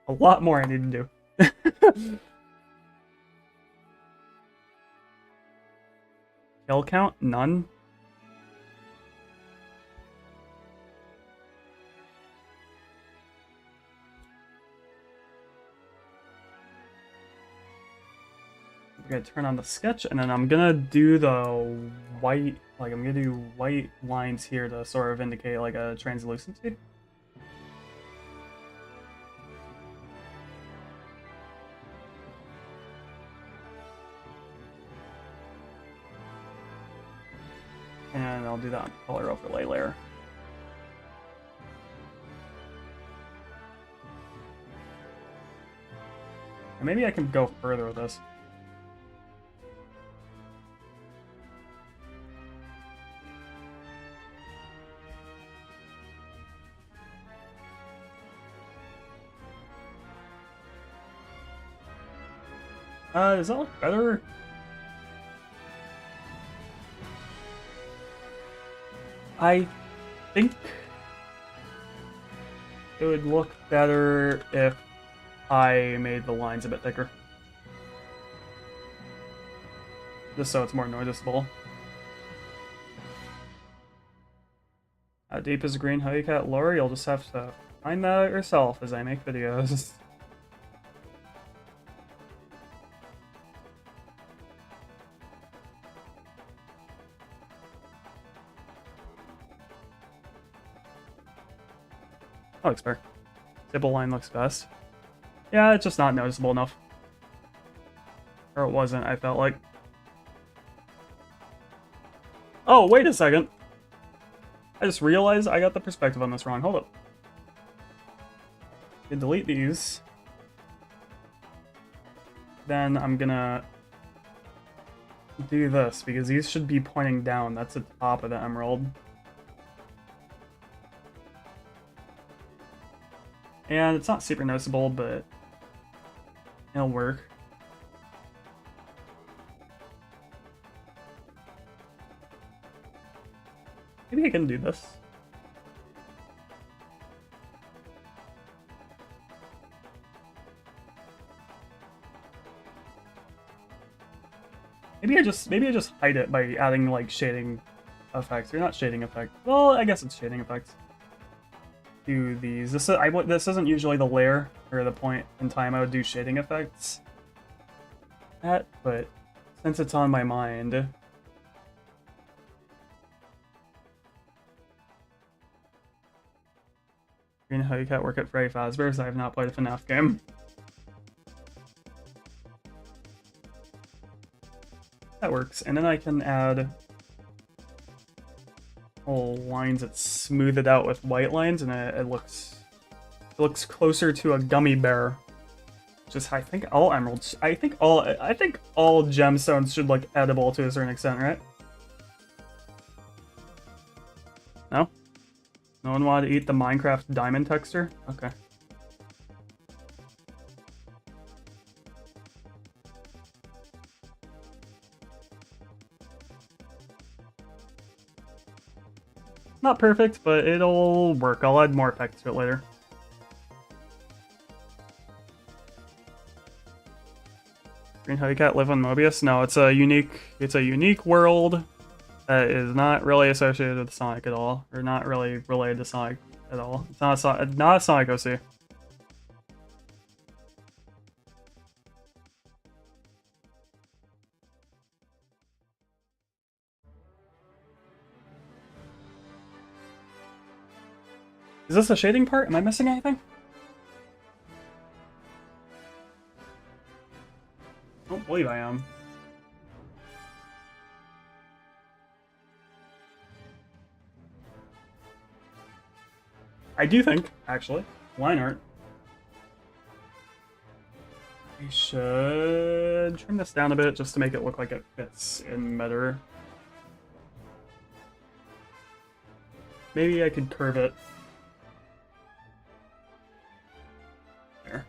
a lot more I need to do. Kill count? None? I'm gonna turn on the sketch, and then I'm gonna do the white, like I'm gonna do white lines here to sort of indicate like a translucency. And I'll do that on the color overlay layer. And maybe I can go further with this. Does that look better? I think it would look better if I made the lines a bit thicker. Just so it's more noticeable. How deep is Green Honeycat lore? You'll just have to find that out yourself as I make videos. That looks fair. Stipple line looks best. Yeah, it's just not noticeable enough. Or it wasn't, I felt like. Oh, wait a second. I just realized I got the perspective on this wrong. Hold up. Okay, delete these. Then I'm gonna do this, because these should be pointing down. That's the top of the emerald. And it's not super noticeable, but it'll work. Maybe I can do this. Maybe I just hide it by adding like shading effects. Or not shading effect. Well, I guess it's shading effects. Do these. This isn't usually the layer or the point in time I would do shading effects. at, but since it's on my mind... How you can't work at Freddy Fazbear's. I have not played a FNAF game. That works. And then I can add whole lines that smooth it out with white lines, and it looks closer to a gummy bear. Just I think all emeralds. I think all gemstones should look edible to a certain extent, right? No? No one wanted to eat the Minecraft diamond texture? Okay. Not perfect, but it'll work. I'll add more effects to it later. Green Hellcat live on Mobius? No, it's a unique world that is not really associated with Sonic at all, or not really related to Sonic at all. It's not a Sonic OC. Is this a shading part? Am I missing anything? I don't believe I am. I do think, actually, line art. I should trim this down a bit just to make it look like it fits in better. Maybe I could curve it. There.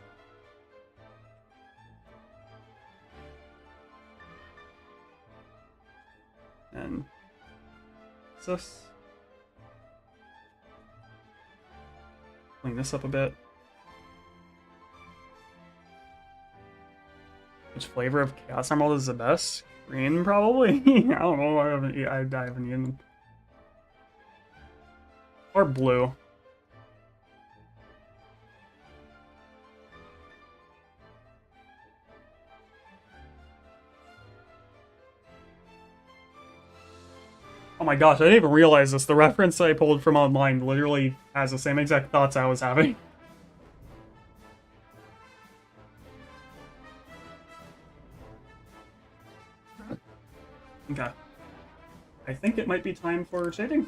And what's this? Clean this up a bit. Which flavor of Chaos Emerald is the best? Green, probably? I don't know. I haven't eaten them. Or blue. Oh my gosh, I didn't even realize this. The reference I pulled from online literally has the same exact thoughts I was having. Okay. I think it might be time for shading.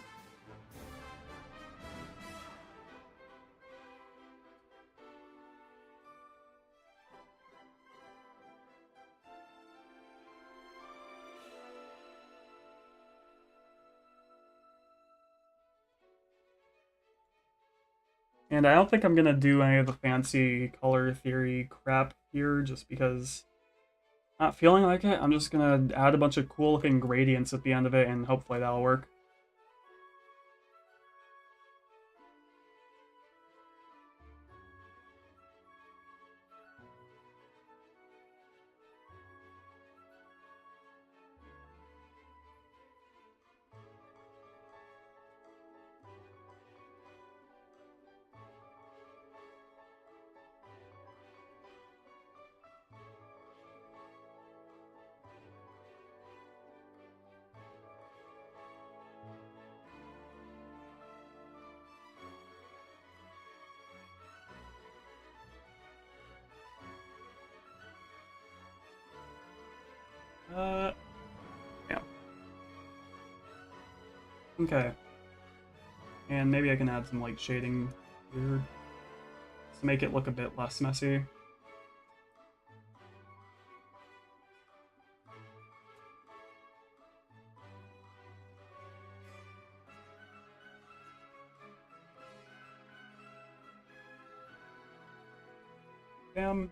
And I don't think I'm gonna do any of the fancy color theory crap here, just because I'm not feeling like it. I'm just gonna add a bunch of cool looking gradients at the end of it, and hopefully that'll work. Yeah. Okay. And maybe I can add some light shading here to make it look a bit less messy. Bam.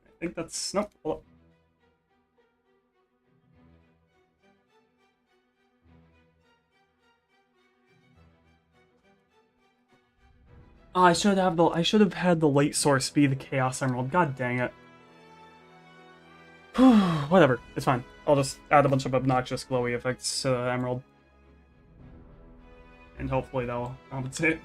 I think that's... Nope, hold up. Oh, I should have had the light source be the Chaos Emerald. God dang it. Whatever, it's fine. I'll just add a bunch of obnoxious glowy effects to the Emerald. And hopefully that'll compensate.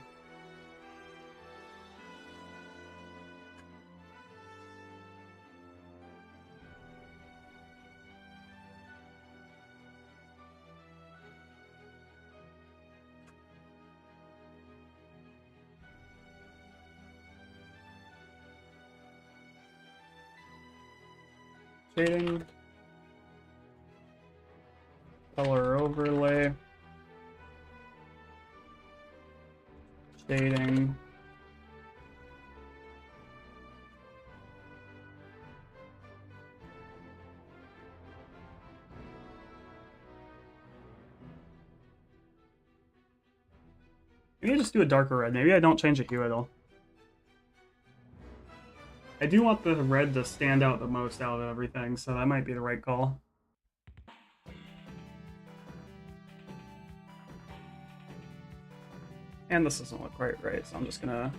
Shading. Color overlay. Shading. Maybe I just do a darker red. Maybe I don't change the hue at all. I do want the red to stand out the most out of everything, so that might be the right call. And this doesn't look quite right, so I'm just gonna...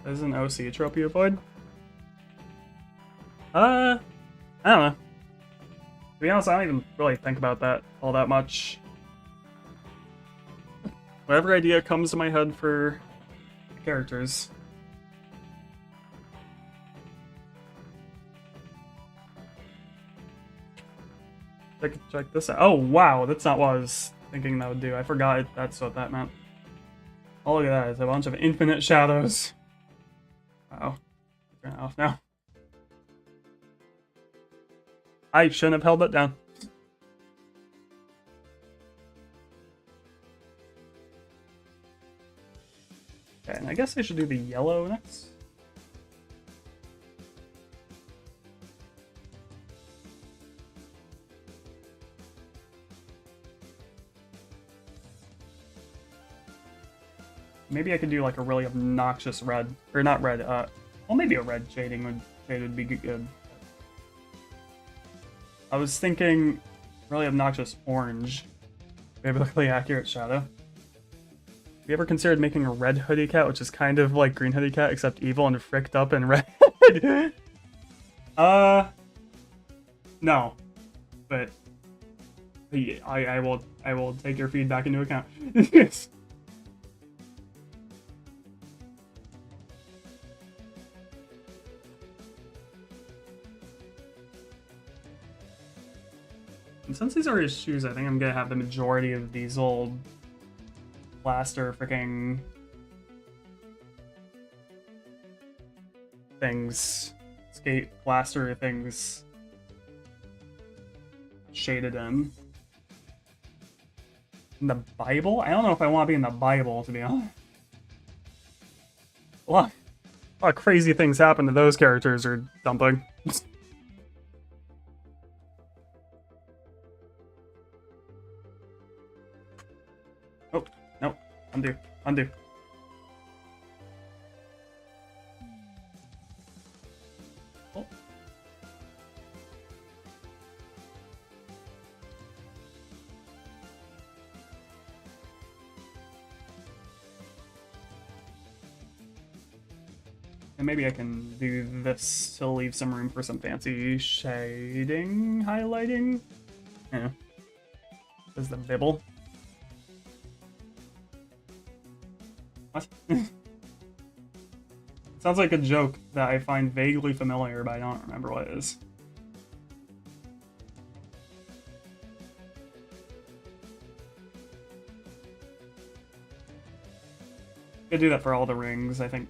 This is an OC trope you avoid? I don't know. To be honest, I don't even really think about that all that much. Whatever idea comes to my head for characters. Check this out. Oh, wow, that's not what I was thinking that would do. I forgot that's what that meant. Oh, look at that. It's a bunch of infinite shadows. Uh-oh. Turn it off now. I shouldn't have held it down. Okay, and I guess I should do the yellow next. Maybe I could do like a really obnoxious red, or not red, well maybe a red shade would be good. I was thinking really obnoxious orange. Biblically accurate shadow. Have you ever considered making a red hoodie cat, which is kind of like green hoodie cat, except evil and fricked up and red? No. But I will take your feedback into account. Yes. And since these are his shoes, I think I'm gonna have the majority of these old plaster freaking things, skate plaster things shaded in. In the Bible? I don't know if I want to be in the Bible, to be honest. A lot of crazy things happen to those characters or something. Oh, no. Undo. Oh. And maybe I can do this to leave some room for some fancy shading, highlighting. Yeah. There's the bibble. What? Sounds like a joke that I find vaguely familiar, but I don't remember what it is. Could do that for all the rings, I think.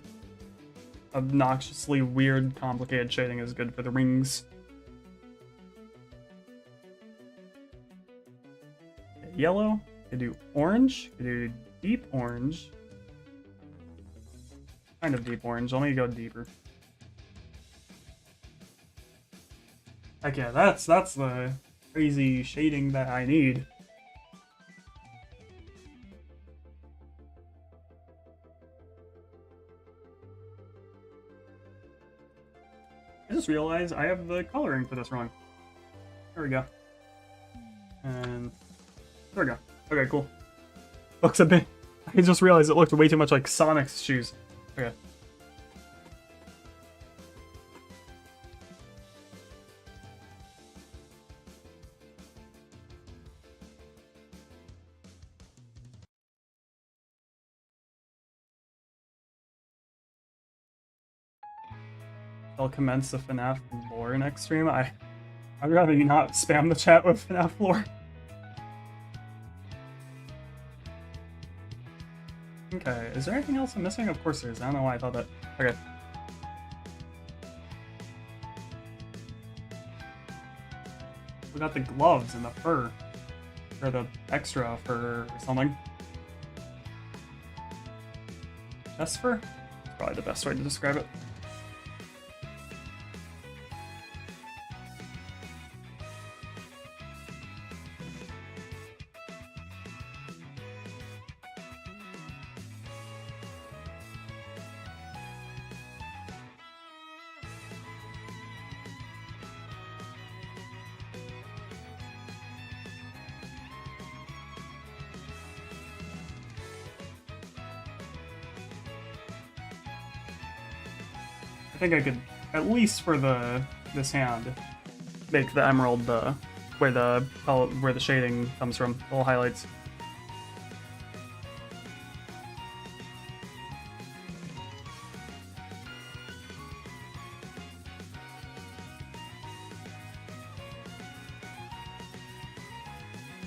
Obnoxiously weird, complicated shading is good for the rings. Yellow. Could do orange. Could do deep orange. Kind of deep orange. Let me go deeper. Heck yeah, that's the crazy shading that I need. I just realized I have the coloring for this wrong. There we go. And there we go. Okay, cool. Looks a bit... I just realized it looked way too much like Sonic's shoes. Okay. I'll commence the FNAF lore next stream. I'd rather you not spam the chat with FNAF lore. Okay, is there anything else I'm missing? Of course there is. I don't know why I thought that. Okay. We got the gloves and the fur. Or the extra fur or something. Chest fur? Probably the best way to describe it. I think I could, at least for this hand, make the emerald where the shading comes from, the little highlights.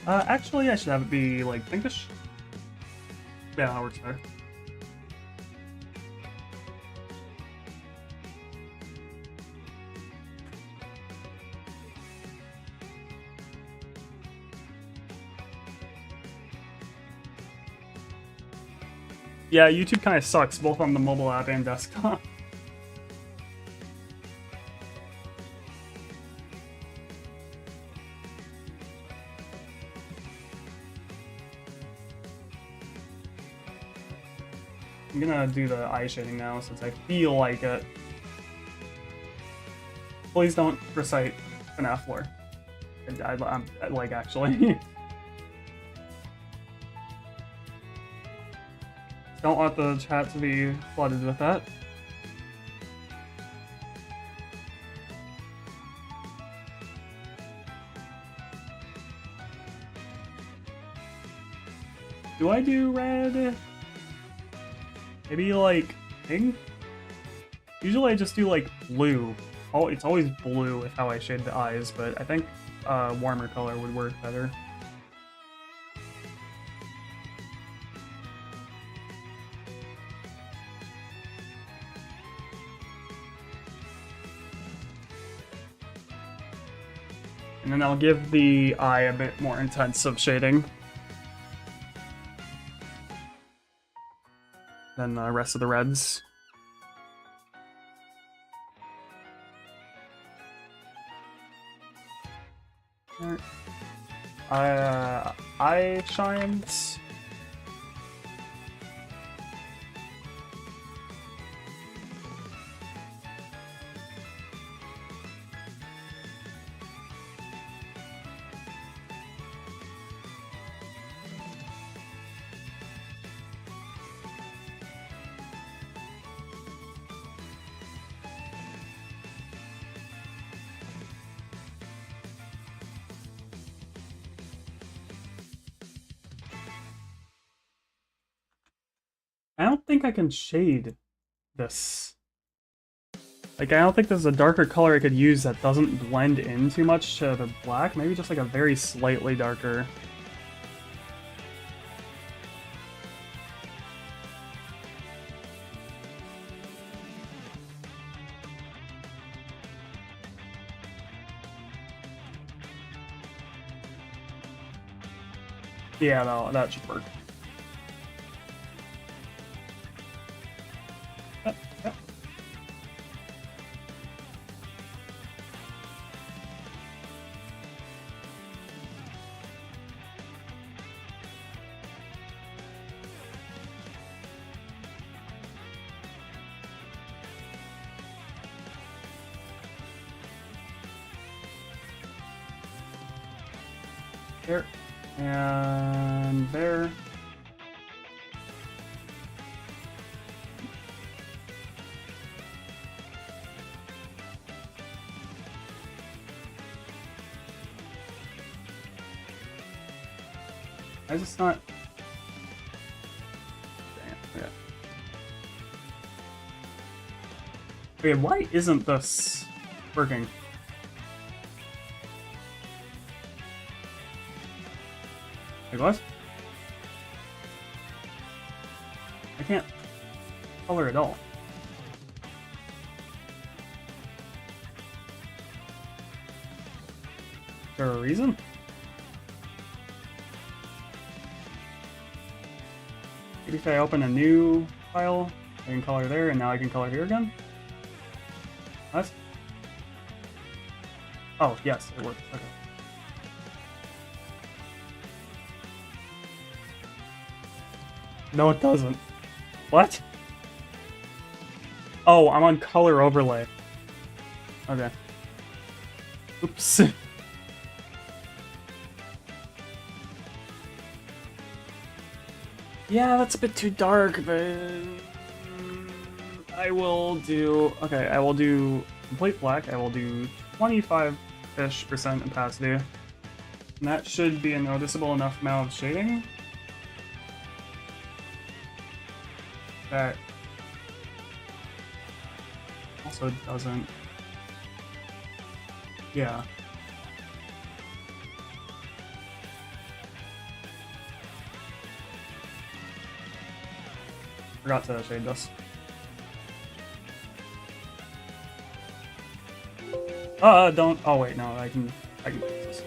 Actually, I should have it be like pinkish. Yeah, that works better. Yeah, YouTube kind of sucks, both on the mobile app and desktop. I'm gonna do the eye shading now since I feel like it. Please don't recite FNAF lore. I'm like, actually. Don't want the chat to be flooded with that. Do I do red? Maybe like pink? Usually I just do like blue. Oh, it's always blue with how I shade the eyes, but I think warmer color would work better. And then I'll give the eye a bit more intensive shading than the rest of the reds. Eye shines. I don't think I can shade this. Like, I don't think there's a darker color I could use that doesn't blend in too much to the black. Maybe just like a very slightly darker. Yeah, no, that should work. Yep. There. And there. Why is this not? Damn, okay. Okay, why isn't this working? Like what? I can't color at all. Is there a reason? Maybe if I open a new file, I can color there, and now I can color here again? What? Oh, yes, it works. Okay. No, it doesn't. What? Oh, I'm on color overlay. Okay. Oops. Yeah, that's a bit too dark, but I will do, okay, I will do complete black. I will do 25-ish% opacity. And that should be a noticeable enough amount of shading that also doesn't, yeah. Forgot to shade this. Don't, oh wait, no, I can fix this.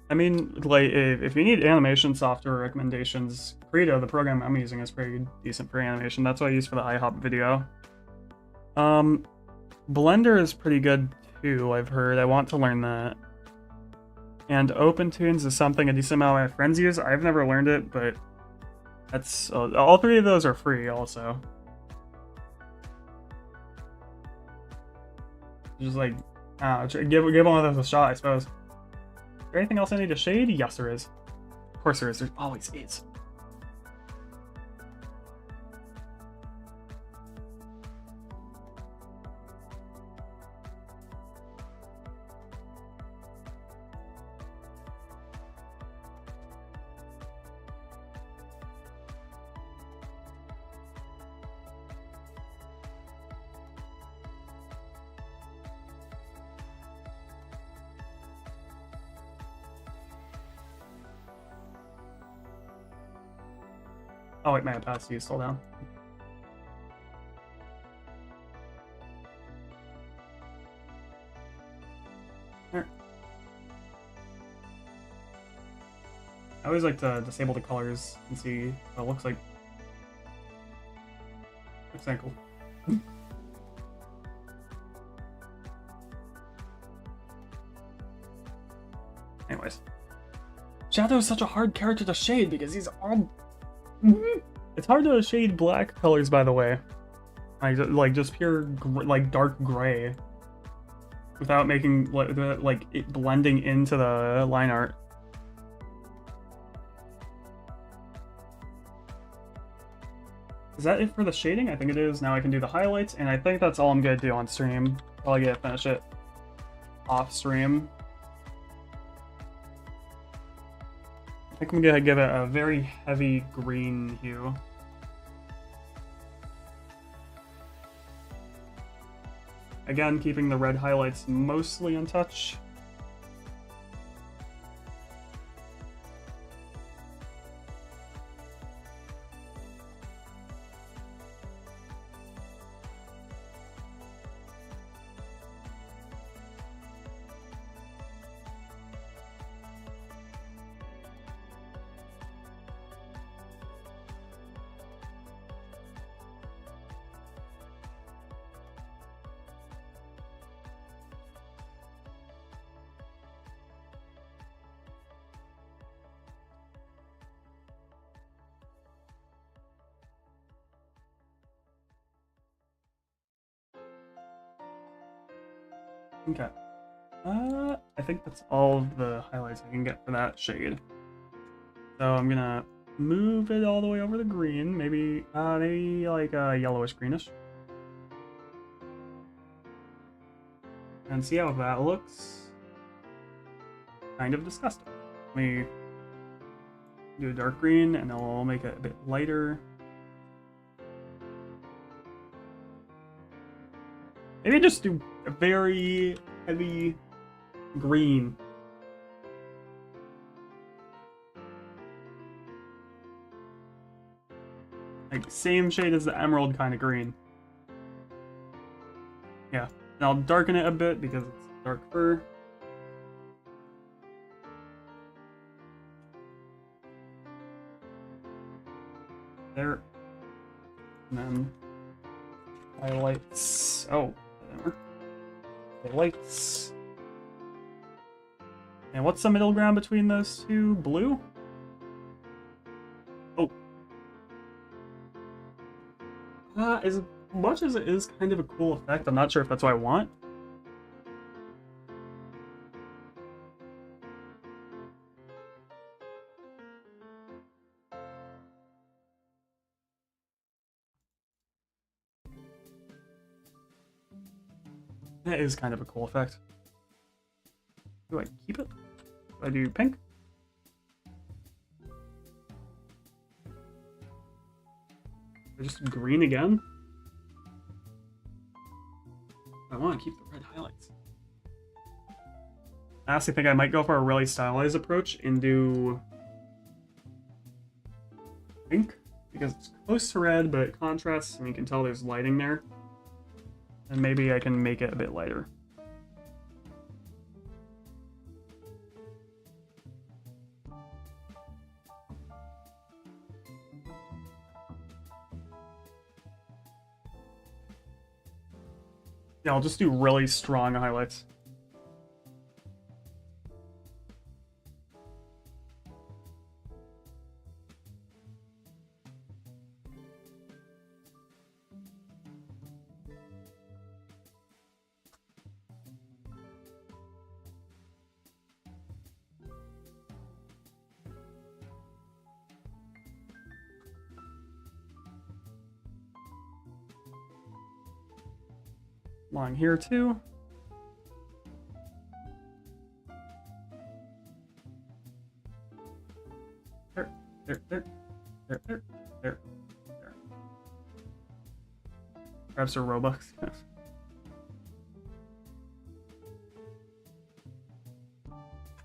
I mean, like, if you need animation software recommendations, Krita, the program I'm using, is pretty decent for animation. That's what I use for the IHOP video. Blender is pretty good too, I've heard. I want to learn that. And OpenTunes is something a decent amount of my friends use. I've never learned it, but that's all three of those are free also. Just like, give one of those a shot, I suppose. Is there anything else I need to shade? Yes, there is. Of course there is. There's always is. Oh wait, my opacity is still down. There. I always like to disable the colors and see what it looks like. Looks kind of cool. Anyways. Shadow is such a hard character to shade because he's all... It's hard to shade black colors, by the way. Like just pure, like, dark gray. Without making, like, it blending into the line art. Is that it for the shading? I think it is. Now I can do the highlights, and I think that's all I'm gonna do on stream. Probably gonna finish it off stream. I think I'm gonna give it a very heavy green hue. Again, keeping the red highlights mostly in touch. Okay. I think that's all of the highlights I can get for that shade. So I'm gonna move it all the way over to green, maybe like a yellowish greenish. And see how that looks. kind of disgusting. Let me do a dark green, and I'll make it a bit lighter. Maybe just do a very heavy green. Like, same shade as the emerald kind of green. Yeah, and I'll darken it a bit because it's dark fur. There. And then highlights. Oh, highlights. And what's the middle ground between those two? Blue? Oh. As much as it is kind of a cool effect, I'm not sure if that's what I want. That is kind of a cool effect. Do I keep it? Do I do pink? Or just green again? I want to keep the red highlights. I honestly think I might go for a really stylized approach and do pink, because it's close to red, but it contrasts, and you can tell there's lighting there. And maybe I can make it a bit lighter. Yeah, I'll just do really strong highlights. Along here too. There. Perhaps a Robux.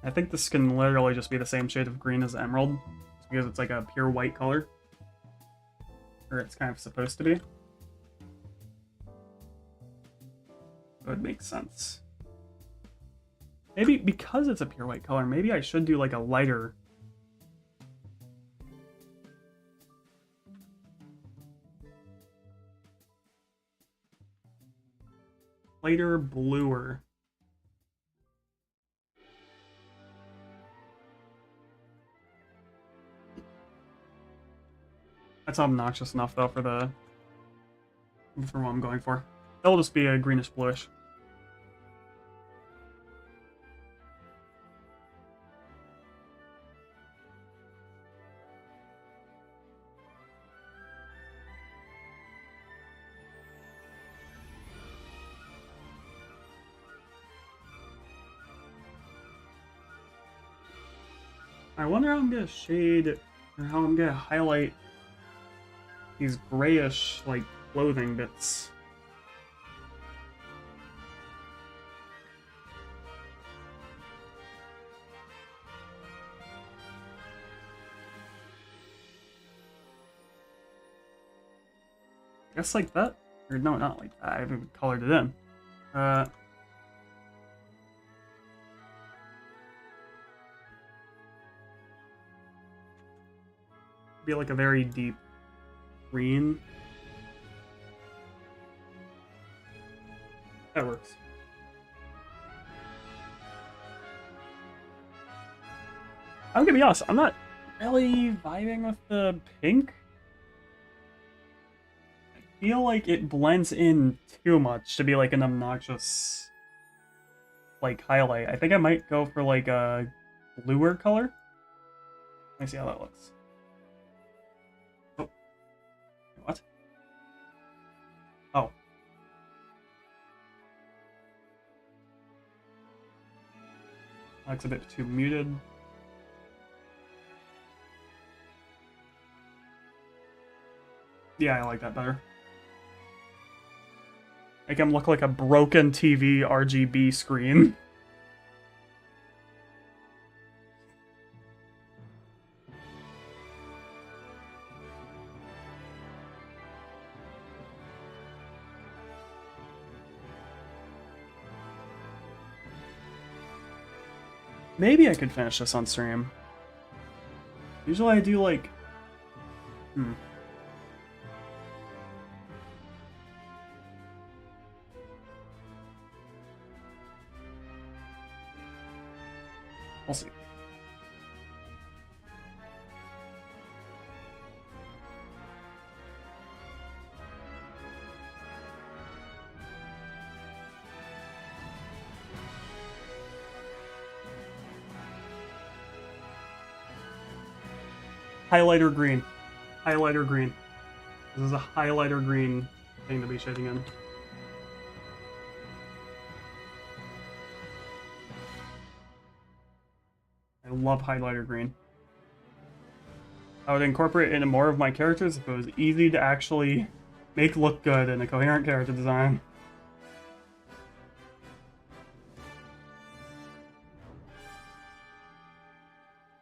I think this can literally just be the same shade of green as emerald, just because it's like a pure white color. Or it's kind of supposed to be. It would make sense. Maybe because it's a pure white color, maybe I should do like a lighter. Lighter bluer. That's obnoxious enough though for what I'm going for. It'll just be a greenish bluish. I wonder how I'm gonna shade, or how I'm gonna highlight these grayish, like, clothing bits. I guess like that? Or no, not like that. I haven't colored it in. Be like a very deep green. That works. I'm gonna be honest, I'm not really vibing with the pink. I feel like it blends in too much to be like an obnoxious like highlight. I think I might go for like a bluer color. Let me see how that looks. Oh. What? Oh. Looks a bit too muted. Yeah, I like that better. Make him look like a broken TV RGB screen. Maybe I could finish this on stream. Usually I do like... We'll see. Highlighter green. Highlighter green. This is a highlighter green thing to be shading in. I love highlighter green. I would incorporate it into more of my characters if it was easy to actually make look good in a coherent character design.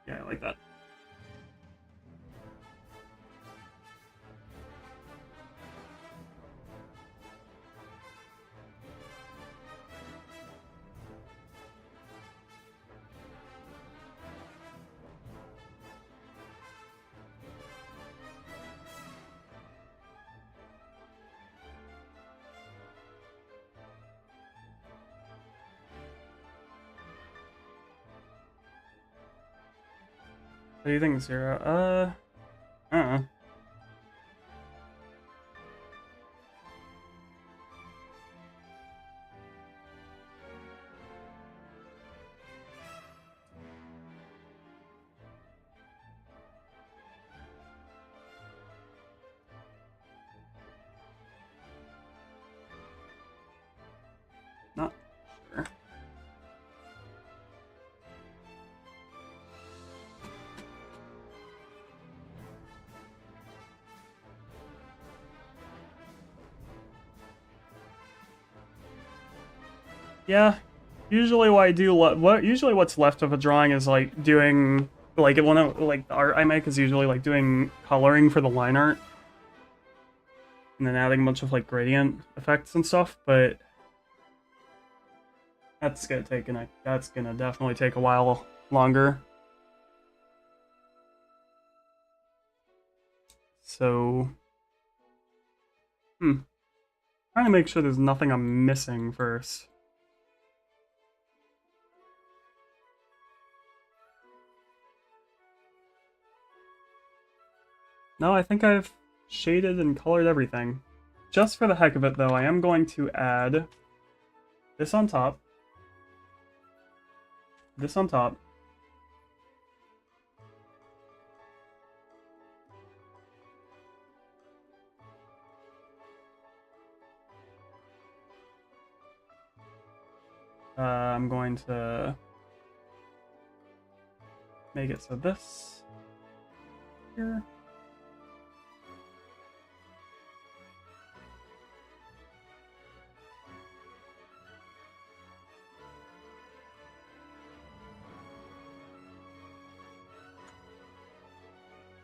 Yeah, I like that. What do you think, Zero? I don't know. Not sure. Yeah, usually what I do, usually what's left of a drawing is like doing like the art I make is usually like doing coloring for the line art, and then adding a bunch of like gradient effects and stuff. But that's gonna definitely take a while longer. So, trying to make sure there's nothing I'm missing first. No, I think I've shaded and colored everything. Just for the heck of it, though, I am going to add this on top, this on top, I'm going to make it so this here.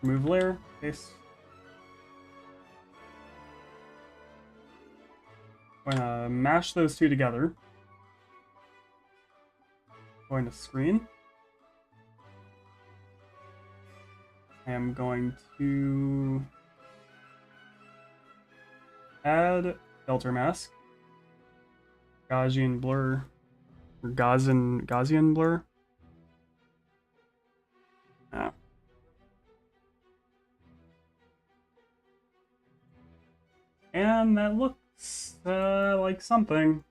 Remove layer, paste. I'm going to mash those two together. Going to screen. I am going to add filter mask, Gaussian blur, or Gaussian blur. Yeah. And that looks like something.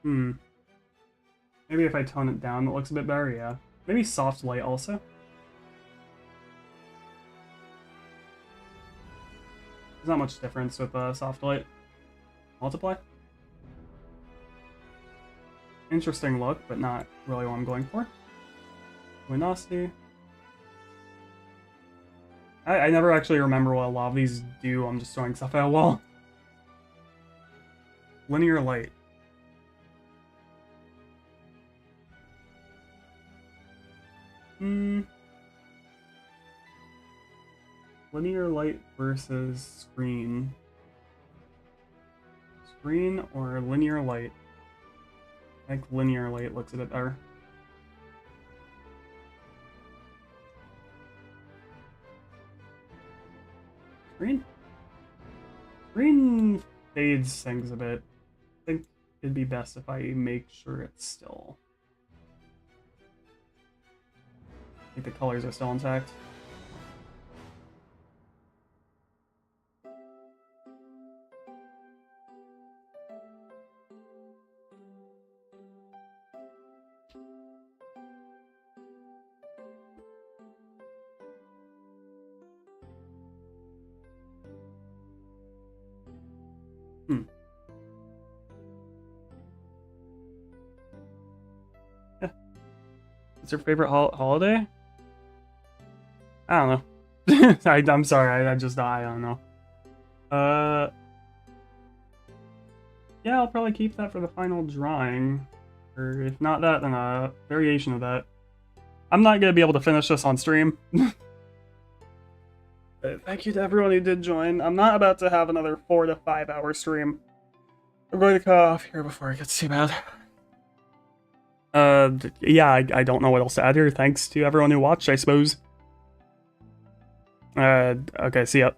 Maybe if I tone it down, it looks a bit better, yeah. Maybe soft light also. There's not much difference with soft light. Multiply. interesting look, but not really what I'm going for. Luminosity. I never actually remember what a lot of these do. I'm just throwing stuff at a wall. Linear light. Linear light versus screen. Screen or linear light? I think linear light looks a bit better. Screen? Screen fades things a bit. I think it'd be best if I make sure it's still... I think the colors are still intact. Yeah. What's your favorite holiday? I don't know. I'm sorry, I don't know. Yeah, I'll probably keep that for the final drawing. Or if not that, then a variation of that. I'm not gonna be able to finish this on stream. Thank you to everyone who did join. I'm not about to have another 4 to 5 hour stream. I'm going to cut off here before it gets too bad. Yeah, I don't know what else to add here. Thanks to everyone who watched, I suppose. Okay, see ya.